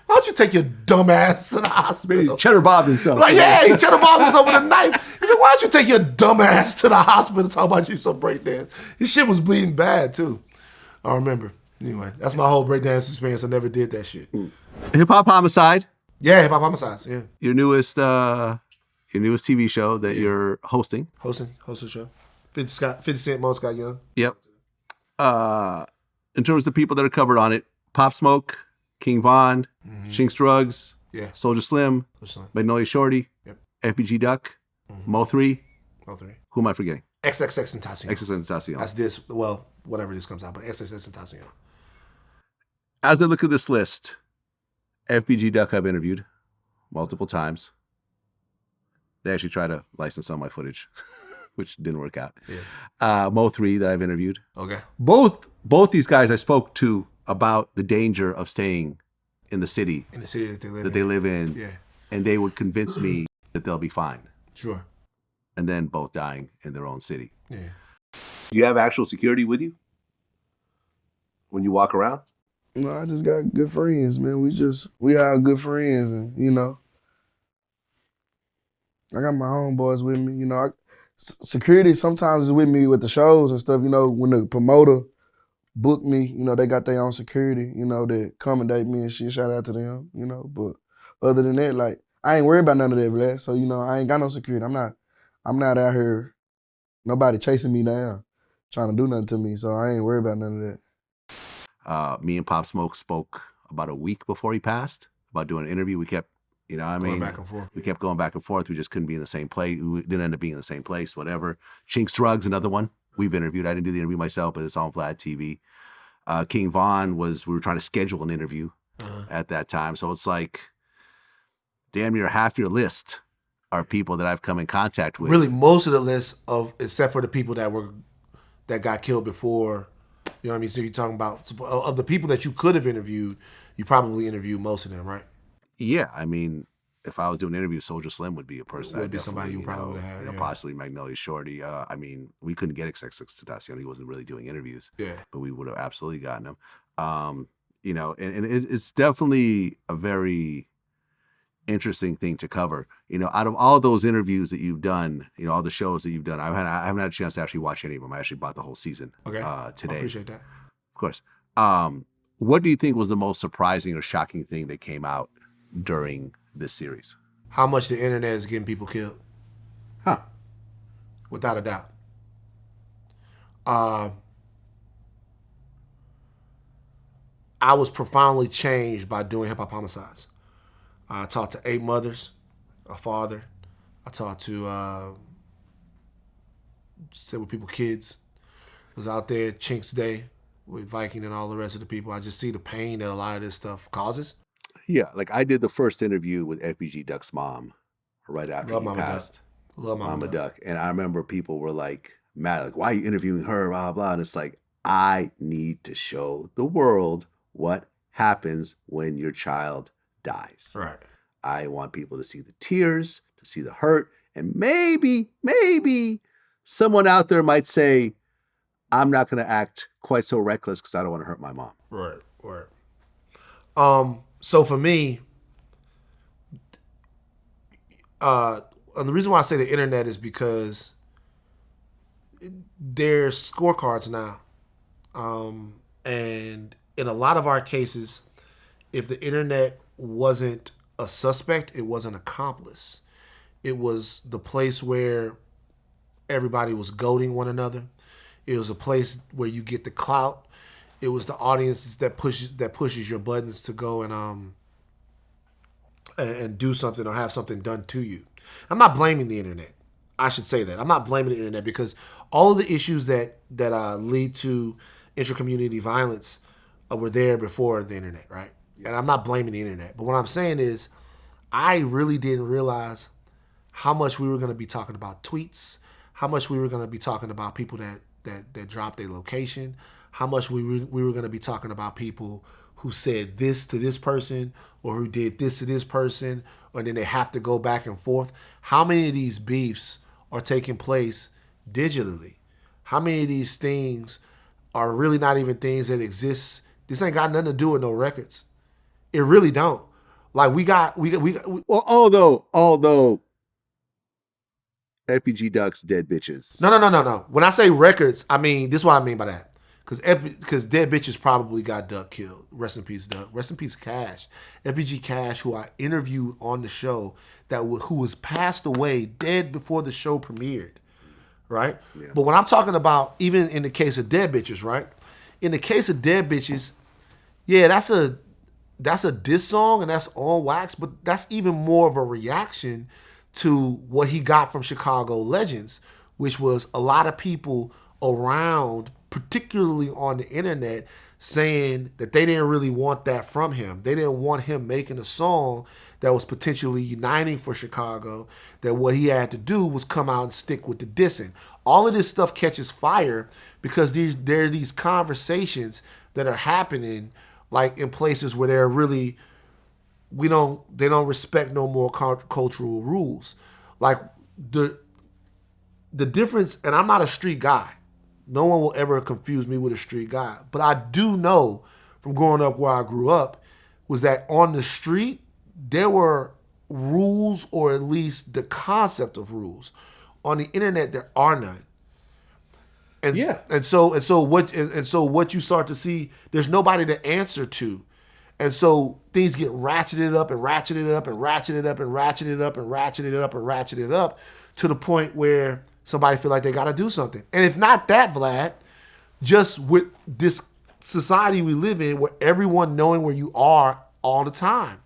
"Why don't you take your dumb ass to the hospital?" He cheddar bobbed himself. Like, yeah, he cheddar bobbed himself with a knife. He said, "Why don't you take your dumb ass to the hospital? Talk about you some breakdance." His shit was bleeding bad too. I remember. Anyway, that's my whole breakdance experience. I never did that shit. Hip Hop Homicide. Yeah, Hip Hop Homicides. Yeah, your newest TV show that you're hosting. Hosting the show. 50 Cent, Mo Scott Young. Yep. In terms of the people that are covered on it, Pop Smoke, King Von, Chinks Drugs, Soulja Slim, Magnolia Shorty, FBG Duck, Mo3. Who am I forgetting? XXXTentacion. That's this. Well, whatever this comes out, but XXXTentacion. As I look at this list, FBG Duck I've interviewed multiple times. They actually tried to license some of my footage, which didn't work out. Yeah. Mo3 that I've interviewed. Okay. Both these guys I spoke to about the danger of staying in the city. In the city that they live in. Yeah. And they would convince me that they'll be fine. Sure. And then both dying in their own city. Yeah. Do you have actual security with you when you walk around? No, I just got good friends, man. We have good friends, and you know, I got my homeboys with me. You know, security sometimes is with me with the shows and stuff. You know, when the promoter book me, you know, they got their own security. You know, that accommodate me and shit. Shout out to them. You know, but other than that, like I ain't worried about none of that, Vlad. So you know, I ain't got no security. I'm not out here. Nobody chasing me down, trying to do nothing to me. So I ain't worried about none of that. Me and Pop Smoke spoke about a week before he passed about doing an interview. We kept, you know what I mean? Going back and forth. We kept going back and forth. We just couldn't be in the same place. We didn't end up being in the same place, whatever. Chinks Drugs, another one we've interviewed. I didn't do the interview myself, but it's on VladTV. King Von we were trying to schedule an interview at that time. So it's like damn near half your list are people that I've come in contact with. Really, most of the list except for the people that got killed before. You know what I mean? So you're talking about, of the people that you could have interviewed, you probably interviewed most of them, right? Yeah, I mean, if I was doing an interview, Soulja Slim would be a person. Would be somebody you probably would have had. Possibly Magnolia Shorty. I mean, we couldn't get XXXTentacion. He wasn't really doing interviews. Yeah. But we would have absolutely gotten him. You know, and it's definitely a very interesting thing to cover. You know, out of all those interviews that you've done, you know, all the shows that you've done, I haven't had a chance to actually watch any of them. I actually bought the whole season today. I appreciate that. Of course. What do you think was the most surprising or shocking thing that came out during this series? How much the internet is getting people killed. Huh. Without a doubt. I was profoundly changed by doing Hip Hop Homicides. I talked to 8 mothers, a father. I talked to several people, kids. Was out there Chinks Day with Viking and all the rest of the people. I just see the pain that a lot of this stuff causes. Yeah, like I did the first interview with FBG Duck's mom right after he passed. Love Mama Duck. And I remember people were like mad, like, why are you interviewing her, blah, blah. And it's like, I need to show the world what happens when your child dies. Right. I want people to see the tears, to see the hurt, and maybe someone out there might say, I'm not going to act quite so reckless because I don't want to hurt my mom. Right. So for me, and the reason why I say the internet is because there's scorecards now. And in a lot of our cases, if the internet wasn't a suspect, it was an accomplice. It was the place where everybody was goading one another. It was a place where you get the clout. It was the audiences that pushes your buttons to go and do something or have something done to you. I'm not blaming the internet. I should say that. I'm not blaming the internet because all of the issues that lead to intracommunity violence were there before the internet, right? And I'm not blaming the internet. But what I'm saying is I really didn't realize how much we were going to be talking about tweets, how much we were going to be talking about people that dropped their location, how much we were going to be talking about people who said this to this person or who did this to this person, or then they have to go back and forth. How many of these beefs are taking place digitally? How many of these things are really not even things that exist? This ain't got nothing to do with no records. It really don't. Like we got. Well, although FBG Ducks dead bitches. No. When I say records, I mean this is what I mean by that. Because dead bitches probably got Duck killed. Rest in peace, Duck. Rest in peace, Cash. FBG Cash, who I interviewed on the show, who was passed away dead before the show premiered, right? Yeah. But when I'm talking about, even in the case of dead bitches, right? In the case of dead bitches, yeah, that's a diss song and that's on wax, but that's even more of a reaction to what he got from Chicago Legends, which was a lot of people around, particularly on the internet, saying that they didn't really want that from him. They didn't want him making a song that was potentially uniting for Chicago, that what he had to do was come out and stick with the dissing. All of this stuff catches fire because there are these conversations that are happening like in places where they're really, they don't respect no more cultural rules. Like the difference, and I'm not a street guy. No one will ever confuse me with a street guy. But I do know from growing up where I grew up was that on the street, there were rules, or at least the concept of rules. On the internet, there are none. And so what you start to see, there's nobody to answer to. And so things get ratcheted up and ratcheted up and ratcheted up and ratcheted up and ratcheted up and ratcheted up to the point where somebody feel like they got to do something. And if not that, Vlad, just with this society we live in where everyone knowing where you are all the time,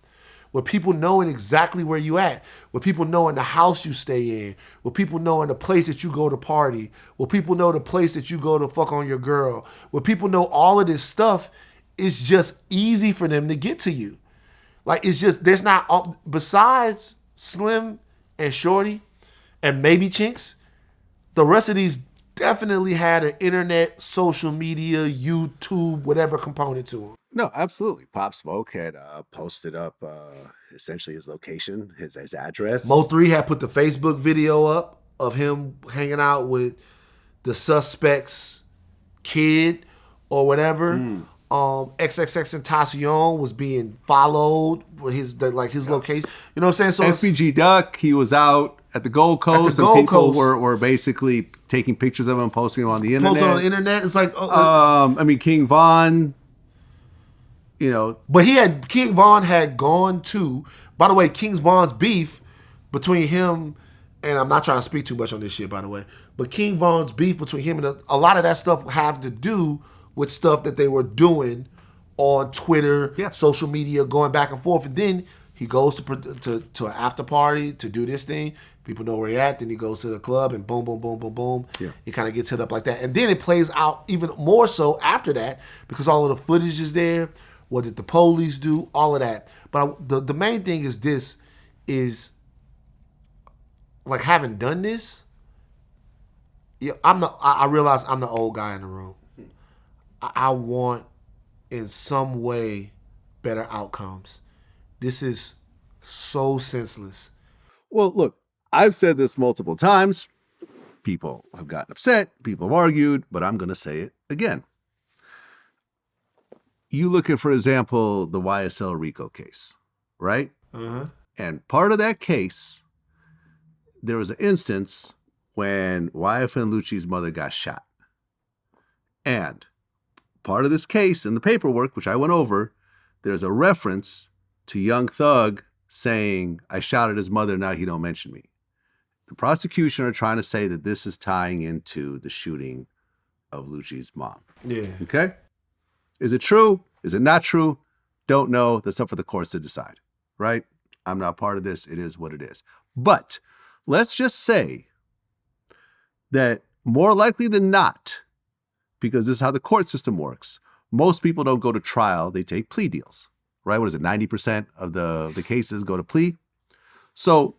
where people knowing exactly where you at, where people knowing the house you stay in, where people knowing the place that you go to party, where people know the place that you go to fuck on your girl, where people know all of this stuff, it's just easy for them to get to you. Like, it's just, there's not, besides Slim and Shorty and maybe Chinks, the rest of these definitely had an internet, social media, YouTube, whatever component to them. No, absolutely. Pop Smoke had posted up essentially his location, his address. Mo3 had put the Facebook video up of him hanging out with the suspect's kid or whatever. XXXTentacion was being followed for his location. You know what I'm saying? So FBG Duck, he was out at the Gold Coast, and people were basically taking pictures of him, posting them on the internet. Posting on the internet. It's like, King Von, but King Von had gone to. By the way, King Von's beef between him, and I'm not trying to speak too much on this shit, by the way, but King Von's beef between him and a lot of that stuff have to do with stuff that they were doing on Twitter, social media, going back and forth. And then he goes to an after party to do this thing. People know where he's at. Then he goes to the club and boom, boom, boom, boom, boom. Yeah. He kind of gets hit up like that. And then it plays out even more so after that because all of the footage is there. What did the police do? All of that. But the main thing is this, is like having done this, yeah, I realize I'm the old guy in the room. I want in some way better outcomes. This is so senseless. Well, look, I've said this multiple times. People have gotten upset. People have argued, but I'm going to say it again. You look at, for example, the YSL RICO case, right? Uh-huh. And part of that case, there was an instance when YFN Lucci's mother got shot. And part of this case in the paperwork, which I went over, there's a reference to Young Thug saying, I shot at his mother, now he don't mention me. The prosecution are trying to say that this is tying into the shooting of Lucci's mom. Yeah. Okay? Is it true? Is it not true? Don't know. That's up for the courts to decide, right? I'm not part of this. It is what it is. But let's just say that more likely than not, because this is how the court system works, most people don't go to trial. They take plea deals, right? What is it? 90% of the cases go to plea. So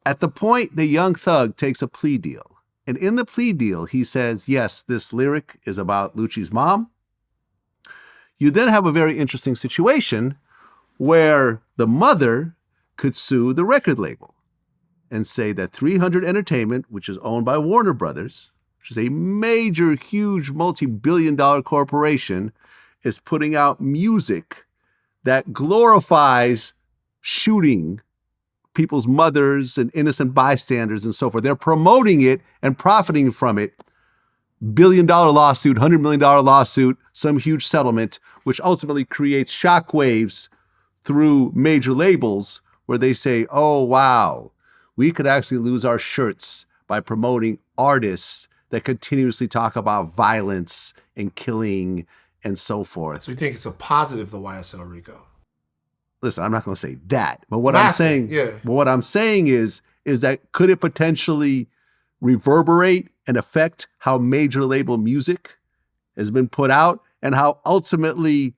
at the point the Young Thug takes a plea deal, and in the plea deal, he says, yes, this lyric is about Lucci's mom. You then have a very interesting situation where the mother could sue the record label and say that 300 Entertainment, which is owned by Warner Brothers, which is a major, huge, multi-billion-dollar corporation, is putting out music that glorifies shooting people's mothers and innocent bystanders and so forth. They're promoting it and profiting from it. $1 billion lawsuit, $100 million lawsuit, some huge settlement, which ultimately creates shockwaves through major labels where they say, oh, wow, we could actually lose our shirts by promoting artists that continuously talk about violence and killing and so forth. So you think it's a positive, the YSL RICO? Listen, I'm not going to say that, but what I'm saying is that could it potentially reverberate and affect how major label music has been put out and how ultimately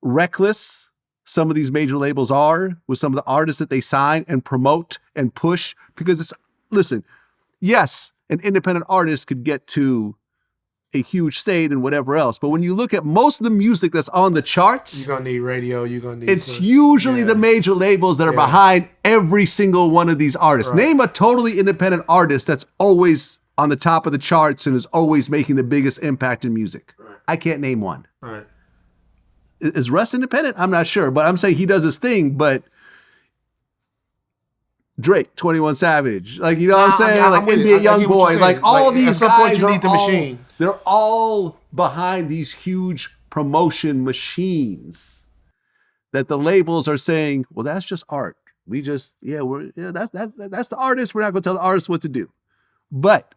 reckless some of these major labels are with some of the artists that they sign and promote and push? Because listen, yes, an independent artist could get to a huge state and whatever else. But when you look at most of the music that's on the charts, you're going to need radio, you're going to need... It's usually the major labels that are behind every single one of these artists. Right. Name a totally independent artist that's always on the top of the charts and is always making the biggest impact in music. Right. I can't name one. Right. Is Russ independent? I'm not sure, but I'm saying he does his thing, but Drake, 21 Savage, like, you know what I'm saying? Like NBA Youngboy, like all these guys you need the machine. They're all behind these huge promotion machines that the labels are saying, well, that's just art. We just, that's the artist. We're not going to tell the artist what to do. But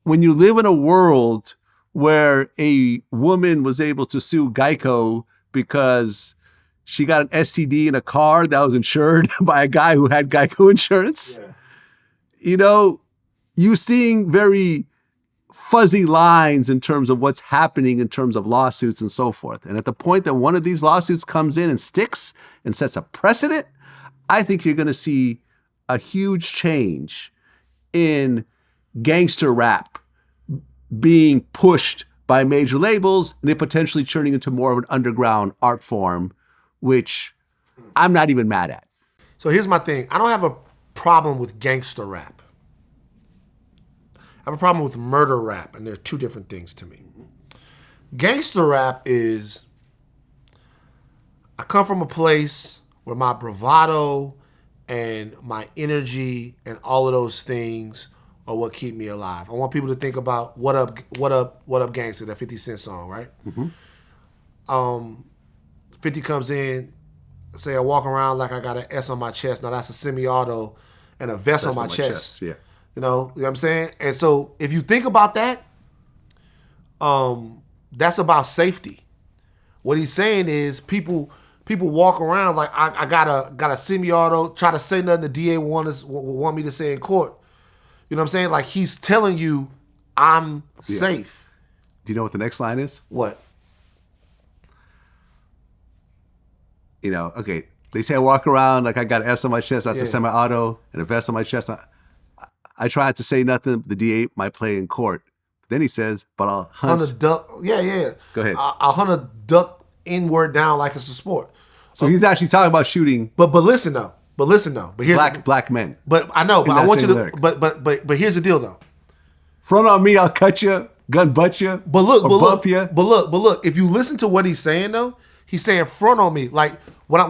when you live in a world where a woman was able to sue Geico because she got an STD in a car that was insured by a guy who had Geico insurance. Yeah. You know, you're seeing very fuzzy lines in terms of what's happening in terms of lawsuits and so forth. And at the point that one of these lawsuits comes in and sticks and sets a precedent, I think you're going to see a huge change in gangster rap being pushed by major labels and it potentially turning into more of an underground art form, which I'm not even mad at. So here's my thing. I don't have a problem with gangster rap. I have a problem with murder rap, and they're two different things to me. Gangster rap is, I come from a place where my bravado and my energy and all of those things are what keep me alive. I want people to think about what up gangster, that 50 Cent song, right? Mm-hmm. 50 comes in, say I walk around like I got an S on my chest. Now that's a semi-auto and a vest on my chest. Yeah. You know what I'm saying? And so if you think about that, that's about safety. What he's saying is people walk around like I got a semi-auto, try to say nothing the DA want me to say in court. You know what I'm saying? Like he's telling you I'm safe. Do you know what the next line is? What? You know, okay, They say I walk around like I got an S on my chest. That's a semi-auto and a vest on my chest. I try not to say nothing. The DA might play in court. Then he says, but I'll hunt. A duck. Yeah. Go ahead. I'll hunt a duck inward down like it's a sport. So he's actually talking about shooting. But listen though. But here's black men. But I know. But I want you to. Lyric. But here's the deal though. Front on me, I'll cut you, gun butt you, bump you. But look. If you listen to what he's saying though, he's saying front on me. Like what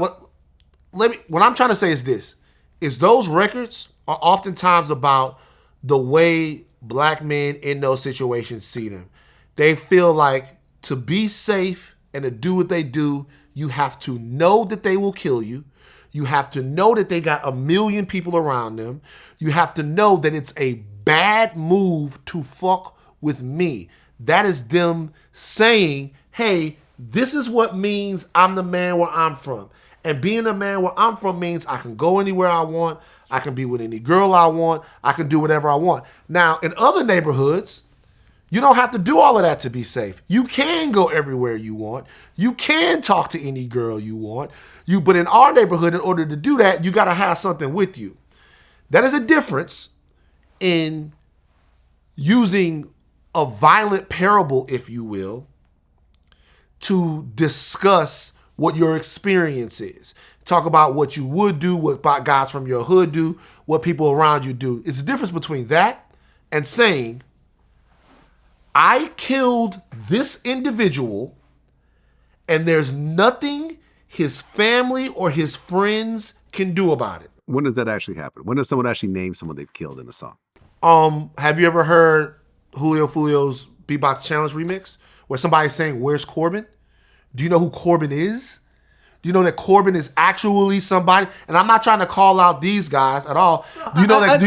I'm trying to say is this: is those records are oftentimes about the way black men in those situations see them. They feel like to be safe and to do what they do, you have to know that they will kill you. You have to know that they got 1 million people around them. You have to know that it's a bad move to fuck with me. That is them saying, hey, this is what means I'm the man where I'm from. And being a man where I'm from means I can go anywhere I want. I can be with any girl I want. I can do whatever I want. Now, in other neighborhoods, you don't have to do all of that to be safe. You can go everywhere you want. You can talk to any girl you want. But in our neighborhood, in order to do that, you got to have something with you. That is a difference in using a violent parable, if you will, to discuss what your experience is. Talk about what you would do, what guys from your hood do, what people around you do. It's the difference between that and saying, I killed this individual and there's nothing his family or his friends can do about it. When does that actually happen? When does someone actually name someone they've killed in a song? Have you ever heard Julio Fulio's Beatbox Challenge remix where somebody's saying, where's Corbin? Do you know who Corbin is? Do you know that Corbin is actually somebody? And I'm not trying to call out these guys at all. Do you know that?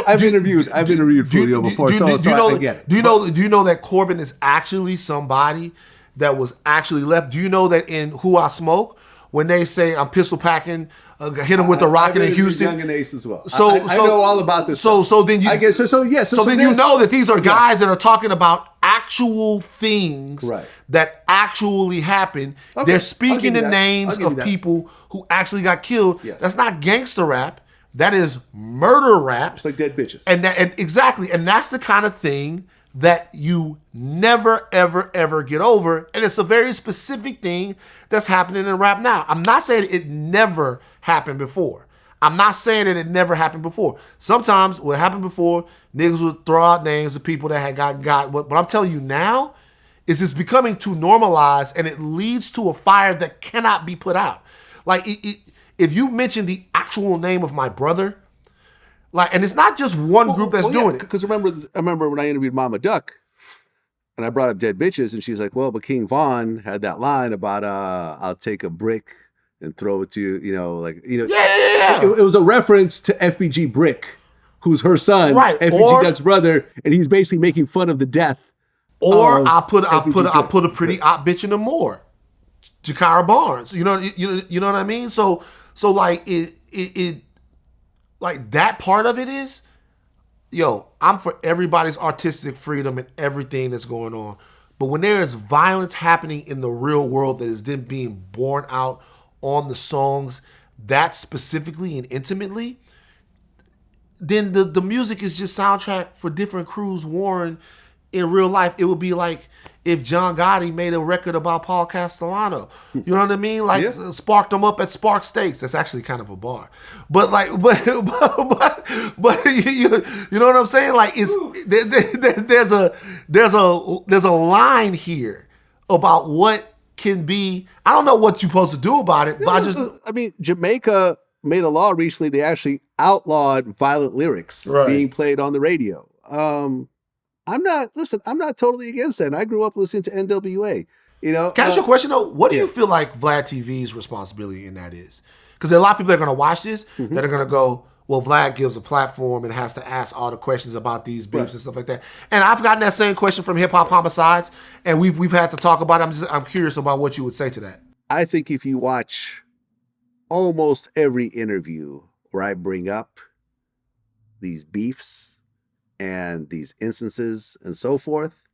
I've interviewed Fulio before, so I get it. Do you know that Corbin is actually somebody that was actually left? Do you know that in Who I Smoke, when they say I'm pistol packing, hit him with a rocket in Houston? Young and Ace as well. So I know all about this. So then you, I guess so. Yes. So then you know that these are guys that are talking about actual things that actually happened. Okay. They're speaking the names of people who actually got killed. Yes. That's not gangster rap. That is murder rap. It's like dead bitches. And exactly. And that's the kind of thing that you never, ever, ever get over. And it's a very specific thing that's happening in rap now. I'm not saying it never happened before. I'm not saying that it never happened before. Sometimes what happened before, niggas would throw out names of people that had got. What I'm telling you now is it's becoming too normalized and it leads to a fire that cannot be put out. Like if you mention the actual name of my brother, like, and it's not just one group that's doing it. Because I remember when I interviewed Mama Duck, and I brought up Dead Bitches, and she's like, "Well, but King Von had that line about I'll take a brick and throw it to you, Yeah. It was a reference to FBG Brick, who's her son, right? FBG Duck's brother, and he's basically making fun of the death. Or I put a pretty op bitch in the more, Jakara Barnes. You know what I mean? So like it. Like that part of it is, I'm for everybody's artistic freedom and everything that's going on. But when there is violence happening in the real world that is then being borne out on the songs, that specifically and intimately, then the music is just soundtrack for different crews warring in real life. It would be like if John Gotti made a record about Paul Castellano. You know what I mean? Like sparked them up at Spark Steaks. That's actually kind of a bar. But like, but you know what I'm saying? Like there's a line here about what can be. I don't know what you're supposed to do about it, but I mean, Jamaica made a law recently. They actually outlawed violent lyrics being played on the radio. I'm not totally against that. And I grew up listening to NWA. Can I ask you a question though? What do you feel like VladTV's responsibility in that is? Because there are a lot of people that are going to watch this that are going to go, well, Vlad gives a platform and has to ask all the questions about these beefs and stuff like that. And I've gotten that same question from Hip Hop Homicides, and we've had to talk about it. I'm curious about what you would say to that. I think if you watch almost every interview where I bring up these beefs and these instances and so forth,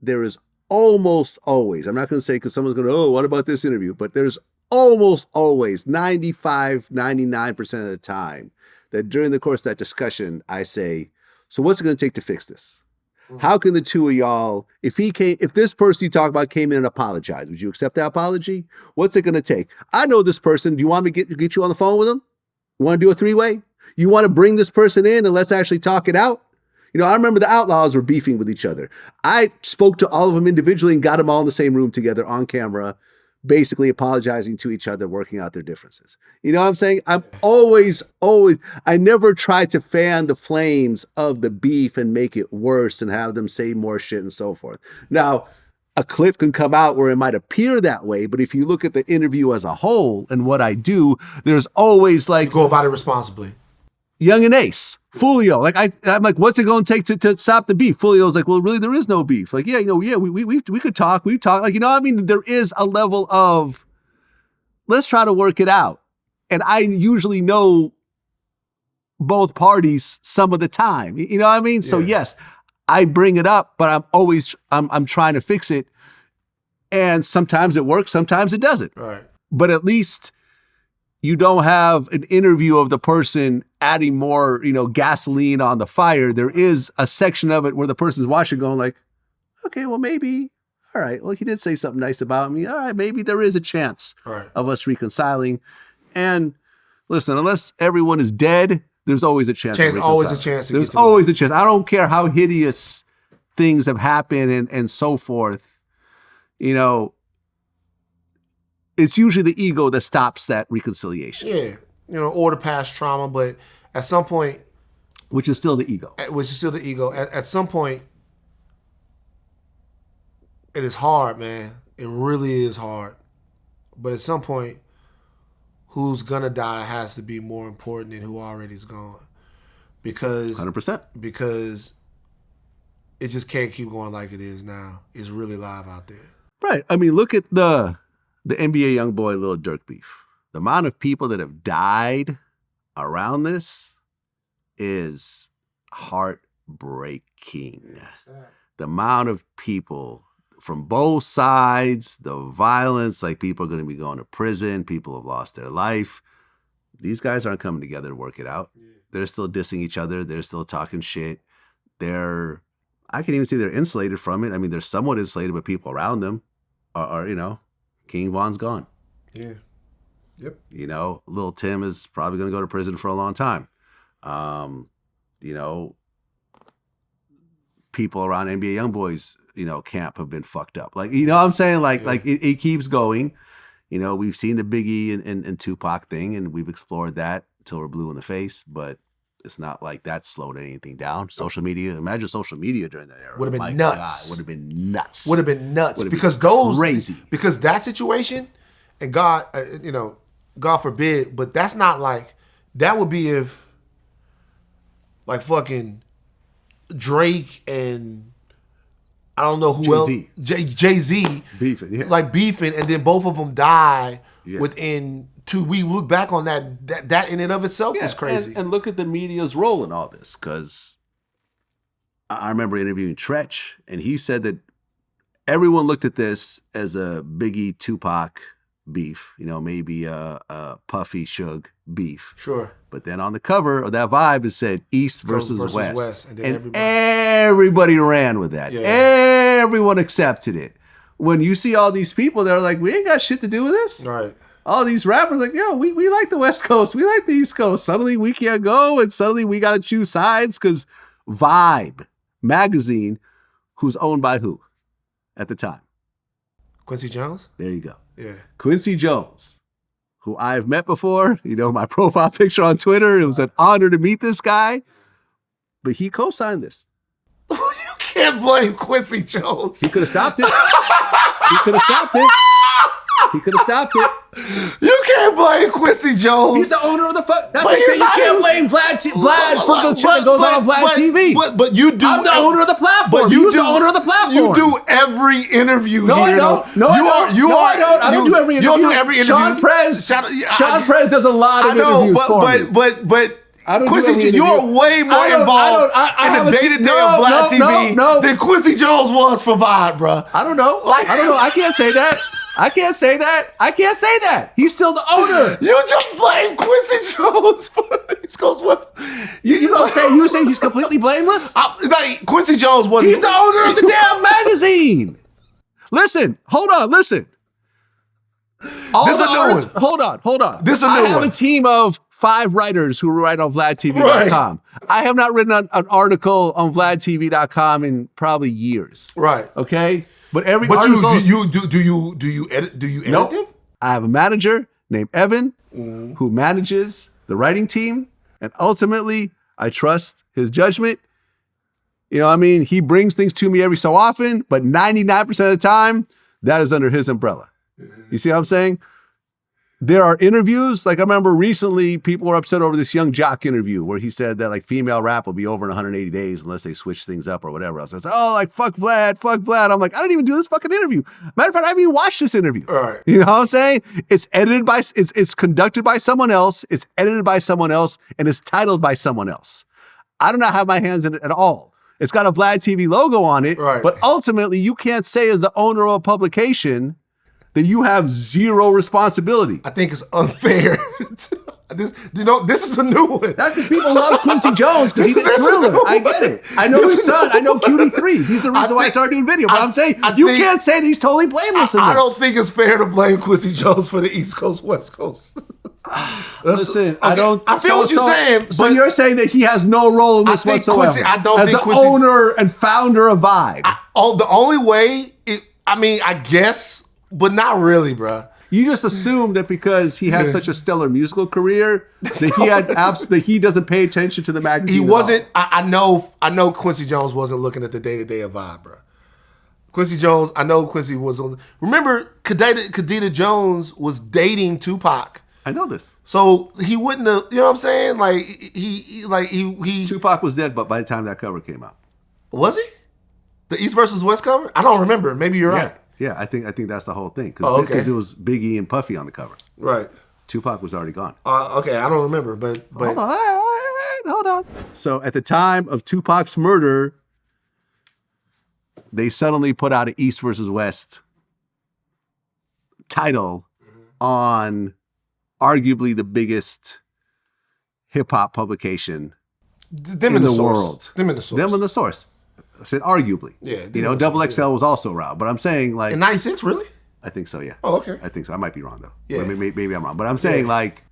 there is almost always, I'm not going to say because someone's going to, what about this interview? But there's almost always, 95, 99% of the time, that during the course of that discussion, I say, so what's it going to take to fix this? How can the two of y'all, if this person you talk about came in and apologized, would you accept that apology? What's it going to take? I know this person. Do you want me to get you on the phone with him? You want to do a three-way? You want to bring this person in and let's actually talk it out? You know, I remember the Outlaws were beefing with each other. I spoke to all of them individually and got them all in the same room together on camera, basically apologizing to each other, working out their differences. You know what I'm saying? I'm always, I never try to fan the flames of the beef and make it worse and have them say more shit and so forth. Now, a clip can come out where it might appear that way, but if you look at the interview as a whole and what I do, there's always like... Go about it responsibly. Young and Ace, Fulio. Like I'm like, what's it going to take to stop the beef? Fulio's like, well, really, there is no beef. Like, yeah, we could talk. We talk. Like, you know what I mean? There is a level of let's try to work it out. And I usually know both parties some of the time. You know what I mean? So yes, I bring it up, but I'm trying to fix it. And sometimes it works, sometimes it doesn't. Right. But at least you don't have an interview of the person adding more, gasoline on the fire. There is a section of it where the person's watching going like, okay, well, maybe, all right, well, he did say something nice about me. All right, maybe there is a chance of us reconciling. And listen, unless everyone is dead, there's always a chance. There's always a chance. There's always a chance. I don't care how hideous things have happened and so forth. It's usually the ego that stops that reconciliation. Yeah, or the past trauma, but at some point... Which is still the ego. At some point, it is hard, man. It really is hard. But at some point, who's gonna die has to be more important than who already is gone. Because... 100%. Because it just can't keep going like it is now. It's really live out there. Right. I mean, look at the NBA YoungBoy Lil Durk beef. The amount of people that have died around this is heartbreaking. The amount of people from both sides, the violence, like people are going to be going to prison, people have lost their life. These guys aren't coming together to work it out. They're still dissing each other. They're still talking shit. I can even say they're insulated from it. I mean, they're somewhat insulated, but people around them are King Von's gone. Yeah. Yep. Lil Tim is probably going to go to prison for a long time. People around NBA YoungBoy's, camp have been fucked up. Like, you know what I'm saying? Like it keeps going. We've seen the Biggie and Tupac thing, and we've explored that till we're blue in the face, but it's not like that slowed anything down. Social media, imagine social media during that era. Would have been nuts. Would have been nuts. Would have been nuts. Because crazy. Because that situation, and God, God forbid, but that's not like, that would be if like fucking Drake and I don't know who else, Jay-Z beefing, and then both of them die within 2 weeks. We look back on that in and of itself is crazy. And look at the media's role in all this, because I remember interviewing Tretch, and he said that everyone looked at this as a Biggie Tupac beef, maybe a Puffy Suge beef. Sure. But then on the cover of that Vibe, it said East versus West. And then everybody ran with that. Yeah. Everyone accepted it. When you see all these people that are like, we ain't got shit to do with this. Right. All these rappers like, yo, we like the West Coast. We like the East Coast. Suddenly we can't go, and suddenly we got to choose sides because Vibe magazine, who's owned by who at the time? Quincy Jones? There you go. Yeah. Quincy Jones, who I've met before. My profile picture on Twitter. It was an honor to meet this guy. But he co-signed this. You can't blame Quincy Jones. He could have stopped it. He could have stopped it. You can't blame Quincy Jones. He's the owner of the fuck. That's like saying you can't blame Vlad for the shit that goes on Vlad TV. But you do. I'm the owner of the platform. But You're the owner of the platform. You do every interview no, here. I don't. No, I don't. I don't do every interview. You don't do every interview. Sean Prez does a lot of interviews for me. But I don't Quincy, you're way more involved in the day-to-day of Vlad TV than Quincy Jones was for Vibe, bro. I don't know. I don't know. I can't say that. I can't say that. He's still the owner. You just blame Quincy Jones for the East Coast West. You say he's completely blameless? Quincy Jones wasn't. He's the owner of the damn magazine. Listen, hold on. This a new one. Hold on. This a new one. I have a team of 5 writers who write on VladTV.com. Right. I have not written an article on VladTV.com in probably years. Right. Okay? But article, do you edit them? I have a manager named Evan who manages the writing team, and ultimately I trust his judgment. You know what I mean? He brings things to me every so often, but 99% of the time, that is under his umbrella. You see what I'm saying? There are interviews, like I remember recently people were upset over this Young Jock interview where he said that like female rap will be over in 180 days unless they switch things up or whatever else. I was like, oh, like fuck Vlad. I'm like, I didn't even do this fucking interview. Matter of fact, I haven't even watched this interview. All right. You know what I'm saying? It's edited by, it's conducted by someone else, it's edited by someone else, and it's titled by someone else. I do not have my hands in it at all. It's got a Vlad TV logo on it, right. But ultimately you can't say as the owner of a publication that you have zero responsibility. I think it's unfair. This is a new one. That's because people love Quincy Jones because he did Thriller. I get it. I know his son. I know QD3. He's the reason why I started doing video. But I'm saying you can't say that he's totally blameless in this. I don't think it's fair to blame Quincy Jones for the East Coast, West Coast. Listen, okay. I feel what you're saying. So you're saying that he has no role in this whatsoever. Quincy, I don't as think the Quincy, owner and founder of Vibe. The only way, I guess, but not really, bro. You just assume that because he has such a stellar musical career that he doesn't pay attention to the magazine. He wasn't. I know Quincy Jones wasn't looking at the day-to-day of Vibe, bro. Quincy Jones, I know Quincy was on. Remember, Khadija Jones was dating Tupac. I know this. So he wouldn't have, you know what I'm saying? Like he Tupac was dead, but by the time that cover came out. Was he? The East versus West cover? I don't remember. Maybe you're right. Yeah, I think that's the whole thing. Because it was Biggie and Puffy on the cover. Right. Tupac was already gone. Okay, I don't remember, but Hold on. So at the time of Tupac's murder, they suddenly put out an East versus West title on arguably the biggest hip-hop publication in the world. Them in the source. Them in the source. I said arguably. Yeah. Double XL was also around. But I'm saying like... In 96, really? I think so, yeah. Oh, okay. I think so. I might be wrong, though. Yeah. Maybe I'm wrong. But I'm saying like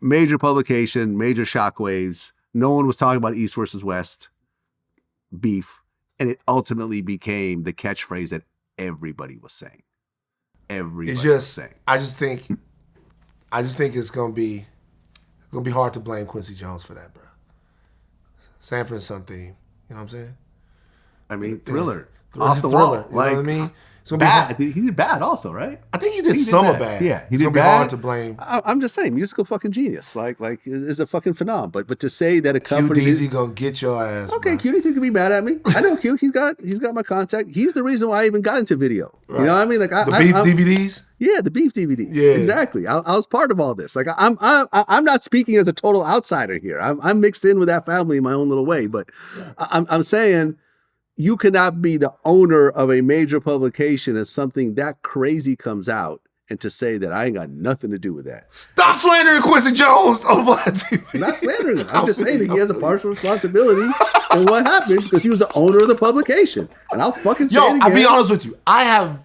major publication, major shockwaves. No one was talking about East versus West beef. And it ultimately became the catchphrase that everybody was saying. Everybody was saying. I just think it's gonna be hard to blame Quincy Jones for that, bro. Sanford and Son theme. You know what I'm saying? I mean, Thriller. Off the wall. You know what I mean? It's gonna Bad. He did Bad also, right? I think he did some of Bad. Yeah, he it's did Bad. It's gonna be hard to blame. I'm just saying, musical fucking genius. Like is a fucking phenomenon. But to say that a company... QDZ gonna get your ass, okay, bro. QD3 can be mad at me. I know Q. He's got my contact. He's the reason why I even got into video. Right. You know what I mean? Like the beef DVDs? Yeah, the beef DVDs. Yeah. Exactly. I was part of all this. Like I'm not speaking as a total outsider here. I'm mixed in with that family in my own little way. But I'm saying... You cannot be the owner of a major publication as something that crazy comes out and to say that I ain't got nothing to do with that. Stop slandering Quincy Jones on VladTV. I'm not slandering him. I'm just saying that he has a partial responsibility in what happened because he was the owner of the publication. And I'll fucking say it again. I'll be honest with you. I've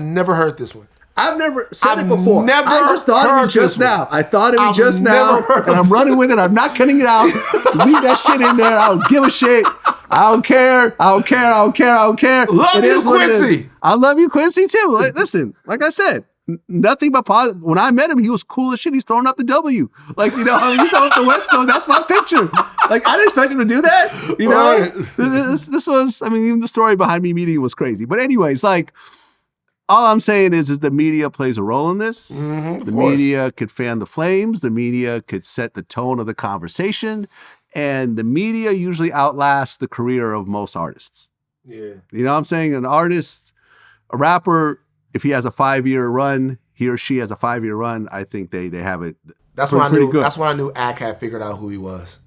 never heard this one. I've never said it before. I just thought of it just now. I thought of it just now, and I'm running with it. I'm not cutting it out. Leave that shit in there. I don't give a shit. I don't care. Love you, Quincy. I love you, Quincy, too. Like, listen, like I said, nothing but positive. When I met him, he was cool as shit. He's throwing up the W. Like, you know, he's throwing up the West Coast. That's my picture. Like, I didn't expect him to do that. You know, right. This was, I mean, even the story behind me meeting was crazy. But anyways, like, all I'm saying is the media plays a role in this. The media could fan the flames. The media could set the tone of the conversation. And the media usually outlasts the career of most artists. Yeah. You know what I'm saying? An artist, a rapper, if he has a 5-year run, he or she has a 5-year run, I think they have it. That's when I knew. Good. That's when I knew Ak had figured out who he was.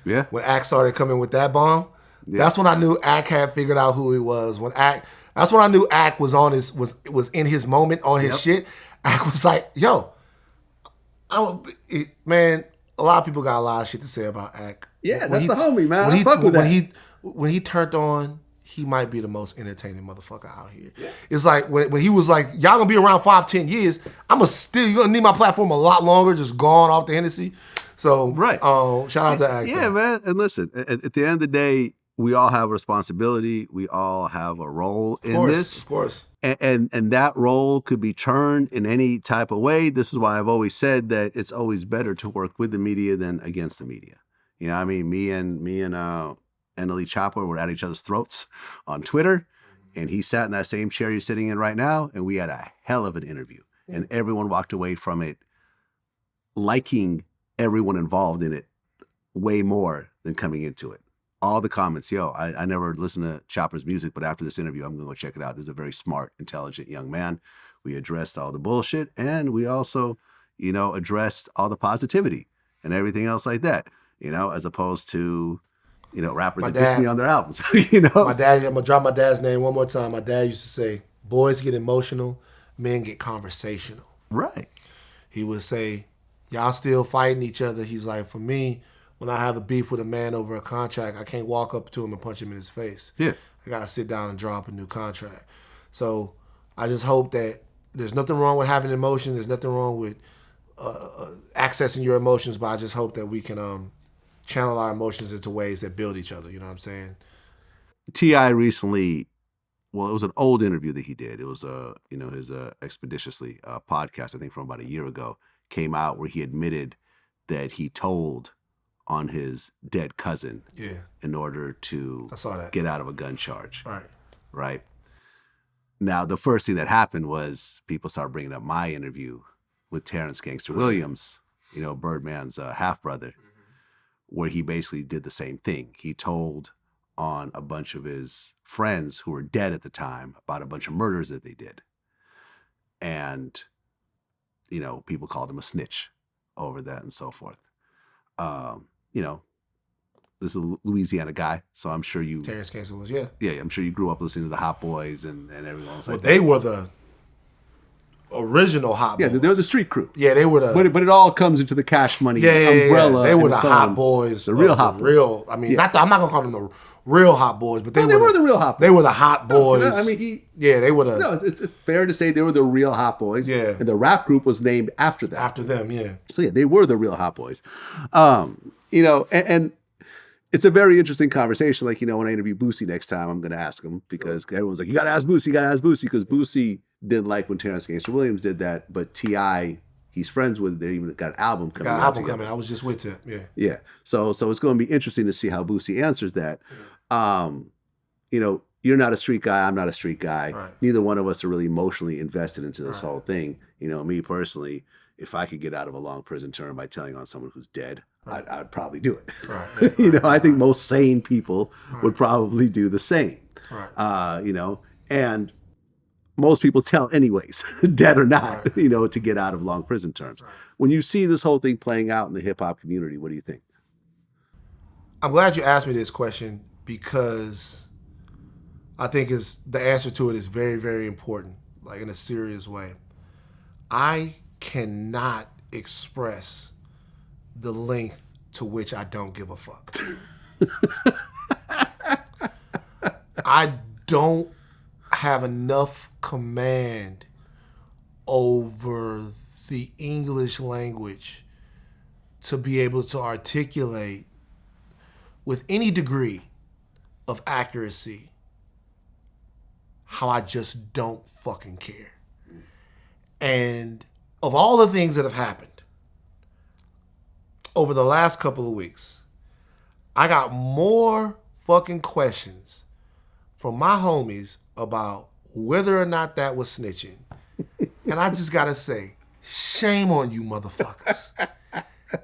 Yeah. When Ak started coming with that bomb, that's when I knew Ak had figured out who he was. When Ak, That's when I knew Ack was on his was in his moment on his shit. Ack was like, yo, man. A lot of people got a lot of shit to say about Ack. Yeah, that's the homie, man. I fuck with that. When he turned on, he might be the most entertaining motherfucker out here. Yeah. It's like when he was like, y'all gonna be around 5-10 years, you're gonna need my platform a lot longer, just gone off the Hennessy. So right. Shout out to Ack. Yeah, man. And listen, at the end of the day, we all have a responsibility. We all have a role in this. Of course. And that role could be turned in any type of way. This is why I've always said that it's always better to work with the media than against the media. You know what I mean? Me and Elite Chopper were at each other's throats on Twitter, and he sat in that same chair you're sitting in right now, and we had a hell of an interview. And everyone walked away from it liking everyone involved in it way more than coming into it. All the comments, I never listened to Chopper's music, but after this interview, I'm going to go check it out. He's a very smart, intelligent young man. We addressed all the bullshit, and we also, addressed all the positivity and everything else like that, as opposed to, rappers that diss me on their albums, My dad, I'm going to drop my dad's name one more time. My dad used to say, boys get emotional, men get conversational. Right. He would say, y'all still fighting each other. He's like, for me, when I have a beef with a man over a contract, I can't walk up to him and punch him in his face. Yeah. I got to sit down and draw up a new contract. So I just hope that there's nothing wrong with having emotions. There's nothing wrong with accessing your emotions, but I just hope that we can channel our emotions into ways that build each other. You know what I'm saying? T.I. recently, it was an old interview that he did. It was, his Expeditiously podcast, I think from about a year ago, came out where he admitted that he told on his dead cousin in order to get out of a gun charge. Right. Now, the first thing that happened was people started bringing up my interview with Terrence Gangster Williams, Birdman's half-brother, where he basically did the same thing. He told on a bunch of his friends who were dead at the time about a bunch of murders that they did. And, people called him a snitch over that and so forth. This is a Louisiana guy, so I'm sure you... Terrence Gangster was, Yeah, I'm sure you grew up listening to the Hot Boys and everyone else like that. They were the original Hot Boys. Yeah, they were the street crew. Yeah, they were the... But it all comes into the Cash Money umbrella. They were the Hot Boys. The real Hot Boys. I'm not going to call them the real Hot Boys, but they were the real Hot Boys. They were the Hot Boys. They were the... No, it's fair to say they were the real Hot Boys. Yeah. And the rap group was named after them. After them, yeah. So yeah, they were the real Hot Boys. And it's a very interesting conversation. Like, when I interview Boosie next time, I'm going to ask him because everyone's like, you got to ask Boosie, because Boosie didn't like when Terrence Gangster Williams did that, but T.I., he's friends with. They even got an album coming out together. I was just with it. Yeah. Yeah. So it's going to be interesting to see how Boosie answers that. Yeah. You're not a street guy. I'm not a street guy. Right. Neither one of us are really emotionally invested into this whole thing. Me personally, if I could get out of a long prison term by telling on someone who's dead, I'd probably do it. Right. I think most sane people would probably do the same. Right. And most people tell anyways, dead or not, to get out of long prison terms. Right. When you see this whole thing playing out in the hip hop community, what do you think? I'm glad you asked me this question because I think the answer to it is very, very important, like in a serious way. I cannot express the length to which I don't give a fuck. I don't have enough command over the English language to be able to articulate with any degree of accuracy how I just don't fucking care. And of all the things that have happened over the last couple of weeks, I got more fucking questions from my homies about whether or not that was snitching. And I just gotta say, shame on you motherfuckers.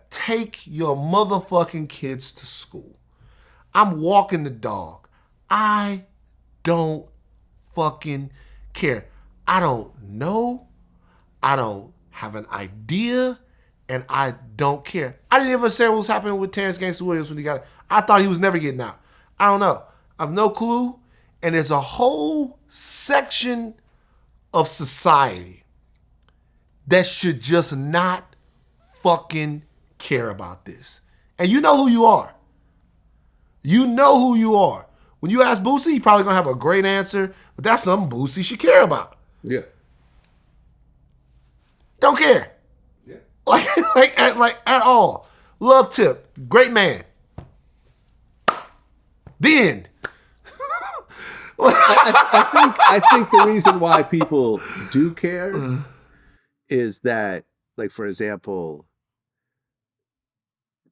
Take your motherfucking kids to school. I'm walking the dog. I don't fucking care. I don't know. I don't have an idea. And I don't care. I didn't even understand what was happening with Terrence Gangster Williams when he got it. I thought he was never getting out. I don't know. I have no clue. And there's a whole section of society that should just not fucking care about this. And you know who you are. You know who you are. When you ask Boosie, he probably gonna have a great answer, but that's something Boosie should care about. Yeah. Don't care. Yeah. Like at all. Love Tip. Great man. The end. I think the reason why people do care is that, like, for example,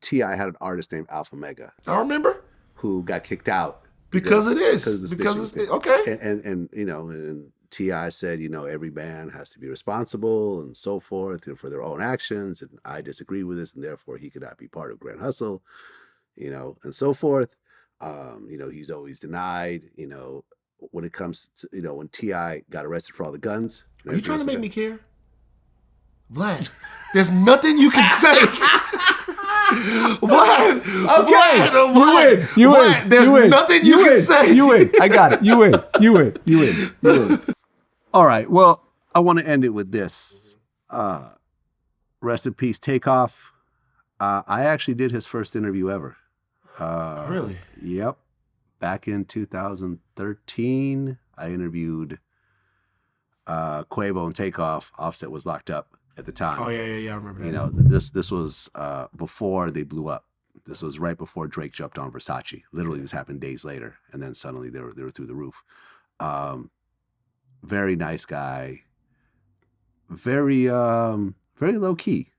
T.I. had an artist named Alpha Mega I remember. who got kicked out Because it is. because of the Because snitching it's thing. okay. And you know, and T.I. said, you know, every band has to be responsible and so forth, and for their own actions, and I disagree with this, and therefore he could not be part of Grand Hustle, you know, and so forth. You know, he's always denied, you know, when it comes to, you know, when T.I. got arrested for all the guns. Are you trying to make me care? Vlad, there's nothing you can say. Vlad, Okay, Vlad, you Vlad, win. There's nothing you can say. You win. I got it. You win. All right. Well, I want to end it with this. Rest in peace, Takeoff. I actually did his first interview ever. Really? Yep. Back in 2013, I interviewed Quavo and Takeoff. Offset was locked up at the time. Oh yeah, I remember that. You know, this was before they blew up. This was right before Drake jumped on Versace. Literally, this happened days later, and then suddenly they were through the roof. Very nice guy. Very low key.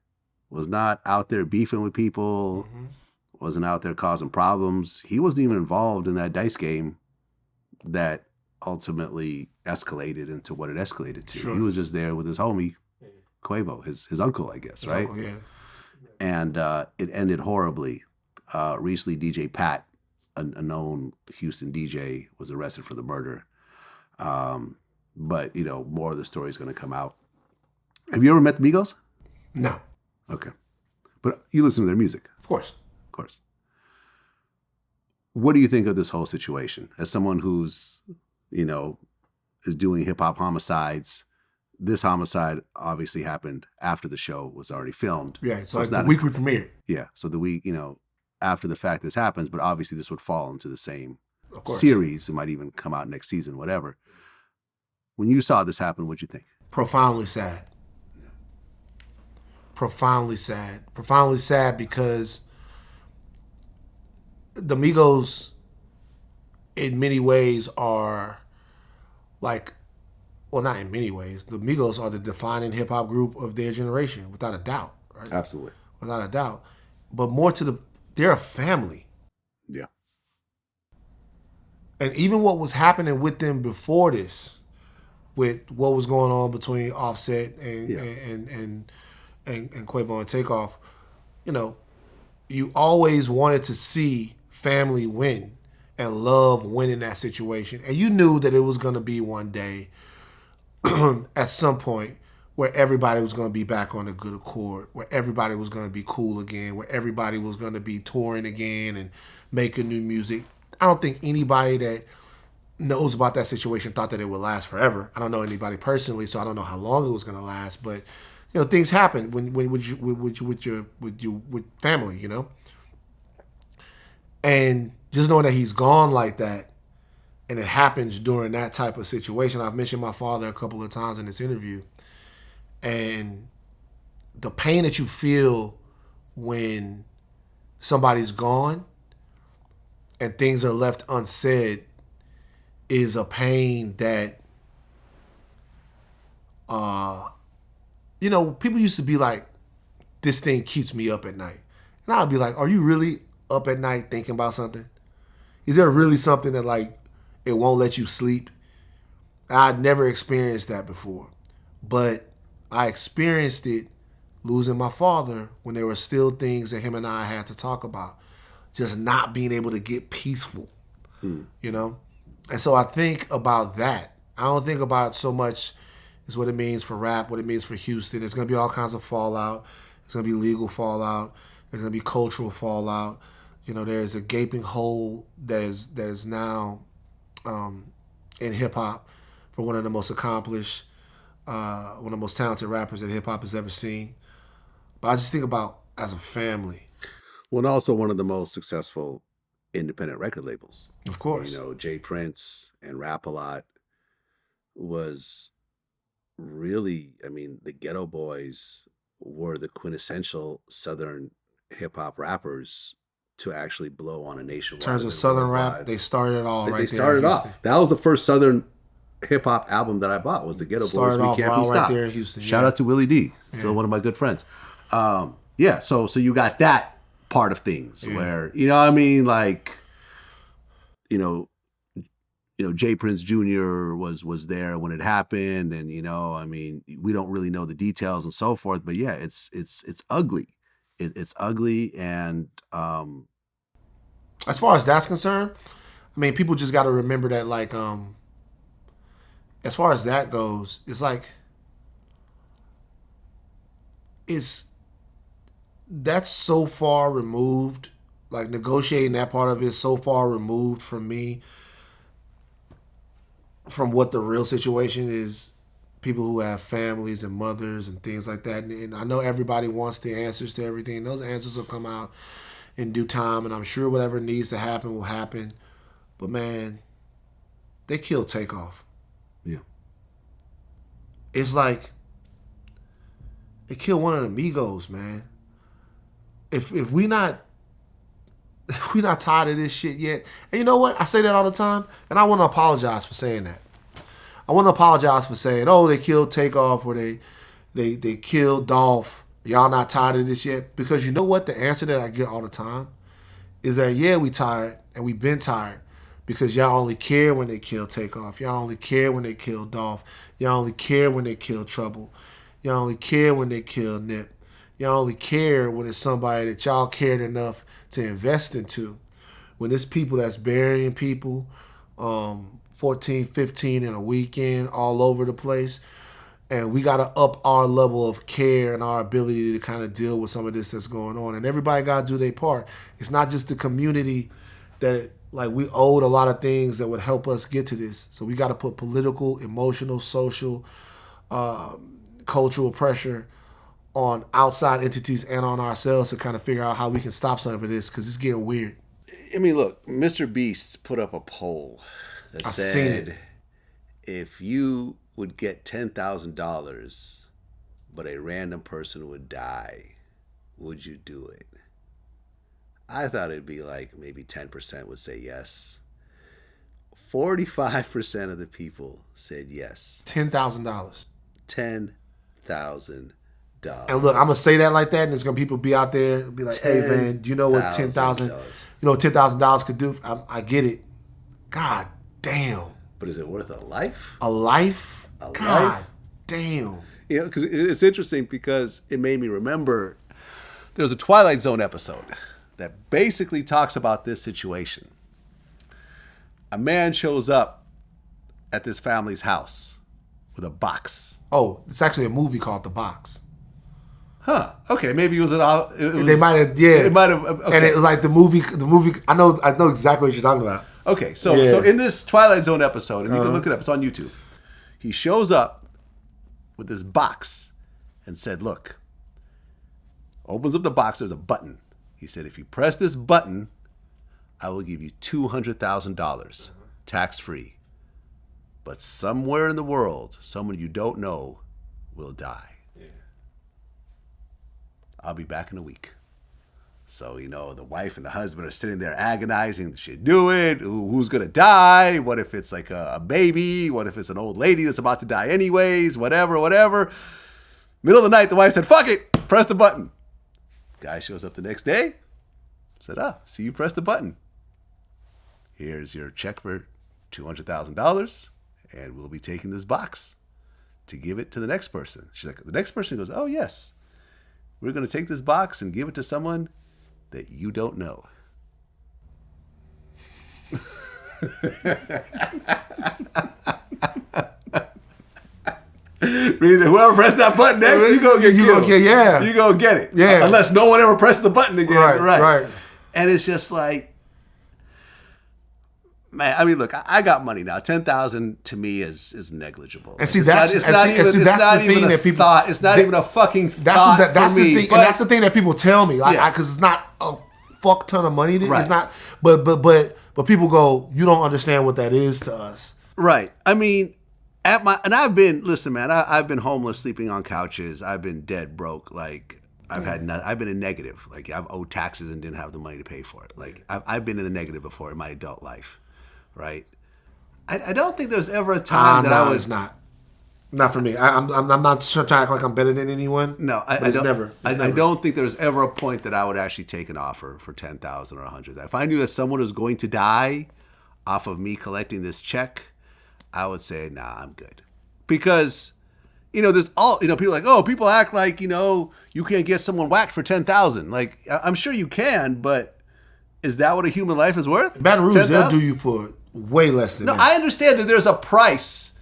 Was not out there beefing with people. Mm-hmm. Wasn't out there causing problems. He wasn't even involved in that dice game that ultimately escalated into what it escalated to. Sure. He was just there with his homie, Quavo, his uncle, I guess, right? Oh, yeah. And it ended horribly. Recently, DJ Pat, a known Houston DJ, was arrested for the murder. But, you know, more of the story is going to come out. Have you ever met the Migos? No, Okay. But you listen to their music, of course. of course. What do you think of this whole situation? As someone who's, you know, is doing hip-hop homicides, this homicide obviously happened after the show was already filmed. Yeah, so it's like not the week we premiered. Yeah, so the week, you know, after the fact this happens, but obviously this would fall into the same Of course. series. It might even come out next season, whatever. When you saw this happen, what'd you think? Profoundly sad. Profoundly sad. Profoundly sad because the Migos, in many ways, are like, well, not in many ways. The Migos are the defining hip hop group of their generation, without a doubt. Right? Absolutely. Without a doubt. But more to they're a family. Yeah. And even what was happening with them before this, with what was going on between Offset and Quavo and Takeoff, you know, you always wanted to see family win and love win in that situation. And you knew that it was going to be one day at some point where everybody was going to be back on a good accord, where everybody was going to be cool again, where everybody was going to be touring again and making new music. I don't think anybody that knows about that situation thought that it would last forever. I don't know anybody personally, so I don't know how long it was going to last. But you know, things happen when with family, you know. And just knowing that he's gone like that, and it happens during that type of situation. I've mentioned my father a couple of times in this interview, and the pain that you feel when somebody's gone and things are left unsaid is a pain that, you know, people used to be like, this thing keeps me up at night. And I'd be like, are you really up at night thinking about something? Is there really something that, like, it won't let you sleep? I'd never experienced that before. But I experienced it losing my father when there were still things that him and I had to talk about. Just not being able to get peaceful, you know? And so I think about that. I don't think about so much is what it means for rap, what it means for Houston. There's going to be all kinds of fallout. There's going to be legal fallout. There's going to be cultural fallout. You know, there's a gaping hole that is now in hip hop for one of the most accomplished, one of the most talented rappers that hip hop has ever seen. But I just think about as a family. Well, and also one of the most successful independent record labels. Of course. You know, Jay Prince and Rap-A-Lot was really, I mean, the Ghetto Boys were the quintessential Southern hip-hop rappers to actually blow on a nationwide. In terms of Southern rap, they started it all right there. They started off. That was the first Southern hip-hop album that I bought, was the Ghetto Boys, We Can't Be Stopped. Right there in Houston. Shout out to Willie D, still one of my good friends. So you got that part of things where, you know what I mean, like, you know, Jay Prince Jr. was there when it happened, and, you know, I mean, we don't really know the details and so forth, but yeah, it's ugly. It's ugly, and as far as that's concerned, I mean, people just got to remember that, like, as far as that goes, it's like, that's so far removed, like negotiating that part of it is so far removed from me, from what the real situation is. People who have families and mothers and things like that. And I know everybody wants the answers to everything. Those answers will come out in due time, and I'm sure whatever needs to happen will happen. But man, they killed Takeoff. Yeah. It's like they killed one of the Migos, man. If we not tired of this shit yet, and you know what? I say that all the time, and I want to apologize for saying that. I want to apologize for saying, oh, they killed Takeoff or they killed Dolph. Y'all not tired of this yet? Because you know what? The answer that I get all the time is that, yeah, we tired, and we been tired, because y'all only care when they kill Takeoff. Y'all only care when they kill Dolph. Y'all only care when they kill Trouble. Y'all only care when they kill Nip. Y'all only care when it's somebody that y'all cared enough to invest into. When it's people that's burying people, 14, 15 in a weekend all over the place, and we got to up our level of care and our ability to kind of deal with some of this that's going on. And everybody got to do their part. It's not just the community that, like, we owed a lot of things that would help us get to this. So we got to put political, emotional, social, cultural pressure on outside entities and on ourselves to kind of figure out how we can stop some of this, because it's getting weird. I mean, look, Mr. Beast put up a poll that said, if you would get $10,000, but a random person would die, would you do it? I thought it'd be like maybe 10% would say yes. 45% of the people said yes. $10,000. $10,000. And look, I'm gonna say that like that, and there's gonna people be out there and be like, "Hey, man, do you know what $10,000 could do?" I get it. God damn. But is it worth a life? A life? God damn. You know, because it's interesting, because it made me remember there was a Twilight Zone episode that basically talks about this situation. A man shows up at this family's house with a box. Oh, it's actually a movie called The Box. Huh. Okay. Maybe it was they might have. Yeah. It might have. Okay. And it was like the movie. I know exactly what you're talking about. Okay. So in this Twilight Zone episode, and you can look it up. It's on YouTube. He shows up with this box and said, "Look." Opens up the box. There's a button. He said, "If you press this button, I will give you $200,000 tax free. But somewhere in the world, someone you don't know will die. I'll be back in a week." So, you know, the wife and the husband are sitting there agonizing. Should do it? Who's going to die? What if it's like a baby? What if it's an old lady that's about to die anyways? Whatever. Middle of the night, the wife said, "Fuck it. Press the button." Guy shows up the next day. Said, see you press the button. Here's your check for $200,000. And we'll be taking this box to give it to the next person. She's like, the next person goes, "Oh, yes. We're going to take this box and give it to someone that you don't know." Whoever pressed that button next, you go get killed. You go get it. Yeah. Unless no one ever pressed the button again. Right. And it's just like, Man, I mean, look, I got money now. 10,000 to me is negligible. And see, that's the thing that people. It's not even a fucking thought that's for me. The thing, but, and that's the thing that people tell me, because it's not a fuck ton of money. Right. It's not, but people go, you don't understand what that is to us. Right. I mean, I've been homeless, sleeping on couches. I've been dead broke. Like I've been in negative. Like I've owed taxes and didn't have the money to pay for it. Like I've been in the negative before in my adult life. Right. I don't think there's ever a time that I was not for me. I'm not trying to act like I'm better than anyone. No, I don't think there's ever a point that I would actually take an offer for 10,000 or 100. If I knew that someone was going to die off of me collecting this check, I would say, nah, I'm good. Because, there's people like, oh, people act like, you can't get someone whacked for 10,000. Like, I'm sure you can, but is that what a human life is worth? Baton Rouge, they'll do you for way less than that. No, I understand that there's a price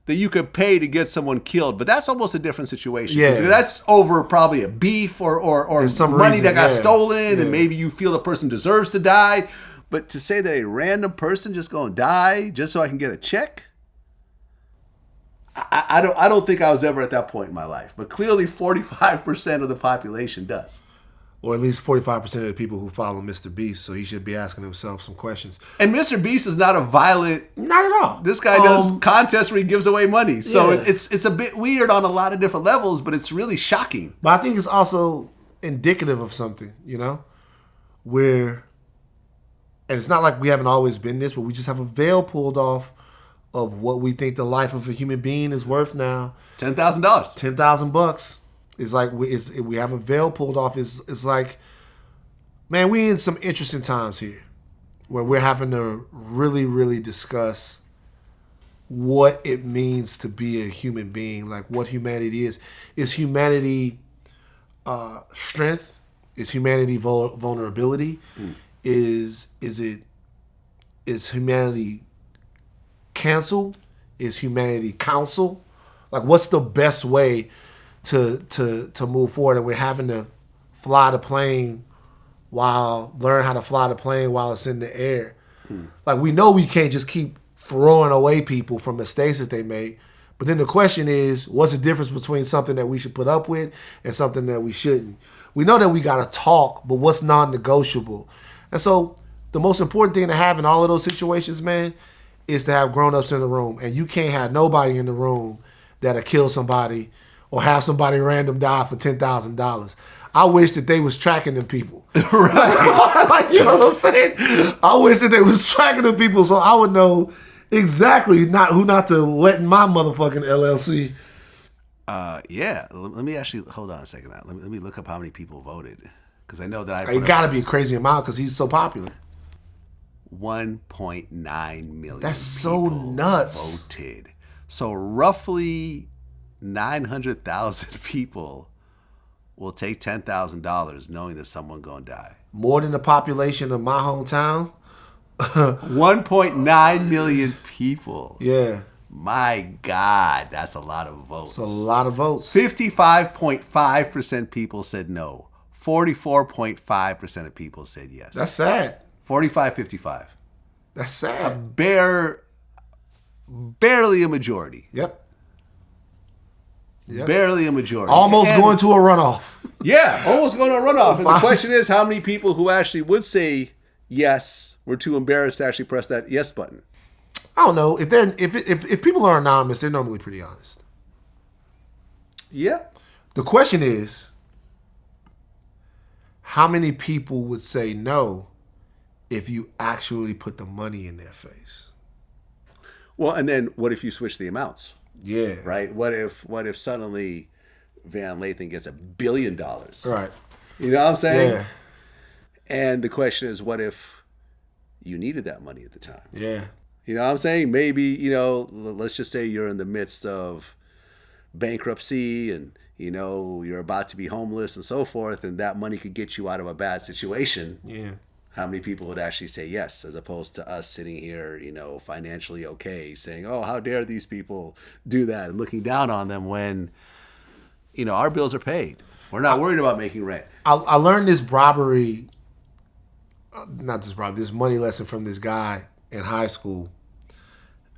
that you could pay to get someone killed, but that's almost a different situation. Yeah. That's over probably a beef or some money that got stolen, and maybe you feel the person deserves to die. But to say that a random person just going to die just so I can get a check, I don't think I was ever at that point in my life. But clearly 45% of the population does. Or at least 45% of the people who follow Mr. Beast, so he should be asking himself some questions. And Mr. Beast is not a violent... Not at all. This guy does contests where he gives away money. So it's a bit weird on a lot of different levels, but it's really shocking. But I think it's also indicative of something, where... And it's not like we haven't always been this, but we just have a veil pulled off of what we think the life of a human being is worth now. $10,000. $10,000. It's like we have a veil pulled off. It's like, man, we in some interesting times here where we're having to really, really discuss what it means to be a human being, like what humanity is. Is humanity strength? Is humanity vulnerability? Is humanity cancel? Is humanity counsel? Like, what's the best way to move forward? And we're having to learn how to fly the plane while it's in the air. Like, we know we can't just keep throwing away people for mistakes that they make. But then the question is, what's the difference between something that we should put up with and something that we shouldn't? We know that we got to talk, but what's non-negotiable? And so the most important thing to have in all of those situations, man, is to have grown-ups in the room. And you can't have nobody in the room that'll kill somebody or have somebody random die for $10,000. I wish that they was tracking them people. Right. Like, you know what I'm saying? I wish that they was tracking them people so I would know exactly who not to let in my motherfucking LLC. Yeah. Let me actually, hold on a second. Let me look up how many people voted. Because I know that it got to be a crazy amount because he's so popular. 1.9 million. That's so nuts. Voted. So roughly 900,000 people will take $10,000 knowing that someone going to die. More than the population of my hometown. 1.9 million people. Yeah. My God, that's a lot of votes. It's a lot of votes. 55.5% people said no. 44.5% of people said yes. That's sad. 45-55. That's sad. Barely a majority. Yep. Barely a majority. Almost going to a runoff. Yeah, almost going to a runoff. And the question is, how many people who actually would say yes were too embarrassed to actually press that yes button? I don't know. If people are anonymous, they're normally pretty honest. Yeah. The question is, how many people would say no if you actually put the money in their face? Well, and then what if you switch the amounts? Yeah. Right? What if suddenly Van Lathan gets $1 billion? Right. You know what I'm saying? Yeah. And the question is, what if you needed that money at the time? Yeah. You know what I'm saying? Maybe, let's just say you're in the midst of bankruptcy and, you're about to be homeless and so forth, and that money could get you out of a bad situation. Yeah. How many people would actually say yes, as opposed to us sitting here, financially okay, saying, oh, how dare these people do that, and looking down on them when, our bills are paid. We're not worried about making rent. I learned this this money lesson from this guy in high school.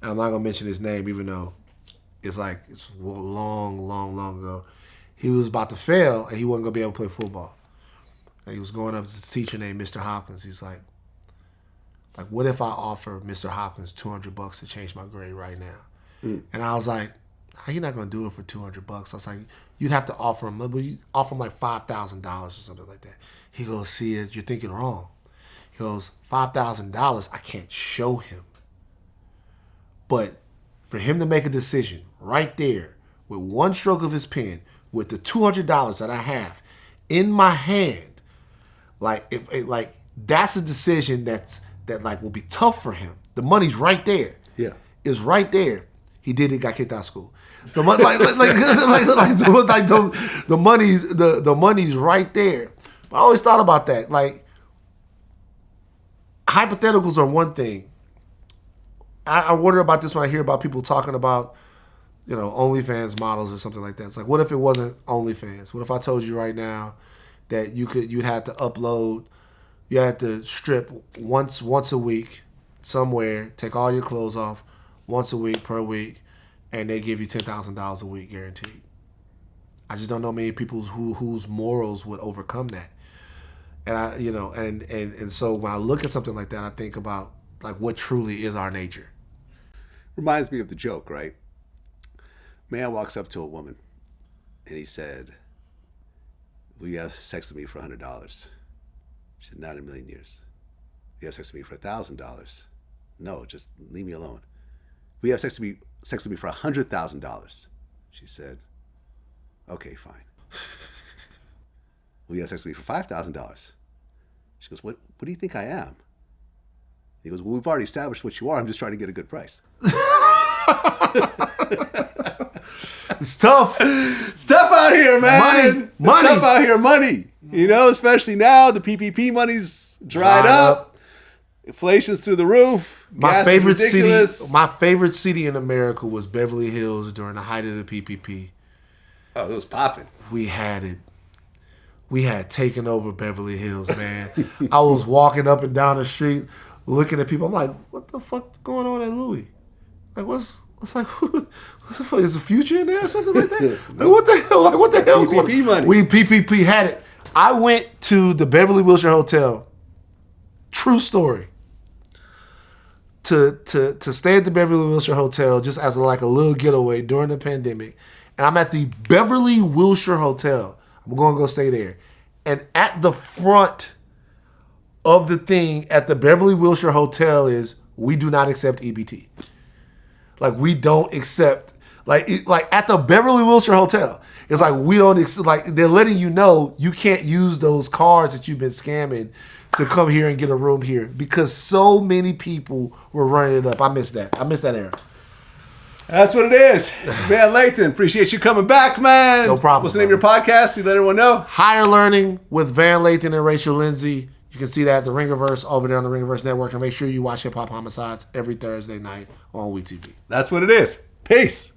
I'm not gonna mention his name, even though it's long ago. He was about to fail, and he wasn't gonna be able to play football. And he was going up to this teacher named Mr. Hopkins. He's like, what if I offer Mr. Hopkins $200 to change my grade right now? And I was like, you're not gonna do it for $200. I was like, you'd have to offer him like $5,000 or something like that. He goes, see, you're thinking wrong. He goes, $5,000, I can't show him. But for him to make a decision right there with one stroke of his pen, with the $200 that I have in my hand, that's a decision that will be tough for him. The money's right there. Yeah, it's right there. He did it. Got kicked out of school. The money's right there. But I always thought about that. Like, hypotheticals are one thing. I wonder about this when I hear about people talking about, OnlyFans models or something like that. It's like, what if it wasn't OnlyFans? What if I told you right now that you'd have to upload, you had to strip once a week somewhere, take all your clothes off once a week per week, and they give you $10,000 a week guaranteed. I just don't know many people whose morals would overcome that. And and so when I look at something like that, I think about what truly is our nature. Reminds me of the joke, right? Man walks up to a woman and he said, will you have sex with me for $100? She said, not in a million years. Will you have sex with me for $1,000? No, just leave me alone. Will you have sex with me for $100,000? She said, okay, fine. Will you have sex with me for $5,000? She goes, what do you think I am? He goes, well, we've already established what you are. I'm just trying to get a good price. It's tough. It's tough out here, man. Money. It's tough out here, money. Especially now, the PPP money's dried up. Inflation's through the roof. My Gas is ridiculous. My favorite city in America was Beverly Hills during the height of the PPP. Oh, it was popping. We had it. We had taken over Beverly Hills, man. I was walking up and down the street looking at people. I'm like, what the fuck's going on at Louis? Like, what's the fuck? Is the future in there or something like that? Like, what the hell? Like, what the hell? PPP money. We PPP had it. I went to the Beverly Wilshire Hotel. True story. To stay at the Beverly Wilshire Hotel just as a little getaway during the pandemic. And I'm at the Beverly Wilshire Hotel. I'm going to go stay there. And at the front of the thing at the Beverly Wilshire Hotel is, we do not accept EBT. We don't accept, at the Beverly Wilshire Hotel, it's we don't, they're letting you know you can't use those cards that you've been scamming to come here and get a room here because so many people were running it up. I miss that era. That's what it is. Man, Lathan, appreciate you coming back, man. No problem. What's the name of your podcast? You let everyone know. Higher Learning with Van Lathan and Rachel Lindsay. You can see that at the Ringerverse over there on the Ringerverse Network. And make sure you watch Hip Hop Homicides every Thursday night on VladTV. That's what it is. Peace.